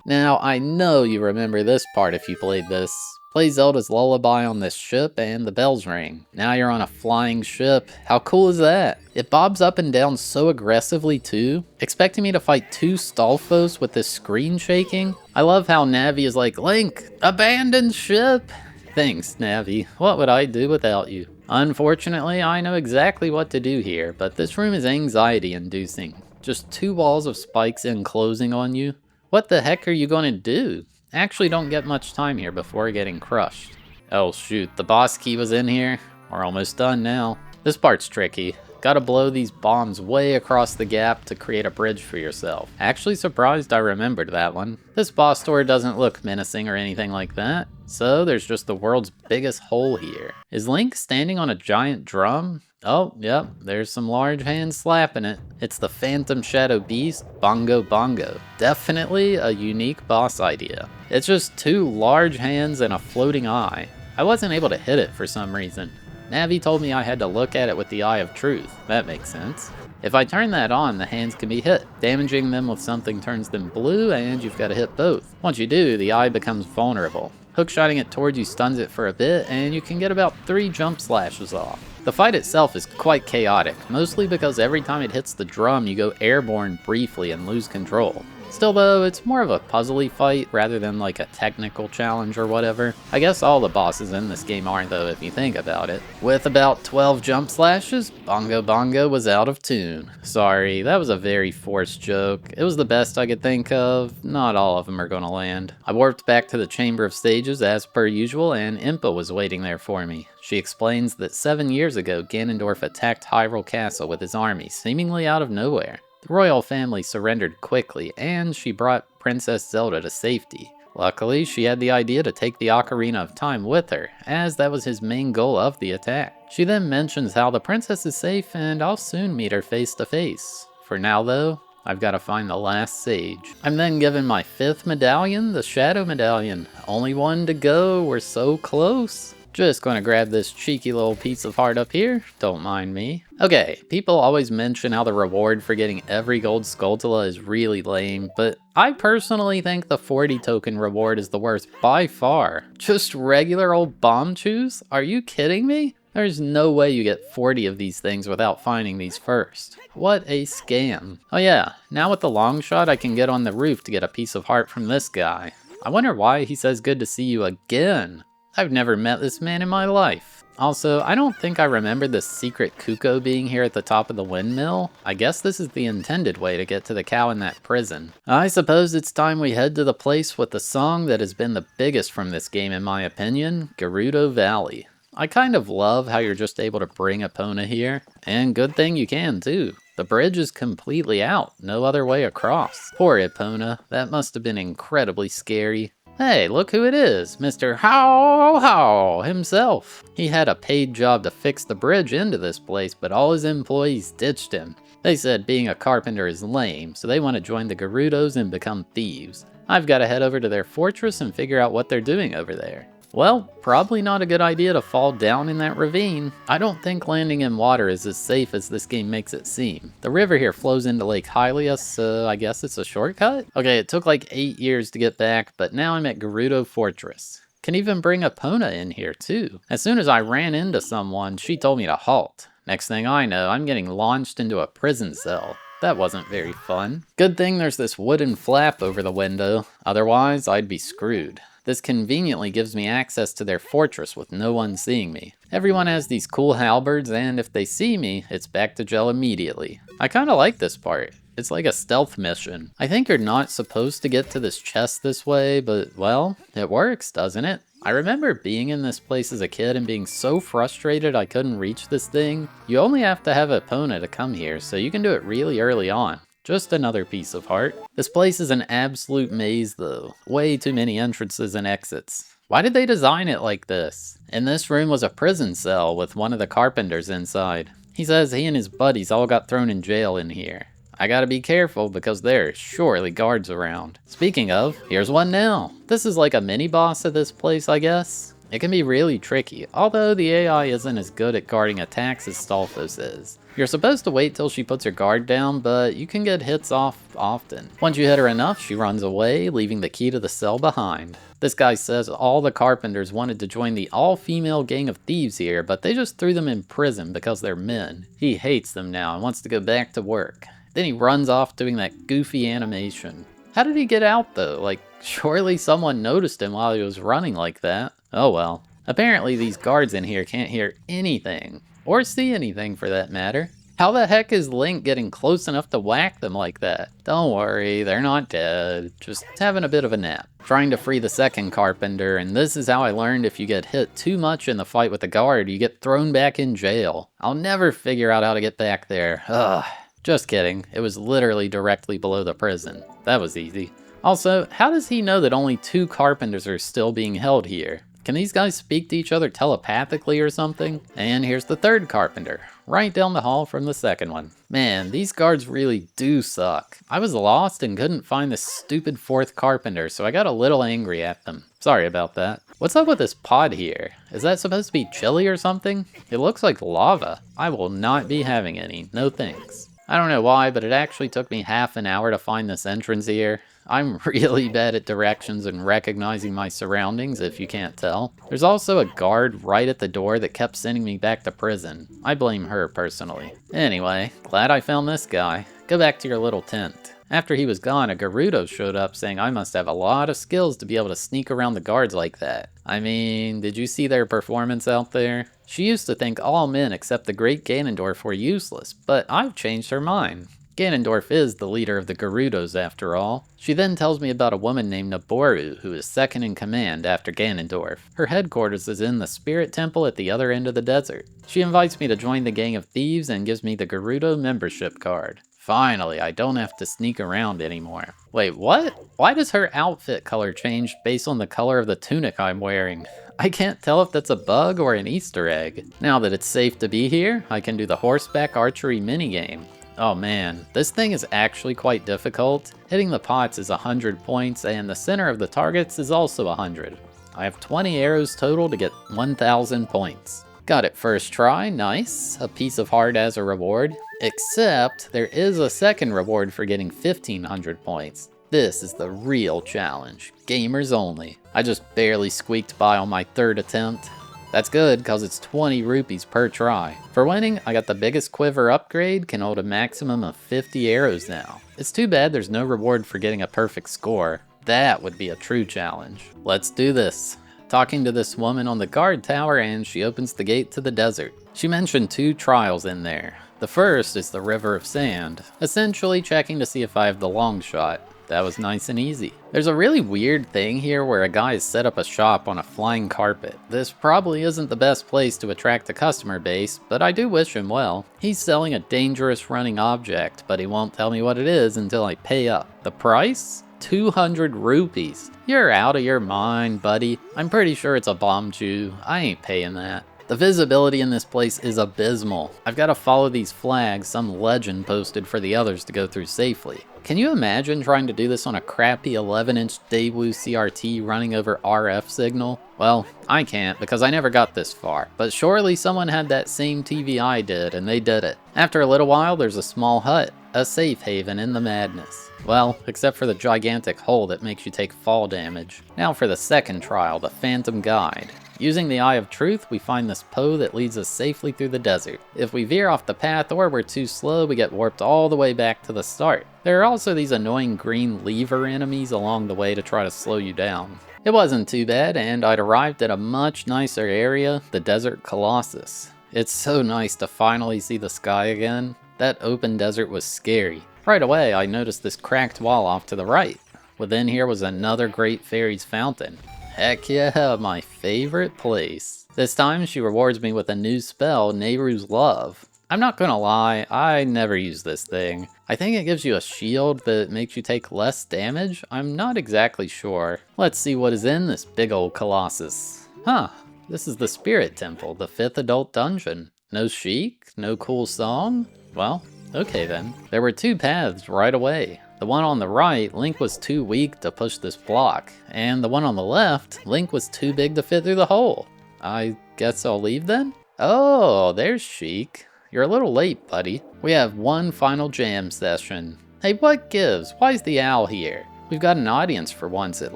Now, I know you remember this part if you played this Play Zelda's Lullaby on this ship and the bells ring. Now you're on a flying ship. How cool is that? It bobs up and down so aggressively too, expecting me to fight 2 Skulltullas with this screen shaking. I love how Navi is like, Link, abandon ship! Thanks, Navi. What would I do without you? Unfortunately, I know exactly what to do here, but this room is anxiety-inducing. Just 2 walls of spikes enclosing on you. What the heck are you gonna do? Actually don't get much time here before getting crushed. Oh shoot, the boss key was in here. We're almost done now. This part's tricky. Gotta blow these bombs way across the gap to create a bridge for yourself. Actually surprised I remembered that one. This boss door doesn't look menacing or anything like that. So there's just the world's biggest hole here. Is Link standing on a giant drum? Oh, yep, there's some large hands slapping it. It's the Phantom Shadow Beast, Bongo Bongo. Definitely a unique boss idea. It's just 2 large hands and a floating eye. I wasn't able to hit it for some reason. Navi told me I had to look at it with the Eye of Truth. That makes sense. If I turn that on, the hands can be hit. Damaging them with something turns them blue, and you've got to hit both. Once you do, the eye becomes vulnerable. Hookshotting it towards you stuns it for a bit, and you can get about 3 jump slashes off. The fight itself is quite chaotic, mostly because every time it hits the drum you go airborne briefly and lose control. Still though, it's more of a puzzly fight rather than like a technical challenge or whatever. I guess all the bosses in this game are though if you think about it. With about 12 jump slashes, Bongo Bongo was out of tune. Sorry, that was a very forced joke. It was the best I could think of. Not all of them are gonna land. I warped back to the Chamber of Stages as per usual and Impa was waiting there for me. She explains that 7 years ago Ganondorf attacked Hyrule Castle with his army, seemingly out of nowhere. The royal family surrendered quickly, and she brought Princess Zelda to safety. Luckily, she had the idea to take the Ocarina of Time with her, as that was his main goal of the attack. She then mentions how the princess is safe and I'll soon meet her face to face. For now though, I've got to find the last sage. I'm then given my 5th medallion, the Shadow Medallion. Only one to go, we're so close. Just gonna grab this cheeky little piece of heart up here, don't mind me. Okay, people always mention how the reward for getting every gold Skulltula is really lame, but I personally think the 40 token reward is the worst by far. Just regular old bomb chews? Are you kidding me? There's no way you get 40 of these things without finding these first. What a scam. Oh yeah, now with the long shot I can get on the roof to get a piece of heart from this guy. I wonder why he says good to see you again. I've never met this man in my life. Also, I don't think I remember the secret Kuko being here at the top of the windmill. I guess this is the intended way to get to the cow in that prison. I suppose it's time we head to the place with the song that has been the biggest from this game in my opinion, Gerudo Valley. I kind of love how you're just able to bring Epona here, and good thing you can too. The bridge is completely out, no other way across. Poor Epona, that must have been incredibly scary. Hey, look who it is, Mr. How himself. He had a paid job to fix the bridge into this place, but all his employees ditched him. They said being a carpenter is lame, so they want to join the Gerudos and become thieves. I've got to head over to their fortress and figure out what they're doing over there. Well, probably not a good idea to fall down in that ravine. I don't think landing in water is as safe as this game makes it seem. The river here flows into Lake Hylia, so I guess it's a shortcut? Okay, it took like 8 years to get back, but now I'm at Gerudo Fortress. Can even bring Epona in here too. As soon as I ran into someone, she told me to halt. Next thing I know, I'm getting launched into a prison cell. That wasn't very fun. Good thing there's this wooden flap over the window, otherwise I'd be screwed. This conveniently gives me access to their fortress with no one seeing me. Everyone has these cool halberds, and if they see me, it's back to gel immediately. I kinda like this part. It's like a stealth mission. I think you're not supposed to get to this chest this way, but well, it works, doesn't it? I remember being in this place as a kid and being so frustrated I couldn't reach this thing. You only have to have Epona to come here, so you can do it really early on. Just another piece of heart. This place is an absolute maze though. Way too many entrances and exits. Why did they design it like this? And this room was a prison cell with one of the carpenters inside. He says he and his buddies all got thrown in jail in here. I gotta be careful because there are surely guards around. Speaking of, here's one now. This is like a mini boss of this place, I guess. It can be really tricky, although the AI isn't as good at guarding attacks as Stalfos is. You're supposed to wait till she puts her guard down, but you can get hits off often. Once you hit her enough, she runs away, leaving the key to the cell behind. This guy says all the carpenters wanted to join the all-female gang of thieves here, but they just threw them in prison because they're men. He hates them now and wants to go back to work. Then he runs off doing that goofy animation. How did he get out though? Like, surely someone noticed him while he was running like that. Oh well. Apparently these guards in here can't hear anything. Or see anything for that matter. How the heck is Link getting close enough to whack them like that? Don't worry, they're not dead. Just having a bit of a nap. Trying to free the second carpenter, and this is how I learned if you get hit too much in the fight with the guard, you get thrown back in jail. I'll never figure out how to get back there. Ugh. Just kidding, it was literally directly below the prison. That was easy. Also, how does he know that only 2 carpenters are still being held here? Can these guys speak to each other telepathically or something? And here's the third carpenter, right down the hall from the second one. Man, these guards really do suck. I was lost and couldn't find this stupid 4th carpenter, so I got a little angry at them. Sorry about that. What's up with this pod here? Is that supposed to be chili or something? It looks like lava. I will not be having any, no thanks. I don't know why, but it actually took me half an hour to find this entrance here. I'm really bad at directions and recognizing my surroundings, if you can't tell. There's also a guard right at the door that kept sending me back to prison. I blame her personally. Anyway, glad I found this guy. Go back to your little tent. After he was gone, a Gerudo showed up saying I must have a lot of skills to be able to sneak around the guards like that. I mean, did you see their performance out there? She used to think all men except the great Ganondorf were useless, but I've changed her mind. Ganondorf is the leader of the Gerudos after all. She then tells me about a woman named Naboru who is second in command after Ganondorf. Her headquarters is in the Spirit Temple at the other end of the desert. She invites me to join the gang of thieves and gives me the Gerudo membership card. Finally, I don't have to sneak around anymore. Wait, what? Why does her outfit color change based on the color of the tunic I'm wearing? I can't tell if that's a bug or an Easter egg. Now that it's safe to be here, I can do the horseback archery minigame. Oh man, this thing is actually quite difficult. Hitting the pots is 100 points and the center of the targets is also 100. I have 20 arrows total to get 1000 points. Got it first try, nice. A piece of heart as a reward. Except, there is a second reward for getting 1500 points. This is the real challenge. Gamers only. I just barely squeaked by on my 3rd attempt. That's good, cause it's 20 rupees per try. For winning, I got the biggest quiver upgrade, can hold a maximum of 50 arrows now. It's too bad there's no reward for getting a perfect score. That would be a true challenge. Let's do this. Talking to this woman on the guard tower and she opens the gate to the desert. She mentioned 2 trials in there. The first is the River of Sand, essentially checking to see if I have the long shot. That was nice and easy. There's a really weird thing here where a guy has set up a shop on a flying carpet. This probably isn't the best place to attract a customer base, but I do wish him well. He's selling a dangerous running object, but he won't tell me what it is until I pay up. The price? 200 rupees. You're out of your mind, buddy. I'm pretty sure it's a bomb chew. I ain't paying that. The visibility in this place is abysmal. I've got to follow these flags some legend posted for the others to go through safely. Can you imagine trying to do this on a crappy 11-inch Daewoo CRT running over RF signal? Well, I can't because I never got this far, but surely someone had that same TV I did and they did it. After a little while, there's a small hut, a safe haven in the madness. Well, except for the gigantic hole that makes you take fall damage. Now for the second trial, the Phantom Guide. Using the Eye of Truth, we find this Poe that leads us safely through the desert. If we veer off the path or we're too slow, we get warped all the way back to the start. There are also these annoying green lever enemies along the way to try to slow you down. It wasn't too bad, and I'd arrived at a much nicer area, the Desert Colossus. It's so nice to finally see the sky again. That open desert was scary. Right away, I noticed this cracked wall off to the right. Within here was another Great Fairy's fountain. Heck yeah, my favorite place. This time she rewards me with a new spell, Nehru's Love. I'm not gonna lie, I never use this thing. I think it gives you a shield that makes you take less damage? I'm not exactly sure. Let's see what is in this big old colossus. Huh, this is the Spirit Temple, the 5th adult dungeon. No chic? No cool song? Well, okay then. There were 2 paths right away. The one on the right, Link was too weak to push this block, and the one on the left, Link was too big to fit through the hole. I guess I'll leave then? Oh, there's Sheik. you're a little late, buddy. We have one final jam session. Hey, what gives? Why is the owl here? We've got an audience for once at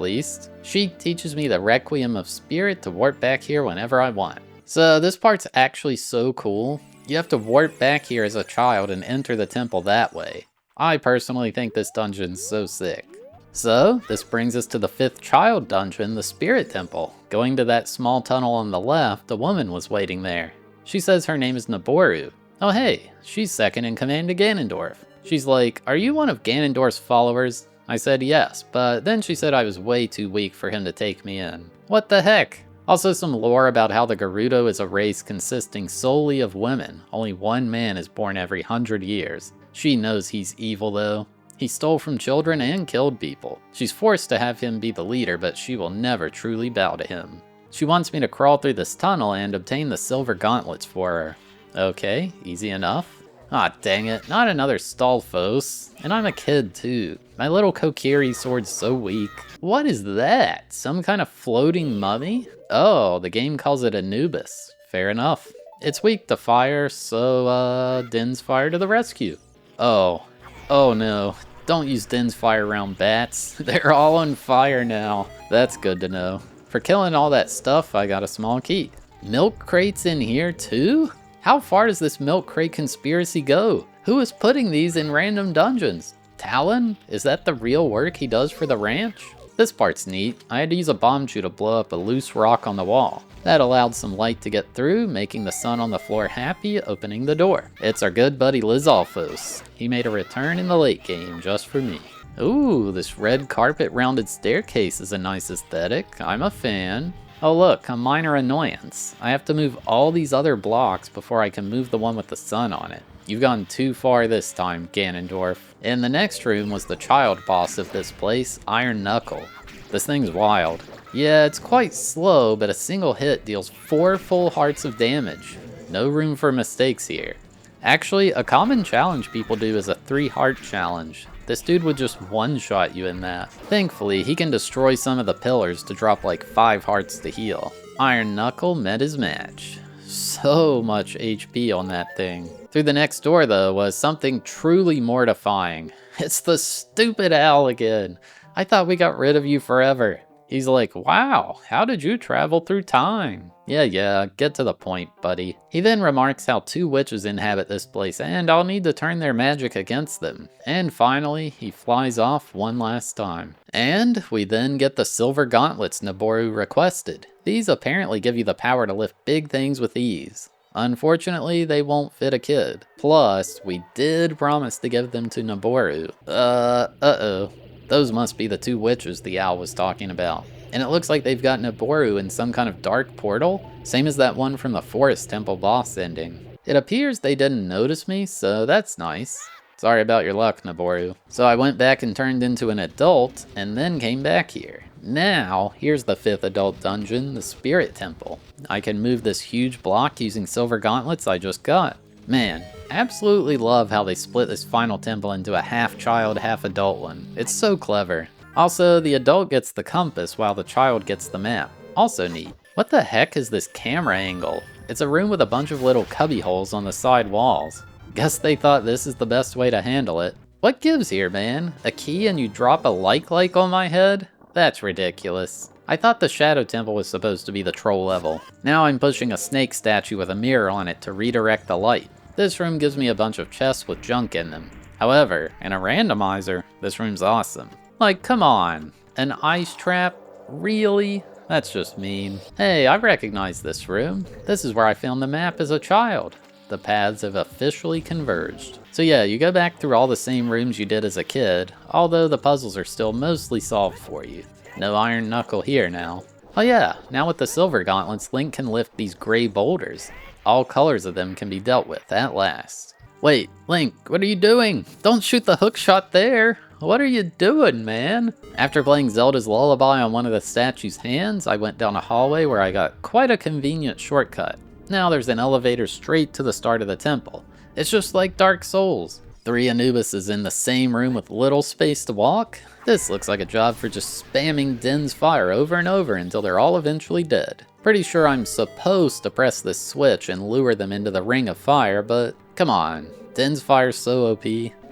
least. She teaches me the Requiem of Spirit to warp back here whenever I want. So this part's actually so cool. You have to warp back here as a child and enter the temple that way. I personally think this dungeon's so sick. So, this brings us to the 5th child dungeon, the Spirit Temple. Going to that small tunnel on the left, a woman was waiting there. She says her name is Naboru. Oh hey, she's second in command to Ganondorf. She's like, are you one of Ganondorf's followers? I said yes, but then she said I was way too weak for him to take me in. What the heck? Also some lore about how the Gerudo is a race consisting solely of women. Only one man is born every 100 years. She knows he's evil though. He stole from children and killed people. She's forced to have him be the leader, but she will never truly bow to him. She wants me to crawl through this tunnel and obtain the silver gauntlets for her. Okay, easy enough. Ah, dang it, not another Stalfos. And I'm a kid too. My little Kokiri sword's so weak. What is that? Some kind of floating mummy? Oh, the game calls it Anubis. Fair enough. It's weak to fire, so Din's fire to the rescue. Oh no. Don't use Din's fire around bats. They're all on fire now. That's good to know. For killing all that stuff, I got a small key. Milk crates in here too? How far does this milk crate conspiracy go? Who is putting these in random dungeons? Talon? Is that the real work he does for the ranch? This part's neat. I had to use a bomb chew to blow up a loose rock on the wall. That allowed some light to get through, making the sun on the floor happy, opening the door. It's our good buddy Lizalfos. He made a return in the late game just for me. Ooh, this red carpet rounded staircase is a nice aesthetic. I'm a fan. Oh look, a minor annoyance. I have to move all these other blocks before I can move the one with the sun on it. You've gone too far this time, Ganondorf. In the next room was the child boss of this place, Iron Knuckle. This thing's wild. Yeah, it's quite slow, but a single hit deals 4 full hearts of damage. No room for mistakes here. Actually, a common challenge people do is a 3-heart challenge. This dude would just one-shot you in that. Thankfully, he can destroy some of the pillars to drop like 5 hearts to heal. Iron Knuckle met his match. So much HP on that thing. Through the next door though was something truly mortifying. It's the stupid owl again. I thought we got rid of you forever. He's like, wow, how did you travel through time? Yeah, get to the point, buddy. He then remarks how 2 witches inhabit this place and I'll need to turn their magic against them. And finally, he flies off one last time. And we then get the silver gauntlets Naboru requested. These apparently give you the power to lift big things with ease. Unfortunately, they won't fit a kid. Plus, we did promise to give them to Naboru. Uh-oh. Those must be the 2 witches the owl was talking about. And it looks like they've got Naboru in some kind of dark portal, same as that one from the Forest Temple boss ending. It appears they didn't notice me, so that's nice. Sorry about your luck, Naboru. So I went back and turned into an adult, and then came back here. Now, here's the 5th adult dungeon, the Spirit Temple. I can move this huge block using silver gauntlets I just got. Man, absolutely love how they split this final temple into a half-child, half-adult one. It's so clever. Also, the adult gets the compass while the child gets the map. Also neat. What the heck is this camera angle? It's a room with a bunch of little cubby holes on the side walls. Guess they thought this is the best way to handle it. What gives here, man? A key and you drop a like on my head? That's ridiculous. I thought the Shadow Temple was supposed to be the troll level. Now I'm pushing a snake statue with a mirror on it to redirect the light. This room gives me a bunch of chests with junk in them. However, in a randomizer, this room's awesome. Like, come on. An ice trap? Really? That's just mean. Hey, I recognize this room. This is where I found the map as a child. The paths have officially converged. So yeah, you go back through all the same rooms you did as a kid, although the puzzles are still mostly solved for you. No Iron Knuckle here now. Oh yeah, now with the silver gauntlets, Link can lift these gray boulders. All colors of them can be dealt with at last. Wait, Link, what are you doing? Don't shoot the hook shot there. What are you doing, man? After playing Zelda's Lullaby on one of the statue's hands, I went down a hallway where I got quite a convenient shortcut. Now there's an elevator straight to the start of the temple. It's just like Dark Souls. 3 Anubises in the same room with little space to walk? This looks like a job for just spamming Din's fire over and over until they're all eventually dead. Pretty sure I'm supposed to press this switch and lure them into the ring of fire, but come on, Din's fire's so OP.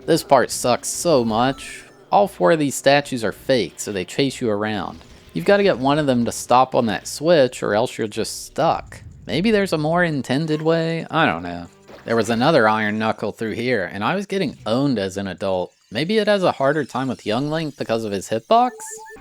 This part sucks so much. All 4 of these statues are fake, so they chase you around. You've got to get one of them to stop on that switch or else you're just stuck. Maybe there's a more intended way? I don't know. There was another Iron Knuckle through here, and I was getting owned as an adult. Maybe it has a harder time with young Link because of his hitbox?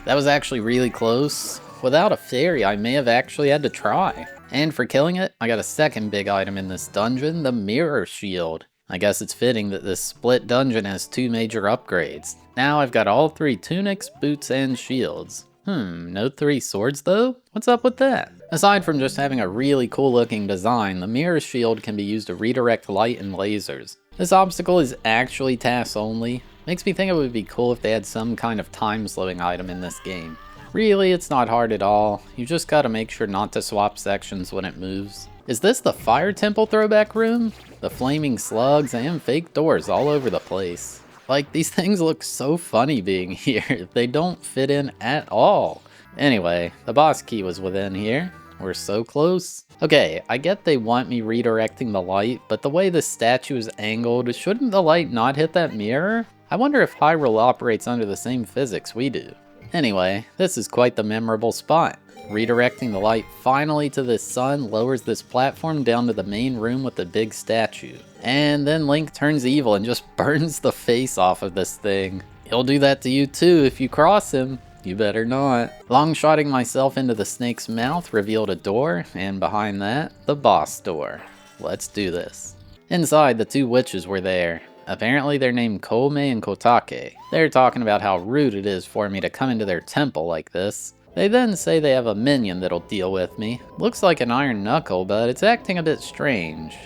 That was actually really close. Without a fairy, I may have actually had to try. And for killing it, I got a second big item in this dungeon, the Mirror Shield. I guess it's fitting that this split dungeon has 2 major upgrades. Now I've got all 3 tunics, boots, and shields. No 3 swords though? What's up with that? Aside from just having a really cool looking design, the Mirror Shield can be used to redirect light and lasers. This obstacle is actually task only. Makes me think it would be cool if they had some kind of time slowing item in this game. Really, it's not hard at all. You just gotta make sure not to swap sections when it moves. Is this the Fire Temple throwback room? The flaming slugs and fake doors all over the place. Like, these things look so funny being here. They don't fit in at all. Anyway, the boss key was within here. We're so close. Okay, I get they want me redirecting the light, but the way this statue is angled, shouldn't the light not hit that mirror? I wonder if Hyrule operates under the same physics we do. Anyway, this is quite the memorable spot. Redirecting the light finally to this sun lowers this platform down to the main room with the big statue. And then Link turns evil and just burns the face off of this thing. He'll do that to you too if you cross him. You better not. Long-shotting myself into the snake's mouth revealed a door, and behind that, the boss door. Let's do this. Inside, the 2 witches were there. Apparently they're named Koumei and Kotake. They're talking about how rude it is for me to come into their temple like this. They then say they have a minion that'll deal with me. Looks like an Iron Knuckle, but it's acting a bit strange.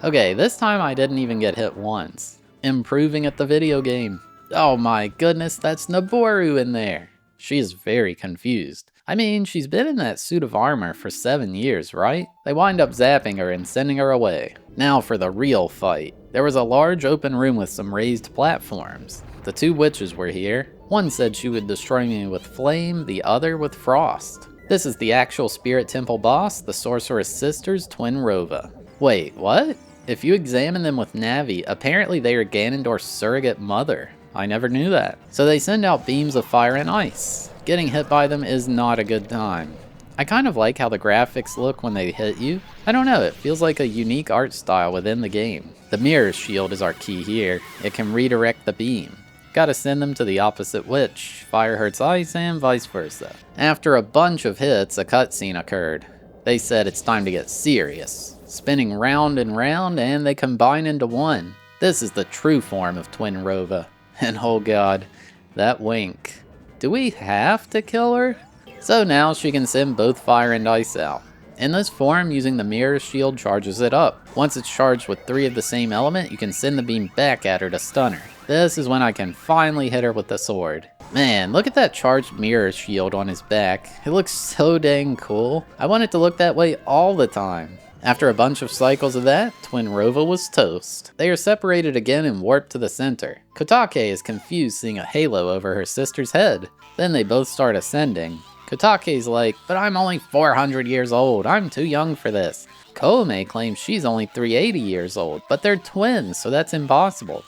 Okay, this time I didn't even get hit once. Improving at the video game. Oh my goodness, that's Naboru in there. She is very confused. I mean, she's been in that suit of armor for 7 years, right? They wind up zapping her and sending her away. Now for the real fight. There was a large open room with some raised platforms. The 2 witches were here. One said she would destroy me with flame, the other with frost. This is the actual Spirit Temple boss, the Sorceress Sisters, Twin Rova. Wait, what? If you examine them with Navi, apparently they are Ganondorf's surrogate mother. I never knew that. So they send out beams of fire and ice. Getting hit by them is not a good time. I kind of like how the graphics look when they hit you. I don't know, it feels like a unique art style within the game. The Mirror Shield is our key here. It can redirect the beam. Gotta send them to the opposite witch. Fire hurts ice and vice versa. After a bunch of hits, a cutscene occurred. They said it's time to get serious. Spinning round and round, and they combine into one. This is the true form of Twin Rova. And oh god, that wink. Do we have to kill her? So now she can send both fire and ice out. In this form, using the Mirror Shield charges it up. Once it's charged with 3 of the same element, you can send the beam back at her to stun her. This is when I can finally hit her with the sword. Man, look at that charged Mirror Shield on his back. It looks so dang cool. I want it to look that way all the time. After a bunch of cycles of that, Twin Rova was toast. They are separated again and warped to the center. Kotake is confused seeing a halo over her sister's head. Then they both start ascending. Kotake's like, but I'm only 400 years old, I'm too young for this. Koumei claims she's only 380 years old, but they're twins, so that's impossible.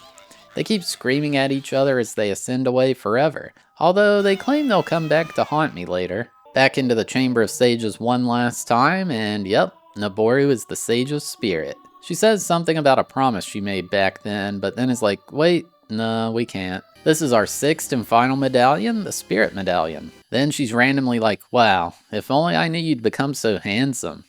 They keep screaming at each other as they ascend away forever, although they claim they'll come back to haunt me later. Back into the Chamber of Sages one last time, and yep, Naboru is the Sage's spirit. She says something about a promise she made back then, but then is like, wait, no, we can't. This is our 6th and final medallion, the Spirit Medallion. Then she's randomly like, wow, if only I knew you'd become so handsome.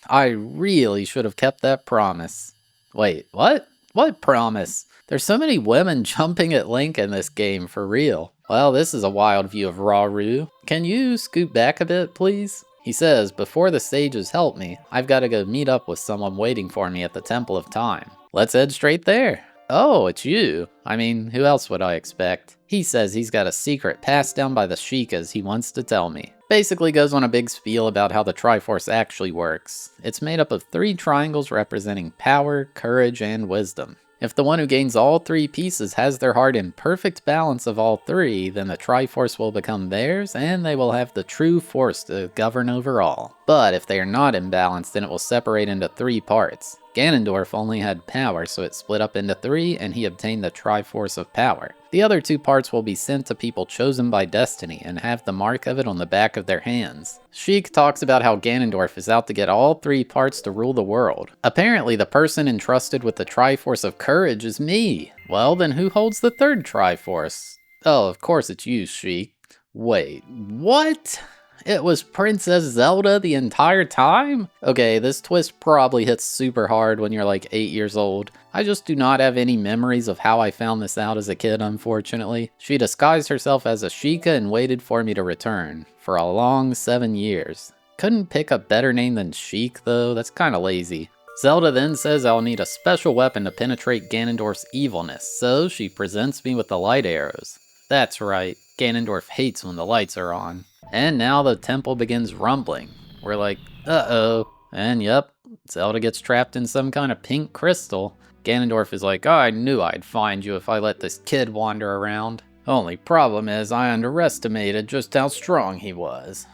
I really should have kept that promise. Wait, what? What promise? There's so many women jumping at Link in this game, for real. Well, this is a wild view of Rauru. Can you scoot back a bit, please? He says, before the sages help me, I've got to go meet up with someone waiting for me at the Temple of Time. Let's head straight there. Oh, it's you. I mean, who else would I expect? He says he's got a secret passed down by the Sheikahs he wants to tell me. Basically goes on a big spiel about how the Triforce actually works. It's made up of 3 triangles representing power, courage, and wisdom. If the one who gains all 3 pieces has their heart in perfect balance of all 3, then the Triforce will become theirs, and they will have the true force to govern over all. But if they are not in balance, then it will separate into 3 parts. Ganondorf only had power, so it split up into 3, and he obtained the Triforce of Power. The other 2 parts will be sent to people chosen by destiny, and have the mark of it on the back of their hands. Sheik talks about how Ganondorf is out to get all 3 parts to rule the world. Apparently, the person entrusted with the Triforce of Courage is me. Well, then who holds the 3rd Triforce? Oh, of course it's you, Sheik. Wait, what? It was Princess Zelda the entire time? Okay, this twist probably hits super hard when you're like 8 years old. I just do not have any memories of how I found this out as a kid, unfortunately. She disguised herself as a Sheikah and waited for me to return, for a long 7 years. Couldn't pick a better name than Sheik though, that's kinda lazy. Zelda then says I'll need a special weapon to penetrate Ganondorf's evilness, so she presents me with the light arrows. That's right, Ganondorf hates when the lights are on. And now the temple begins rumbling. We're like, uh-oh. And yep, Zelda gets trapped in some kind of pink crystal. Ganondorf is like, oh, I knew I'd find you if I let this kid wander around. Only problem is I underestimated just how strong he was.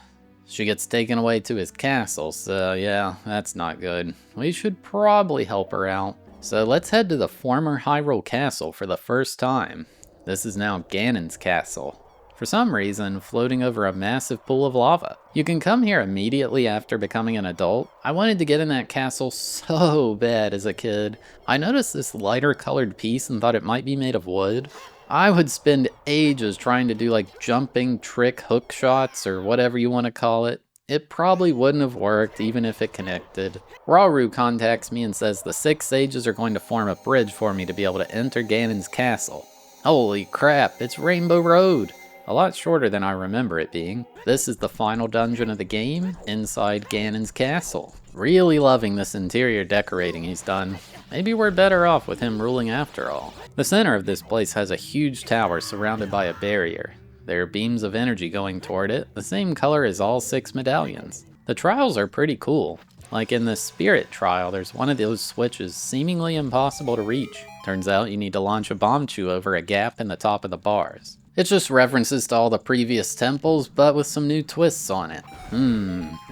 She gets taken away to his castle, so yeah, that's not good. We should probably help her out. So let's head to the former Hyrule Castle for the first time. This is now Ganon's castle. For some reason, floating over a massive pool of lava. You can come here immediately after becoming an adult. I wanted to get in that castle so bad as a kid. I noticed this lighter colored piece and thought it might be made of wood. I would spend ages trying to do like jumping trick hook shots or whatever you want to call it. It probably wouldn't have worked even if it connected. Rauru contacts me and says the 6 sages are going to form a bridge for me to be able to enter Ganon's castle. Holy crap, it's Rainbow Road! A lot shorter than I remember it being. This is the final dungeon of the game, inside Ganon's castle. Really loving this interior decorating he's done. Maybe we're better off with him ruling after all. The center of this place has a huge tower surrounded by a barrier. There are beams of energy going toward it, the same color as all 6 medallions. The trials are pretty cool. Like in the Spirit trial, there's one of those switches seemingly impossible to reach. Turns out you need to launch a bomb chew over a gap in the top of the bars. It's just references to all the previous temples, but with some new twists on it.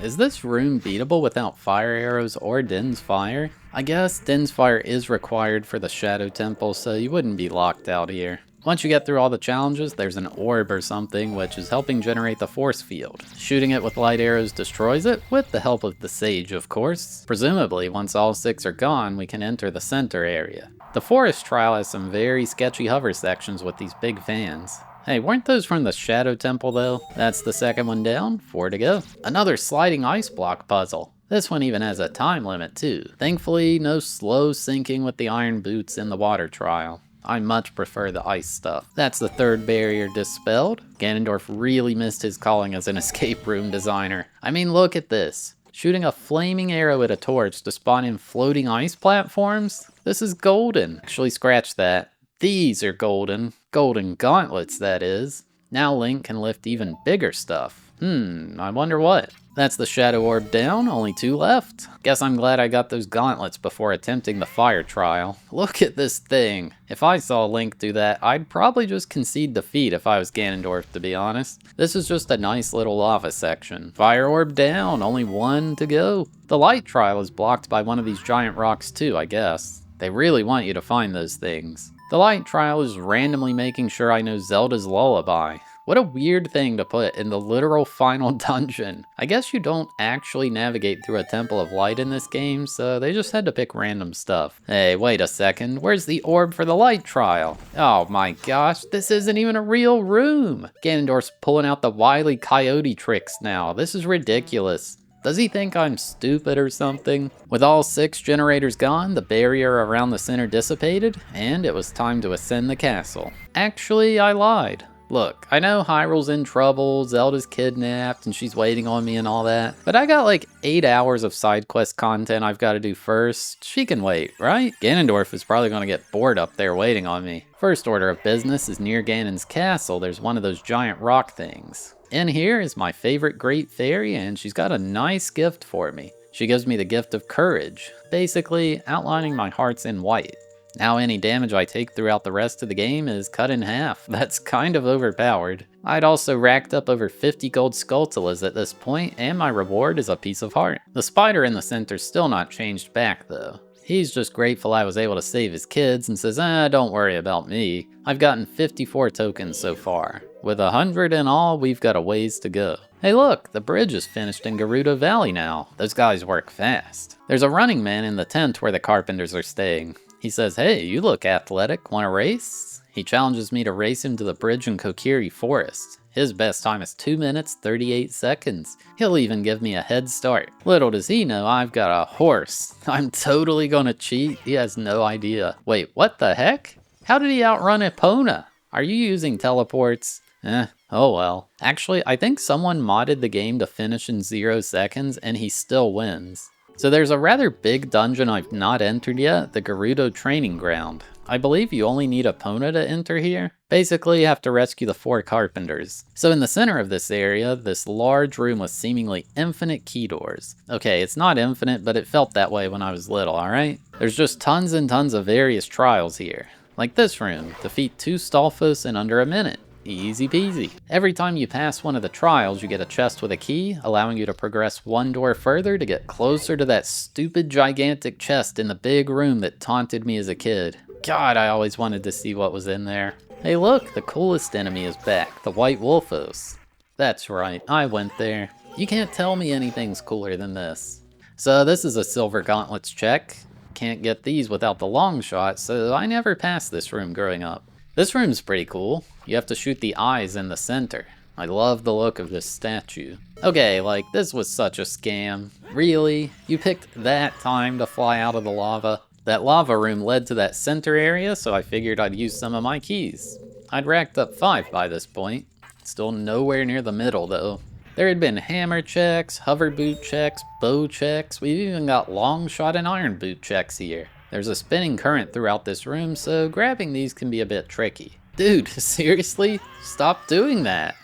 Is this room beatable without fire arrows or Din's fire? I guess Din's fire is required for the Shadow Temple, so you wouldn't be locked out here. Once you get through all the challenges, there's an orb or something which is helping generate the force field. Shooting it with light arrows destroys it, with the help of the sage, of course. Presumably, once all 6 are gone, we can enter the center area. The forest trial has some very sketchy hover sections with these big fans. Hey, weren't those from the Shadow Temple though? That's the second one down, 4 to go. Another sliding ice block puzzle. This one even has a time limit too. Thankfully, no slow sinking with the iron boots in the water trial. I much prefer the ice stuff. That's the 3rd barrier dispelled. Ganondorf really missed his calling as an escape room designer. I mean, look at this. Shooting a flaming arrow at a torch to spawn in floating ice platforms? This is golden. Actually, scratch that. These are golden. Golden gauntlets, that is. Now Link can lift even bigger stuff. I wonder what. That's the Shadow Orb down, only 2 left. Guess I'm glad I got those gauntlets before attempting the fire trial. Look at this thing. If I saw Link do that, I'd probably just concede defeat if I was Ganondorf, to be honest. This is just a nice little lava section. Fire Orb down, only 1 to go. The light trial is blocked by one of these giant rocks too, I guess. They really want you to find those things. The light trial is randomly making sure I know Zelda's lullaby. What a weird thing to put in the literal final dungeon. I guess you don't actually navigate through a Temple of Light in this game, so they just had to pick random stuff. Hey, wait a second, where's the orb for the light trial? Oh my gosh, this isn't even a real room. Ganondorf's pulling out the Wile E. Coyote tricks now. This is ridiculous. Does he think I'm stupid or something? With all 6 generators gone, the barrier around the center dissipated, and it was time to ascend the castle. Actually, I lied. Look, I know Hyrule's in trouble, Zelda's kidnapped, and she's waiting on me and all that, but I got like 8 hours of side quest content I've got to do first. She can wait, right? Ganondorf is probably going to get bored up there waiting on me. First order of business is near Ganon's castle. There's one of those giant rock things. In here is my favorite Great Fairy, and she's got a nice gift for me. She gives me the gift of courage, basically outlining my hearts in white. Now any damage I take throughout the rest of the game is cut in half. That's kind of overpowered. I'd also racked up over 50 gold Skulltullas at this point, and my reward is a piece of heart. The spider in the center's still not changed back though. He's just grateful I was able to save his kids and says, don't worry about me. I've gotten 54 tokens so far. With 100 in all, we've got a ways to go. Hey look, the bridge is finished in Gerudo Valley now. Those guys work fast. There's a running man in the tent where the carpenters are staying. He says, hey, you look athletic, wanna race? He challenges me to race him to the bridge in Kokiri Forest. His best time is 2 minutes, 38 seconds. He'll even give me a head start. Little does he know I've got a horse. I'm totally gonna cheat. He has no idea. Wait, what the heck? How did he outrun Epona? Are you using teleports? Oh well. Actually, I think someone modded the game to finish in 0 seconds and he still wins. So there's a rather big dungeon I've not entered yet, the Gerudo Training Ground. I believe you only need Epona to enter here. Basically, you have to rescue the 4 carpenters. So in the center of this area, this large room with seemingly infinite key doors. Okay, it's not infinite, but it felt that way when I was little, alright? There's just tons and tons of various trials here. Like this room, defeat 2 Stalfos in under a minute. Easy peasy. Every time you pass one of the trials, you get a chest with a key, allowing you to progress 1 door further to get closer to that stupid gigantic chest in the big room that taunted me as a kid. God, I always wanted to see what was in there. Hey look, the coolest enemy is back, the White Wolfos. That's right, I went there. You can't tell me anything's cooler than this. So this is a silver gauntlets check. Can't get these without the long shot, so I never passed this room growing up. This room's pretty cool. You have to shoot the eyes in the center. I love the look of this statue. Okay, like, this was such a scam. Really? You picked that time to fly out of the lava? That lava room led to that center area, so I figured I'd use some of my keys. I'd racked up 5 by this point. Still nowhere near the middle, though. There had been hammer checks, hover boot checks, bow checks. We've even got long shot and iron boot checks here. There's a spinning current throughout this room, so grabbing these can be a bit tricky. Dude, seriously? Stop doing that.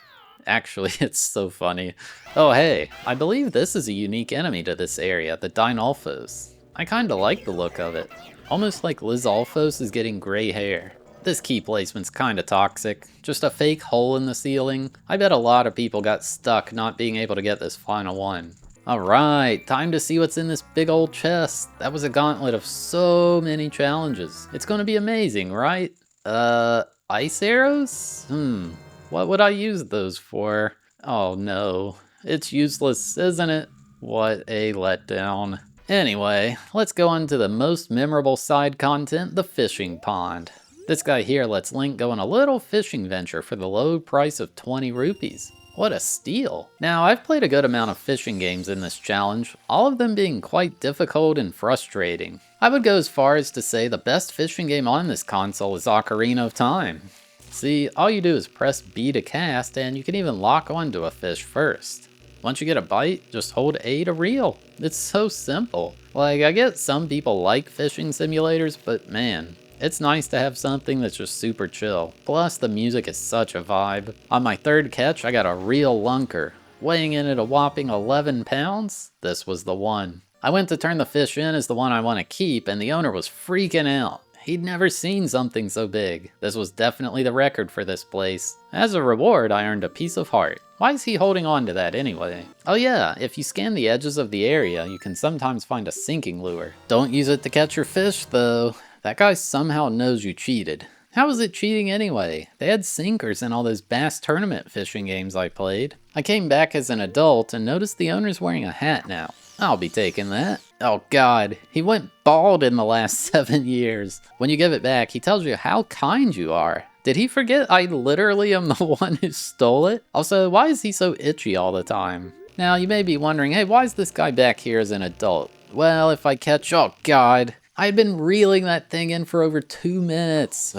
Actually, it's so funny. Oh hey, I believe this is a unique enemy to this area, the Dinalphos. I kinda like the look of it. Almost like Lizalphos is getting gray hair. This key placement's kinda toxic. Just a fake hole in the ceiling. I bet a lot of people got stuck not being able to get this final one. Alright, time to see what's in this big old chest. That was a gauntlet of so many challenges. It's gonna be amazing, right? Ice arrows? What would I use those for? Oh no, it's useless, isn't it? What a letdown. Anyway, let's go on to the most memorable side content, the fishing pond. This guy here lets Link go on a little fishing venture for the low price of 20 rupees. What a steal. Now, I've played a good amount of fishing games in this challenge, all of them being quite difficult and frustrating. I would go as far as to say the best fishing game on this console is Ocarina of Time. See, all you do is press B to cast, and you can even lock onto a fish first. Once you get a bite, just hold A to reel. It's so simple. Like, I get some people like fishing simulators, but man, it's nice to have something that's just super chill. Plus, the music is such a vibe. On my 3rd catch, I got a real lunker. Weighing in at a whopping 11 pounds, this was the one. I went to turn the fish in as the one I want to keep, and the owner was freaking out. He'd never seen something so big. This was definitely the record for this place. As a reward, I earned a piece of heart. Why is he holding on to that anyway? Oh yeah, if you scan the edges of the area, you can sometimes find a sinking lure. Don't use it to catch your fish though. That guy somehow knows you cheated. How is it cheating anyway? They had sinkers in all those bass tournament fishing games I played. I came back as an adult and noticed the owner's wearing a hat now. I'll be taking that. Oh god, he went bald in the last 7 years. When you give it back, he tells you how kind you are. Did he forget I literally am the one who stole it? Also, why is he so itchy all the time? Now, you may be wondering, hey, why is this guy back here as an adult? Well, if I catch, oh god, I've been reeling that thing in for over 2 minutes.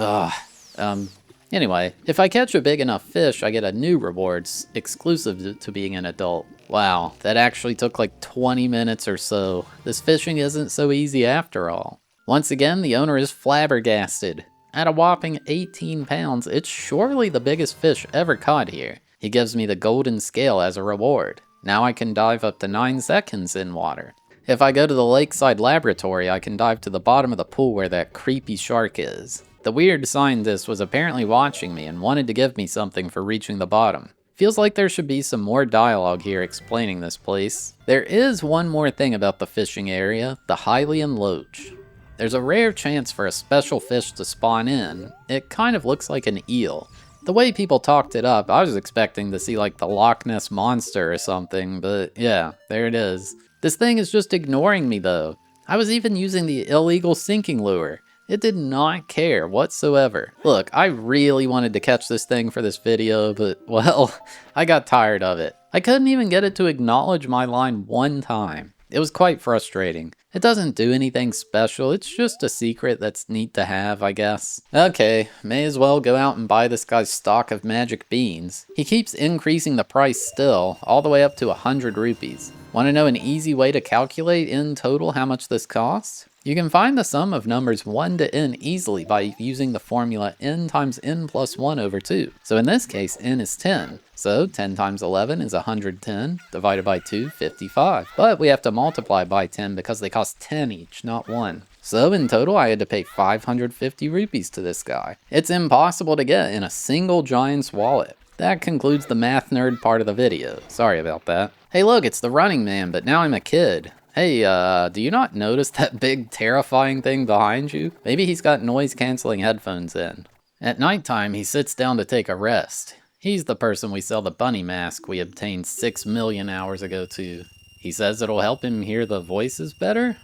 Anyway, if I catch a big enough fish, I get a new reward exclusive to being an adult. Wow, that actually took like 20 minutes or so. This fishing isn't so easy after all. Once again, the owner is flabbergasted. At a whopping 18 pounds, it's surely the biggest fish ever caught here. He gives me the golden scale as a reward. Now I can dive up to 9 seconds in water. If I go to the lakeside laboratory, I can dive to the bottom of the pool where that creepy shark is. The weird scientist was apparently watching me and wanted to give me something for reaching the bottom. Feels like there should be some more dialogue here explaining this place. There is one more thing about the fishing area, the Hylian Loach. There's a rare chance for a special fish to spawn in. It kind of looks like an eel. The way people talked it up, I was expecting to see like the Loch Ness Monster or something, but yeah, there it is. This thing is just ignoring me though. I was even using the illegal sinking lure. It did not care whatsoever. Look, I really wanted to catch this thing for this video, but well, I got tired of it. I couldn't even get it to acknowledge my line one time. It was quite frustrating. It doesn't do anything special, it's just a secret that's neat to have, I guess. Okay, may as well go out and buy this guy's stock of magic beans. He keeps increasing the price still, all the way up to 100 rupees. Want to know an easy way to calculate in total how much this costs? You can find the sum of numbers 1 to n easily by using the formula n times n plus 1 over 2. So in this case, n is 10. So 10 times 11 is 110, divided by 2, 55. But we have to multiply by 10 because they cost 10 each, not 1. So in total, I had to pay 550 rupees to this guy. It's impossible to get in a single giant's wallet. That concludes the math nerd part of the video. Sorry about that. Hey look, it's the Running Man, but now I'm a kid. Hey, do you not notice that big terrifying thing behind you? Maybe he's got noise-canceling headphones in. At nighttime, he sits down to take a rest. He's the person we sell the bunny mask we obtained 6 million hours ago to. He says it'll help him hear the voices better?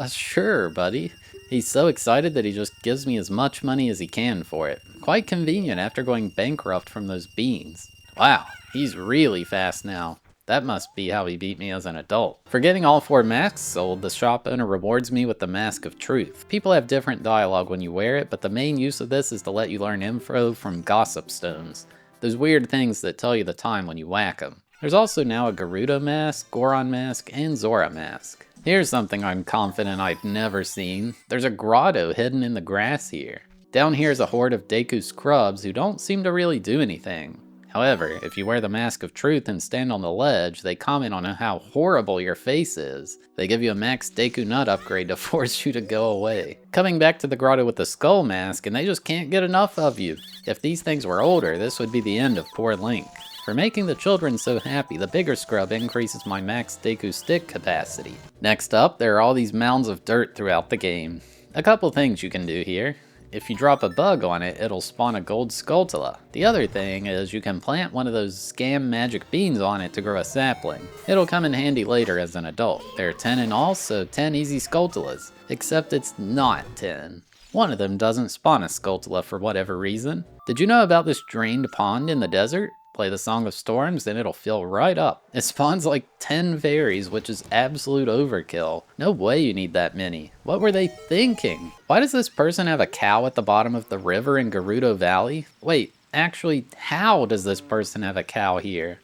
Sure, buddy. He's so excited that he just gives me as much money as he can for it. Quite convenient after going bankrupt from those beans. Wow, he's really fast now. That must be how he beat me as an adult. For getting all 4 masks sold, the shop owner rewards me with the Mask of Truth. People have different dialogue when you wear it, but the main use of this is to let you learn info from gossip stones. Those weird things that tell you the time when you whack them. There's also now a Gerudo mask, Goron mask, and Zora mask. Here's something I'm confident I've never seen. There's a grotto hidden in the grass here. Down here is a horde of Deku scrubs who don't seem to really do anything. However, if you wear the Mask of Truth and stand on the ledge, they comment on how horrible your face is. They give you a max Deku Nut upgrade to force you to go away. Coming back to the grotto with the Skull Mask, and they just can't get enough of you. If these things were older, this would be the end of poor Link. For making the children so happy, the bigger scrub increases my max Deku stick capacity. Next up, there are all these mounds of dirt throughout the game. A couple things you can do here. If you drop a bug on it, it'll spawn a gold Skulltula. The other thing is you can plant one of those scam magic beans on it to grow a sapling. It'll come in handy later as an adult. There are 10 in all, so 10 easy Skulltullas. Except it's not 10. One of them doesn't spawn a Skulltula for whatever reason. Did you know about this drained pond in the desert? Play the Song of Storms and it'll fill right up. It spawns like 10 fairies, which is absolute overkill. No way you need that many. What were they thinking? Why does this person have a cow at the bottom of the river in Gerudo Valley? Wait, actually, how does this person have a cow here?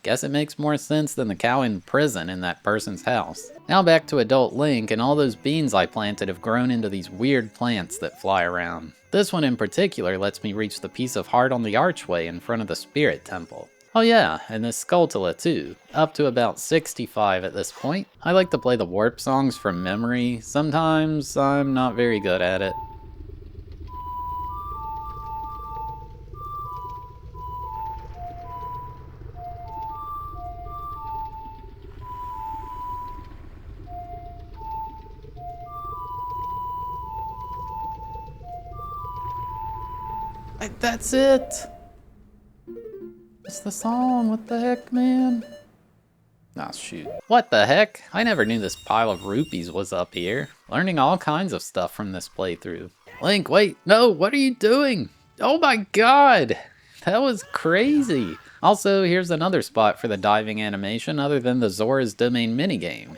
Guess it makes more sense than the cow in prison in that person's house. Now back to adult Link, and all those beans I planted have grown into these weird plants that fly around. This one in particular lets me reach the piece of heart on the archway in front of the spirit temple. Oh yeah, and this Skulltula too. Up to about 65 at this point. I like to play the warp songs from memory. Sometimes I'm not very good at it. That's it! It's the song, what the heck, man? Ah, shoot. What the heck? I never knew this pile of rupees was up here. Learning all kinds of stuff from this playthrough. Link, wait, no, what are you doing? Oh my god! That was crazy! Also, here's another spot for the diving animation other than the Zora's Domain minigame.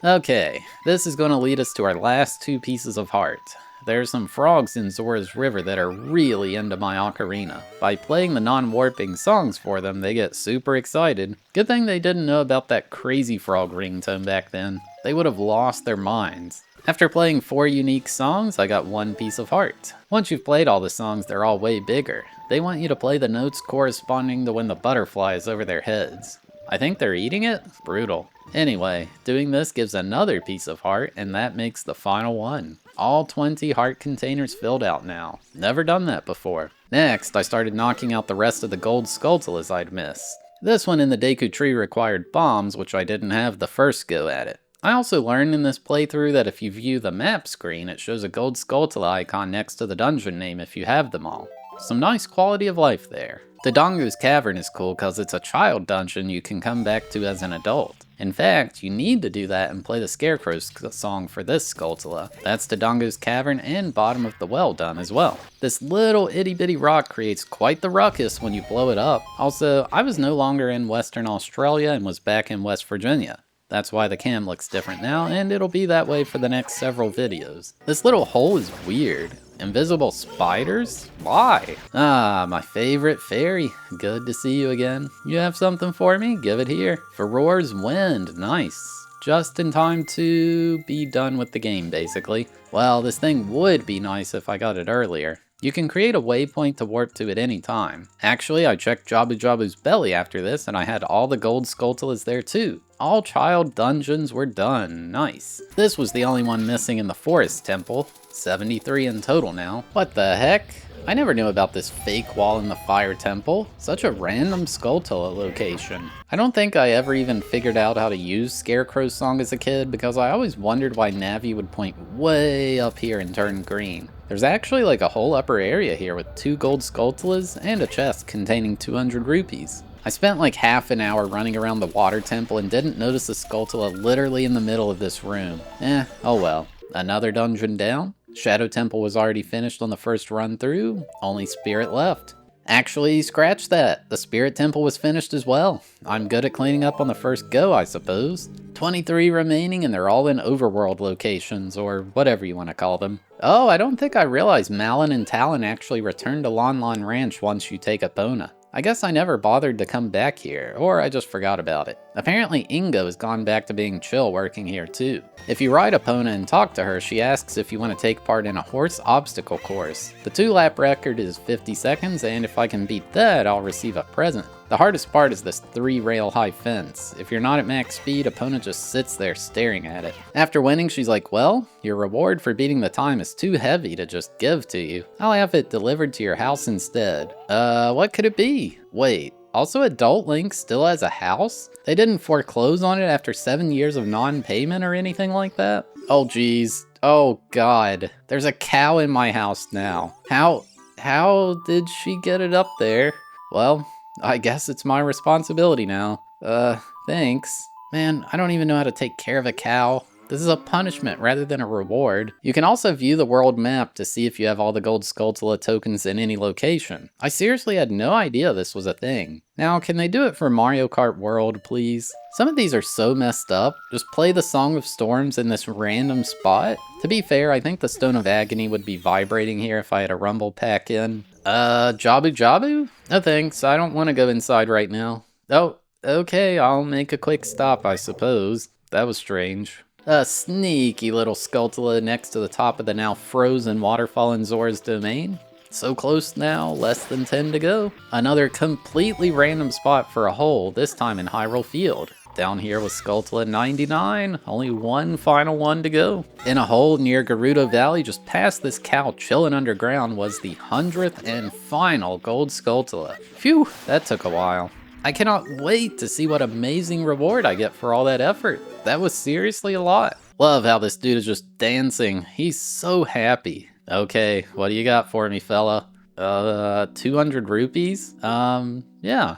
Okay, this is going to lead us to our last 2 pieces of heart. There's some frogs in Zora's River that are really into my ocarina. By playing the non-warping songs for them, they get super excited. Good thing they didn't know about that crazy frog ringtone back then. They would have lost their minds. After playing 4 unique songs, I got 1 piece of heart. Once you've played all the songs, they're all way bigger. They want you to play the notes corresponding to when the butterfly is over their heads. I think they're eating it? Brutal. Anyway, doing this gives another piece of heart, and that makes the final one. All 20 heart containers filled out now. Never done that before. Next, I started knocking out the rest of the gold Skulltullas I'd missed. This one in the Deku tree required bombs, which I didn't have the first go at it. I also learned in this playthrough that if you view the map screen, it shows a gold Skulltula icon next to the dungeon name if you have them all. Some nice quality of life there. Dodongo's Cavern is cool because it's a child dungeon you can come back to as an adult. In fact, you need to do that and play the Scarecrow's song for this Skulltula. That's Dodongo's Cavern and Bottom of the Well done as well. This little itty bitty rock creates quite the ruckus when you blow it up. Also, I was no longer in Western Australia and was back in West Virginia. That's why the cam looks different now, and it'll be that way for the next several videos. This little hole is weird. Invisible spiders? Why? Ah, my favorite fairy. Good to see you again. You have something for me? Give it here. Furor's Wind. Nice. Just in time to be done with the game, basically. Well, this thing would be nice if I got it earlier. You can create a waypoint to warp to at any time. Actually, I checked Jabu's belly after this, and I had all the gold Skulltullas there too. All child dungeons were done. Nice. This was the only one missing in the forest temple. 73 in total now. What the heck? I never knew about this fake wall in the fire temple. Such a random Skulltula location. I don't think I ever even figured out how to use Scarecrow's song as a kid because I always wondered why Navi would point way up here and turn green. There's actually like a whole upper area here with 2 gold Skulltullas and a chest containing 200 rupees. I spent like half an hour running around the water temple and didn't notice a Skulltula literally in the middle of this room. Oh well. Another dungeon down? Shadow Temple was already finished on the first run through, only Spirit left. Actually, scratch that. The Spirit Temple was finished as well. I'm good at cleaning up on the first go, I suppose. 23 remaining and they're all in overworld locations, or whatever you want to call them. Oh, I don't think I realized Malon and Talon actually return to Lon Lon Ranch once you take Epona. I guess I never bothered to come back here, or I just forgot about it. Apparently Ingo has gone back to being chill working here too. If you ride Epona and talk to her, she asks if you want to take part in a horse obstacle course. The 2-lap record is 50 seconds, and if I can beat that, I'll receive a present. The hardest part is this 3-rail high fence. If you're not at max speed, Epona just sits there staring at it. After winning, she's like, well, your reward for beating the time is too heavy to just give to you. I'll have it delivered to your house instead. What could it be? Wait, also Adult Link still has a house? They didn't foreclose on it after 7 years of non-payment or anything like that? Oh geez, oh god. There's a cow in my house now. How did she get it up there? Well, I guess it's my responsibility now. Thanks. Man, I don't even know how to take care of a cow. This is a punishment rather than a reward. You can also view the world map to see if you have all the gold Skulltula tokens in any location. I seriously had no idea this was a thing. Now, can they do it for Mario Kart World, please? Some of these are so messed up. Just play the Song of Storms in this random spot. To be fair, I think the Stone of Agony would be vibrating here if I had a rumble pack in. Jabu? No thanks, I don't want to go inside right now. Oh, okay, I'll make a quick stop, I suppose. That was strange. A sneaky little Skulltula next to the top of the now frozen waterfall in Zora's domain. So close now, less than 10 to go. Another completely random spot for a hole, this time in Hyrule Field. Down here with Skulltula 99, only one final one to go. In a hole near Gerudo Valley, just past this cow chilling underground, was the 100th and final gold Skulltula. Phew, that took a while. I cannot wait to see what amazing reward I get for all that effort. That was seriously a lot. Love how this dude is just dancing. He's so happy. Okay, what do you got for me, fella? 200 rupees? Yeah.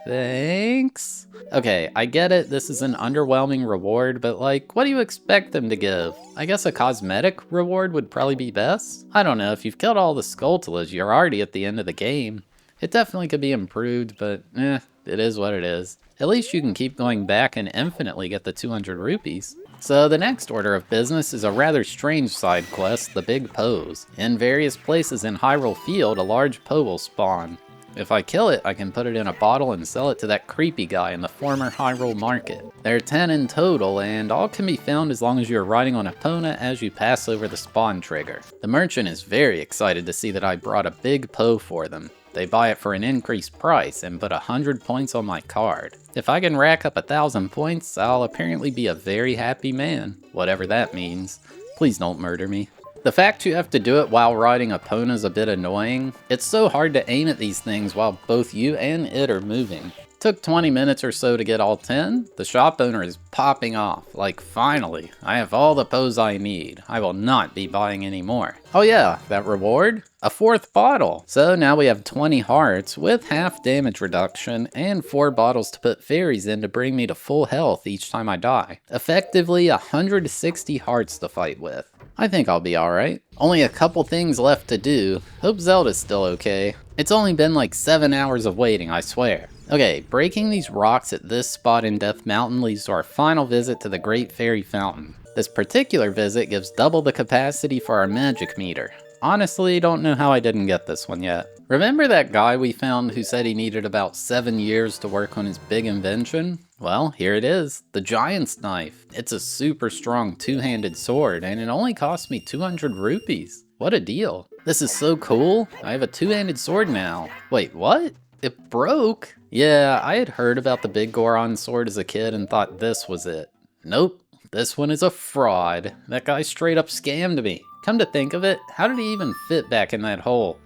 Thanks. Okay, I get it, this is an underwhelming reward, but like, what do you expect them to give? I guess a cosmetic reward would probably be best? I don't know, if you've killed all the Skulltullas, you're already at the end of the game. It definitely could be improved, but it is what it is. At least you can keep going back and infinitely get the 200 rupees. So the next order of business is a rather strange side quest, the Big Poes. In various places in Hyrule Field, a large Poe will spawn. If I kill it, I can put it in a bottle and sell it to that creepy guy in the former Hyrule Market. There are 10 in total, and all can be found as long as you are riding on Epona as you pass over the spawn trigger. The merchant is very excited to see that I brought a big Poe for them. They buy it for an increased price and put 100 points on my card. If I can rack up 1,000 points, I'll apparently be a very happy man, whatever that means. Please don't murder me. The fact you have to do it while riding a pony is a bit annoying. It's so hard to aim at these things while both you and it are moving. Took 20 minutes or so to get all 10. The shop owner is popping off. Like, finally, I have all the Poes I need. I will not be buying any more. Oh yeah, that reward? A 4th bottle. So now we have 20 hearts with half damage reduction and 4 bottles to put fairies in to bring me to full health each time I die. Effectively 160 hearts to fight with. I think I'll be alright. Only a couple things left to do. Hope Zelda's still okay. It's only been like 7 hours of waiting, I swear. Okay, breaking these rocks at this spot in Death Mountain leads to our final visit to the Great Fairy Fountain. This particular visit gives double the capacity for our magic meter. Honestly, don't know how I didn't get this one yet. Remember that guy we found who said he needed about 7 years to work on his big invention? Well, here it is, the Giant's Knife. It's a super strong 2-handed sword, and it only cost me 200 rupees. What a deal. This is so cool. I have a 2-handed sword now. Wait, what? It broke? Yeah, I had heard about the Biggoron sword as a kid and thought this was it. Nope, this one is a fraud. That guy straight up scammed me. Come to think of it, how did he even fit back in that hole?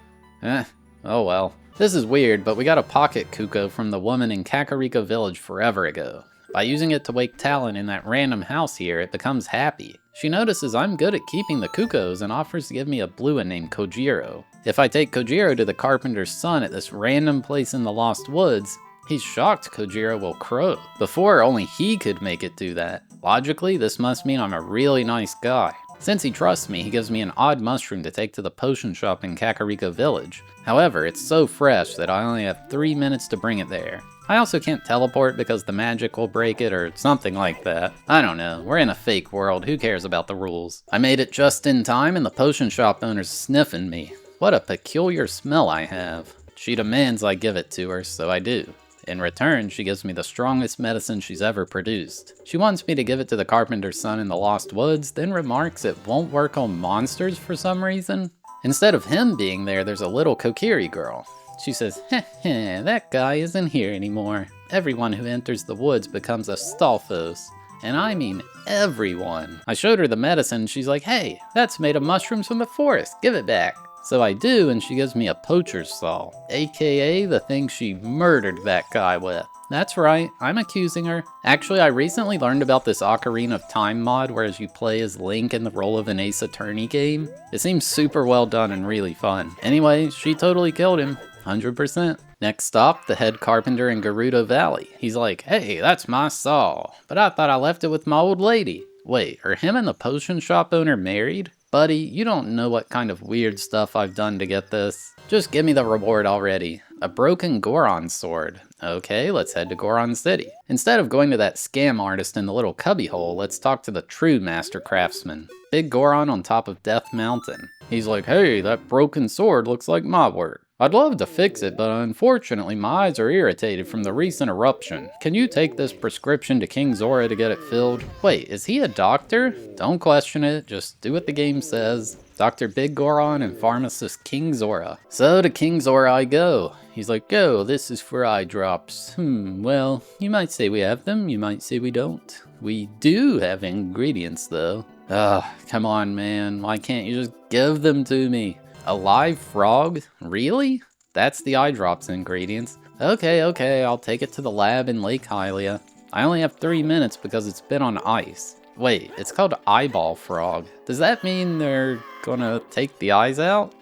Oh well. This is weird, but we got a pocket cuckoo from the woman in Kakariko Village forever ago. By using it to wake Talon in that random house here, it becomes happy. She notices I'm good at keeping the cuckoos and offers to give me a blue one named Kojiro. If I take Kojiro to the carpenter's son at this random place in the Lost Woods, he's shocked Kojiro will crow. Before, only he could make it do that. Logically, this must mean I'm a really nice guy. Since he trusts me, he gives me an odd mushroom to take to the potion shop in Kakariko Village. However, it's so fresh that I only have 3 minutes to bring it there. I also can't teleport because the magic will break it or something like that. I don't know, we're in a fake world, who cares about the rules? I made it just in time and the potion shop owner's sniffing me. What a peculiar smell I have. She demands I give it to her, so I do. In return, she gives me the strongest medicine she's ever produced. She wants me to give it to the carpenter's son in the Lost Woods, then remarks it won't work on monsters for some reason. Instead of him being there, there's a little Kokiri girl. She says, heh heh, that guy isn't here anymore. Everyone who enters the woods becomes a Stalfos. And I mean everyone. I showed her the medicine, she's like, hey, that's made of mushrooms from the forest, give it back. So I do, and she gives me a poacher's saw, aka the thing she murdered that guy with. That's right, I'm accusing her. Actually, I recently learned about this Ocarina of Time mod where you play as Link in the role of an Ace Attorney game. It seems super well done and really fun. Anyway, she totally killed him, 100%. Next stop, the head carpenter in Gerudo Valley. He's like, hey, that's my saw, but I thought I left it with my old lady. Wait, are him and the potion shop owner married? Buddy, you don't know what kind of weird stuff I've done to get this. Just give me the reward already. A broken Goron sword. Okay, let's head to Goron City. Instead of going to that scam artist in the little cubbyhole, let's talk to the true master craftsman. Biggoron on top of Death Mountain. He's like, hey, that broken sword looks like my work. I'd love to fix it, but unfortunately my eyes are irritated from the recent eruption. Can you take this prescription to King Zora to get it filled? Wait, is he a doctor? Don't question it, just do what the game says. Dr. Biggoron and pharmacist King Zora. So to King Zora I go. He's like, go, this is for eye drops. Well, you might say we have them, you might say we don't. We do have ingredients though. Come on man, why can't you just give them to me? A live frog? Really? That's the eye drops ingredients. Okay, I'll take it to the lab in Lake Hylia. I only have 3 minutes because it's been on ice. Wait, it's called eyeball frog. Does that mean they're gonna take the eyes out?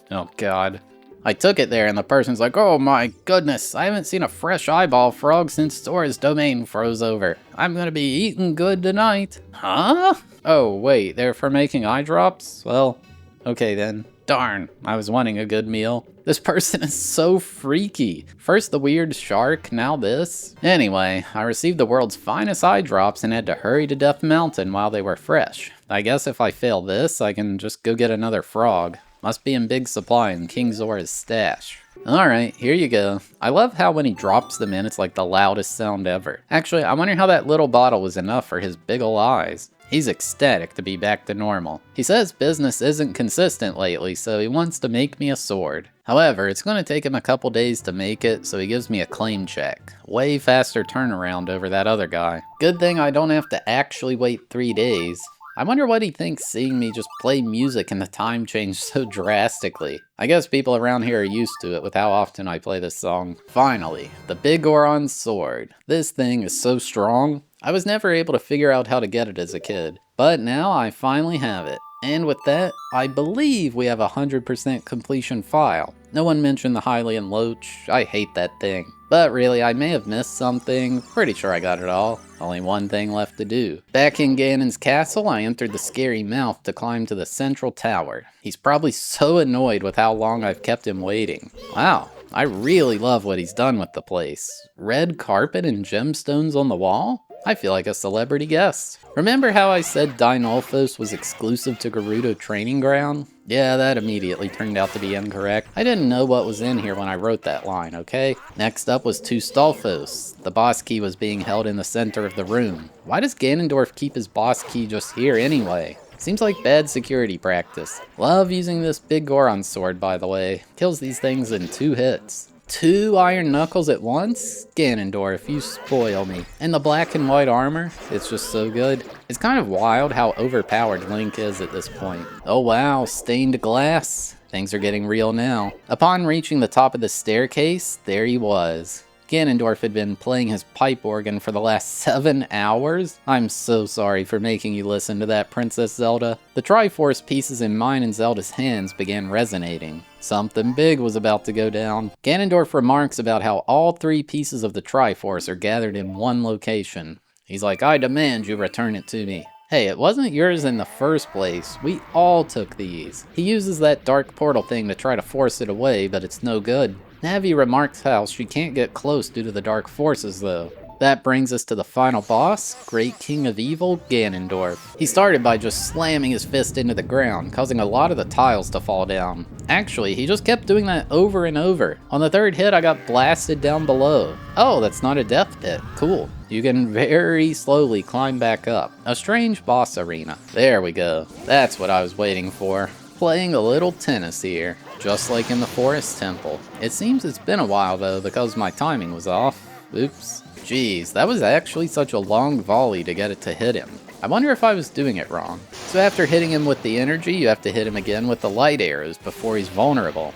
Oh god. I took it there and the person's like, oh my goodness, I haven't seen a fresh eyeball frog since Zora's domain froze over. I'm gonna be eating good tonight. Huh? Oh wait, they're for making eye drops? Well, okay then. Darn, I was wanting a good meal. This person is so freaky. First the weird shark, now this. Anyway, I received the world's finest eye drops and had to hurry to Death Mountain while they were fresh. I guess if I fail this, I can just go get another frog. Must be in big supply in King Zora's stash. Alright, here you go. I love how when he drops them in, it's like the loudest sound ever. Actually, I wonder how that little bottle was enough for his big ol' eyes. He's ecstatic to be back to normal. He says business isn't consistent lately, so he wants to make me a sword. However, it's going to take him a couple days to make it, so he gives me a claim check. Way faster turnaround over that other guy. Good thing I don't have to actually wait 3 days. I wonder what he thinks seeing me just play music and the time change so drastically. I guess people around here are used to it with how often I play this song. Finally, the Biggoron sword. This thing is so strong. I was never able to figure out how to get it as a kid, but now I finally have it. And with that, I believe we have a 100% completion file. No one mentioned the Hylian Loach. I hate that thing. But really, I may have missed something. Pretty sure I got it all. Only one thing left to do. Back in Ganon's castle, I entered the scary mouth to climb to the central tower. He's probably so annoyed with how long I've kept him waiting. Wow, I really love what he's done with the place. Red carpet and gemstones on the wall? I feel like a celebrity guest. Remember how I said Dinolphos was exclusive to Gerudo Training Ground? Yeah, that immediately turned out to be incorrect. I didn't know what was in here when I wrote that line, okay? Next up was Stolfos. The boss key was being held in the center of the room. Why does Ganondorf keep his boss key just here anyway? Seems like bad security practice. Love using this Biggoron sword, by the way. Kills these things in 2 hits. 2 iron knuckles at once? Ganondorf, you spoil me. And the black and white armor, it's just so good. It's kind of wild how overpowered Link is at this point. Oh wow, stained glass. Things are getting real now. Upon reaching the top of the staircase, there he was. Ganondorf had been playing his pipe organ for the last 7 hours? I'm so sorry for making you listen to that, Princess Zelda. The Triforce pieces in mine and Zelda's hands began resonating. Something big was about to go down. Ganondorf remarks about how all 3 pieces of the Triforce are gathered in one location. He's like, I demand you return it to me. Hey, it wasn't yours in the first place. We all took these. He uses that dark portal thing to try to force it away, but it's no good. Navi remarks how she can't get close due to the dark forces though. That brings us to the final boss, Great King of Evil, Ganondorf. He started by just slamming his fist into the ground, causing a lot of the tiles to fall down. Actually, he just kept doing that over and over. On the 3rd hit, I got blasted down below. Oh, that's not a death pit. Cool. You can very slowly climb back up. A strange boss arena. There we go. That's what I was waiting for. Playing a little tennis here, just like in the Forest Temple. It seems it's been a while though because my timing was off. Oops. Jeez, that was actually such a long volley to get it to hit him. I wonder if I was doing it wrong. So after hitting him with the energy, you have to hit him again with the light arrows before he's vulnerable.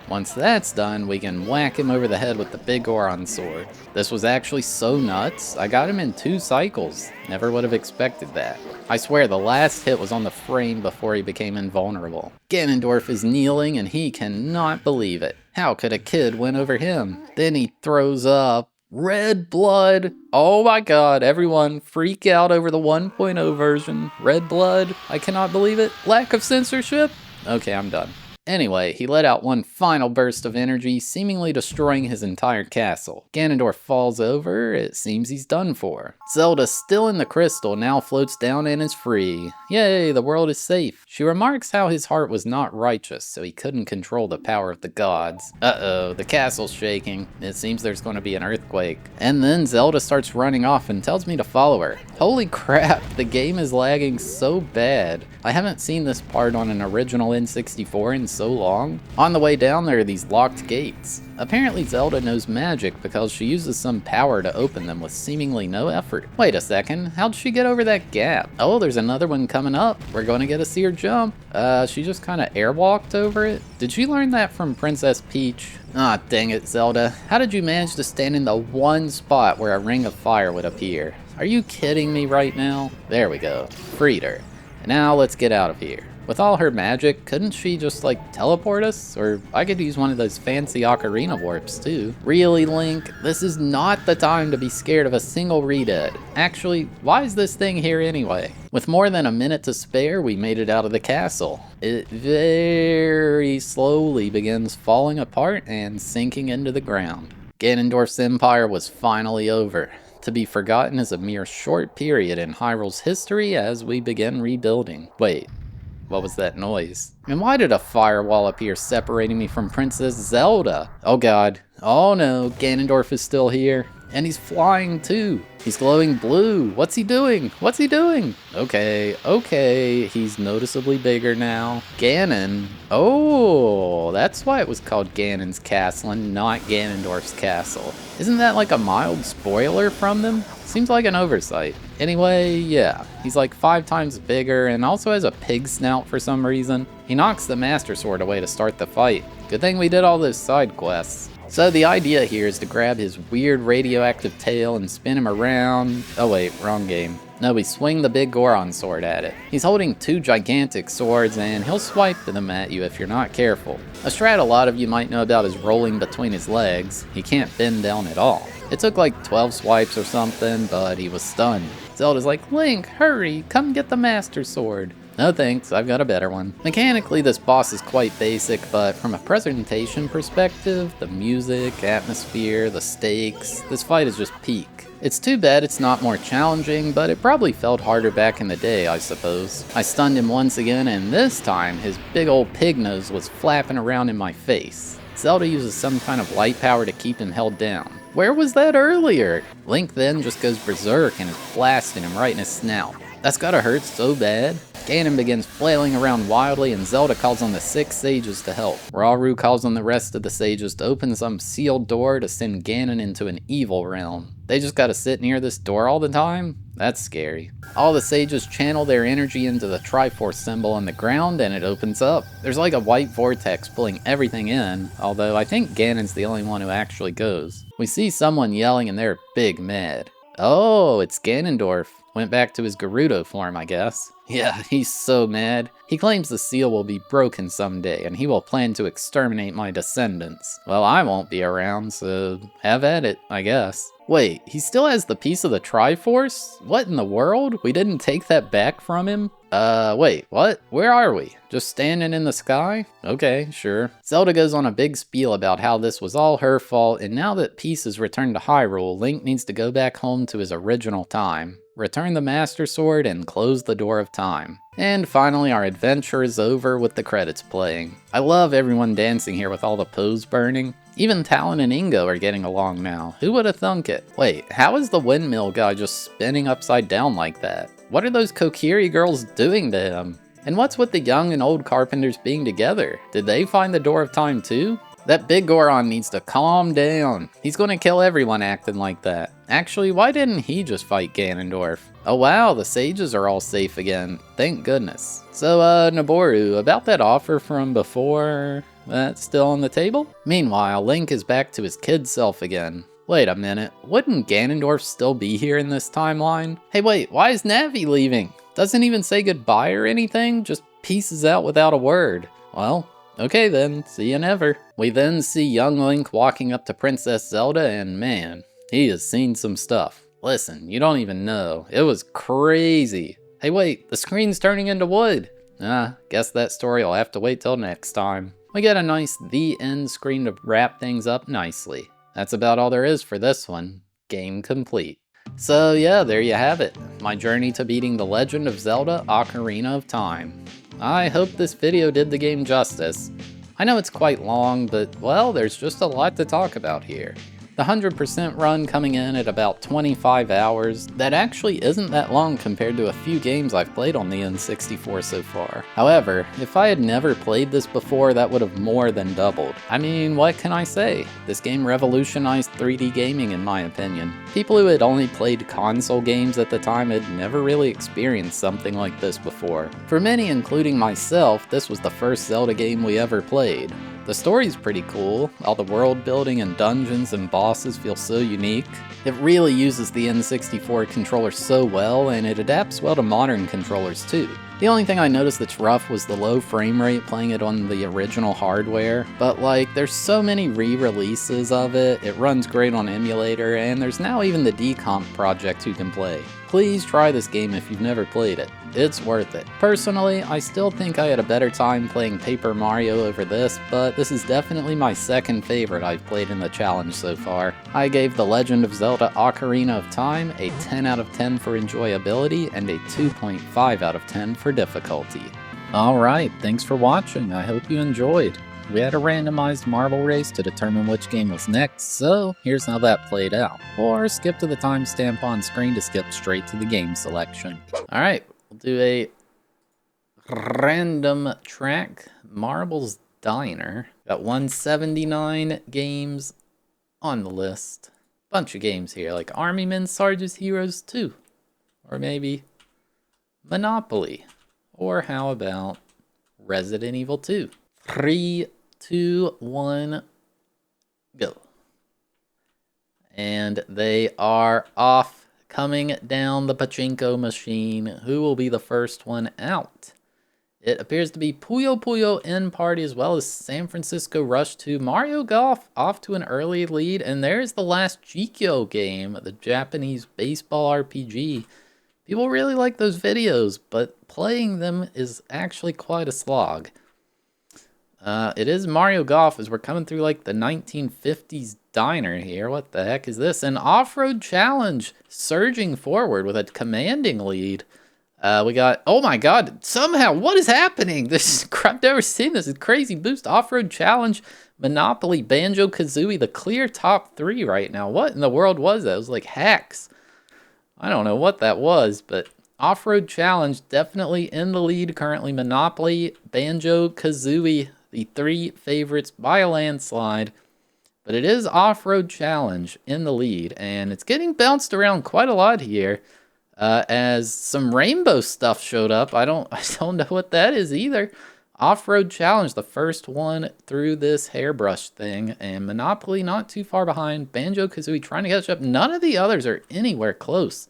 Once that's done, we can whack him over the head with the Biggoron sword. This was actually so nuts, I got him in 2 cycles. Never would have expected that. I swear the last hit was on the frame before he became invulnerable. Ganondorf is kneeling and he cannot believe it. How could a kid win over him? Then he throws up red blood. Oh my god, everyone freak out over the 1.0 version. Red blood? I cannot believe it. Lack of censorship? Okay, I'm done. Anyway, he let out one final burst of energy, seemingly destroying his entire castle. Ganondorf falls over, it seems he's done for. Zelda, still in the crystal, now floats down and is free. Yay, the world is safe. She remarks how his heart was not righteous, so he couldn't control the power of the gods. Uh-oh, the castle's shaking. It seems there's going to be an earthquake. And then Zelda starts running off and tells me to follow her. Holy crap, the game is lagging so bad. I haven't seen this part on an original N64 in so long. On the way down there are these locked gates. Apparently Zelda knows magic because she uses some power to open them with seemingly no effort. Wait a second, how'd she get over that gap? Oh, there's another one coming up. We're gonna get to see her jump. She just kinda airwalked over it? Did she learn that from Princess Peach? Ah, dang it, Zelda. How did you manage to stand in the one spot where a ring of fire would appear? Are you kidding me right now? There we go. Freed her. And now let's get out of here. With all her magic, couldn't she just like teleport us? Or I could use one of those fancy ocarina warps too. Really, Link? This is not the time to be scared of a single redead. Actually, why is this thing here anyway? With more than a minute to spare, we made it out of the castle. It very slowly begins falling apart and sinking into the ground. Ganondorf's empire was finally over, to be forgotten as a mere short period in Hyrule's history as we begin rebuilding. Wait. What was that noise? And why did a firewall appear separating me from Princess Zelda? Oh god. Oh no, Ganondorf is still here. And he's flying too. He's glowing blue. What's he doing? What's he doing? Okay, he's noticeably bigger now. Ganon. Oh, that's why it was called Ganon's Castle and not Ganondorf's Castle. Isn't that like a mild spoiler from them? Seems like an oversight. Anyway, yeah, he's like 5 times bigger and also has a pig snout for some reason. He knocks the Master Sword away to start the fight. Good thing we did all those side quests. So the idea here is to grab his weird radioactive tail and spin him around. Oh wait, wrong game. No, we swing the Biggoron sword at it. He's holding 2 gigantic swords and he'll swipe them at you if you're not careful. A strat a lot of you might know about is rolling between his legs. He can't bend down at all. It took like 12 swipes or something, but he was stunned. Zelda's like, Link, hurry, come get the Master Sword. No thanks, I've got a better one. Mechanically, this boss is quite basic, but from a presentation perspective, the music, atmosphere, the stakes, this fight is just peak. It's too bad it's not more challenging, but it probably felt harder back in the day, I suppose. I stunned him once again, and this time, his big old pig nose was flapping around in my face. Zelda uses some kind of light power to keep him held down. Where was that earlier? Link then just goes berserk and is blasting him right in his snout. That's gotta hurt so bad. Ganon begins flailing around wildly and Zelda calls on the 6 sages to help. Rauru calls on the rest of the sages to open some sealed door to send Ganon into an evil realm. They just gotta sit near this door all the time? That's scary. All the sages channel their energy into the Triforce symbol on the ground and it opens up. There's like a white vortex pulling everything in, although I think Ganon's the only one who actually goes. We see someone yelling and they're big mad. Oh, it's Ganondorf. Went back to his Gerudo form, I guess. Yeah, he's so mad. He claims the seal will be broken someday, and he will plan to exterminate my descendants. Well, I won't be around, so have at it, I guess. Wait, he still has the piece of the Triforce? What in the world? We didn't take that back from him? Wait, what? Where are we? Just standing in the sky? Okay, sure. Zelda goes on a big spiel about how this was all her fault, and now that peace is returned to Hyrule, Link needs to go back home to his original time. Return the Master Sword and close the door of time. And finally, our adventure is over with the credits playing. I love everyone dancing here with all the Poes burning. Even Talon and Ingo are getting along now. Who would have thunk it? Wait, how is the windmill guy just spinning upside down like that? What are those Kokiri girls doing to him? And what's with the young and old carpenters being together? Did they find the door of time too? That Biggoron needs to calm down. He's gonna kill everyone acting like that. Actually, why didn't he just fight Ganondorf? Oh wow, the sages are all safe again. Thank goodness. So, Naboru, about that offer from before, that's still on the table? Meanwhile, Link is back to his kid self again. Wait a minute, wouldn't Ganondorf still be here in this timeline? Hey wait, why is Navi leaving? Doesn't even say goodbye or anything, just pieces out without a word. Well, okay then, see you never. We then see young Link walking up to Princess Zelda and man, he has seen some stuff. Listen, you don't even know. It was crazy. Hey wait, the screen's turning into wood. Guess that story will have to wait till next time. We get a nice The End screen to wrap things up nicely. That's about all there is for this one. Game complete. So yeah, there you have it. My journey to beating The Legend of Zelda Ocarina of Time. I hope this video did the game justice. I know it's quite long, but well, there's just a lot to talk about here. The 100% run coming in at about 25 hours, that actually isn't that long compared to a few games I've played on the N64 so far. However, if I had never played this before, that would have more than doubled. I mean, what can I say? This game revolutionized 3D gaming in my opinion. People who had only played console games at the time had never really experienced something like this before. For many, including myself, this was the first Zelda game we ever played. The story's pretty cool, all the world building and dungeons and bosses feel so unique. It really uses the N64 controller so well, and it adapts well to modern controllers too. The only thing I noticed that's rough was the low frame rate playing it on the original hardware, but like, there's so many re-releases of it, it runs great on emulator, and there's now even the Decomp project you can play. Please try this game if you've never played it. It's worth it. Personally, I still think I had a better time playing Paper Mario over this, but this is definitely my second favorite I've played in the challenge so far. I gave The Legend of Zelda Ocarina of Time a 10 out of 10 for enjoyability and a 2.5 out of 10 for difficulty. Alright, thanks for watching. I hope you enjoyed. We had a randomized marble race to determine which game was next, so here's how that played out. Or skip to the timestamp on screen to skip straight to the game selection. Alright, we'll do a random track Marbles Diner. Got 179 games on the list. Bunch of games here, like Army Men, Sarge's Heroes 2. Or maybe Monopoly. Or how about Resident Evil 2? 3, 2, 1, go. And they are off, coming down the pachinko machine. Who will be the first one out? It appears to be Puyo Puyo N Party as well as San Francisco Rush 2. Mario Golf off to an early lead. And there's the last Jikyo game, the Japanese baseball RPG. People really like those videos, but playing them is actually quite a slog. It is Mario Golf as we're coming through like the 1950s diner here. What the heck is this? An off-road challenge surging forward with a commanding lead. We got, oh my god, somehow, what is happening? I've never seen this. It's crazy boost. Off-road challenge, Monopoly, Banjo-Kazooie, the clear top 3 right now. What in the world was that? It was like hacks. I don't know what that was, but Off-Road Challenge definitely in the lead currently. Monopoly, Banjo-Kazooie, the 3 favorites by a landslide. But it is Off-Road Challenge in the lead, and it's getting bounced around quite a lot here as some rainbow stuff showed up. I don't know what that is either. Off-Road Challenge, the first one through this hairbrush thing, and Monopoly not too far behind. Banjo-Kazooie trying to catch up. None of the others are anywhere close.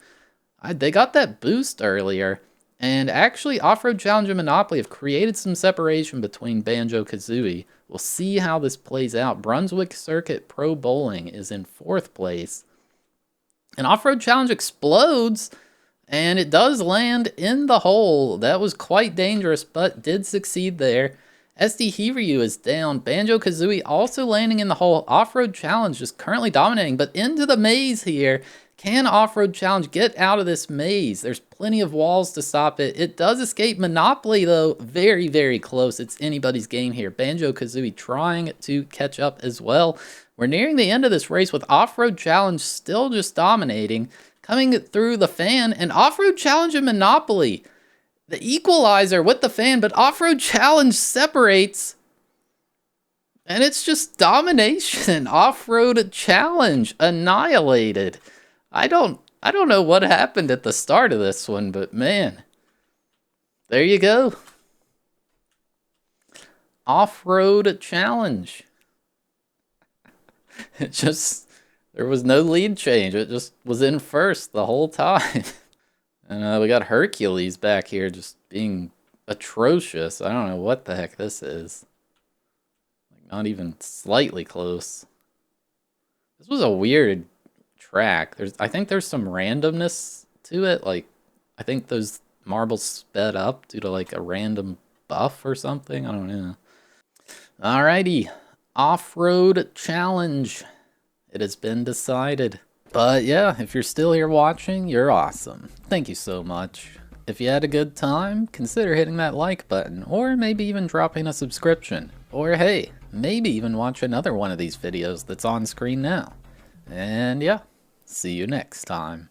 They got that boost earlier, and actually Off-Road Challenge and Monopoly have created some separation between Banjo-Kazooie. We'll see how this plays out. Brunswick Circuit Pro Bowling is in 4th place. And Off-Road Challenge explodes, and it does land in the hole. That was quite dangerous, but did succeed there. SD Hiryu is down. Banjo-Kazooie also landing in the hole. Off-Road Challenge just currently dominating, but into the maze here. Can Off-Road Challenge get out of this maze? There's plenty of walls to stop it. It does escape. Monopoly, though, very, very close. It's anybody's game here. Banjo-Kazooie trying to catch up as well. We're nearing the end of this race with Off-Road Challenge still just dominating. Coming through the fan, and Off-Road Challenge and Monopoly. The equalizer with the fan, but Off-Road Challenge separates. And it's just domination. Off-Road Challenge annihilated. I don't know what happened at the start of this one, but man. There you go. Off-Road Challenge. It just... There was no lead change. It just was in first the whole time. And we got Hercules back here just being atrocious. I don't know what the heck this is. Like, not even slightly close. This was a weird track. I think there's some randomness to it. Like, I think those marbles sped up due to like a random buff or something. I don't know. Alrighty. Off-Road Challenge. It has been decided. But yeah, if you're still here watching, you're awesome. Thank you so much. If you had a good time, consider hitting that like button, or maybe even dropping a subscription. Or hey, maybe even watch another one of these videos that's on screen now. And yeah, see you next time.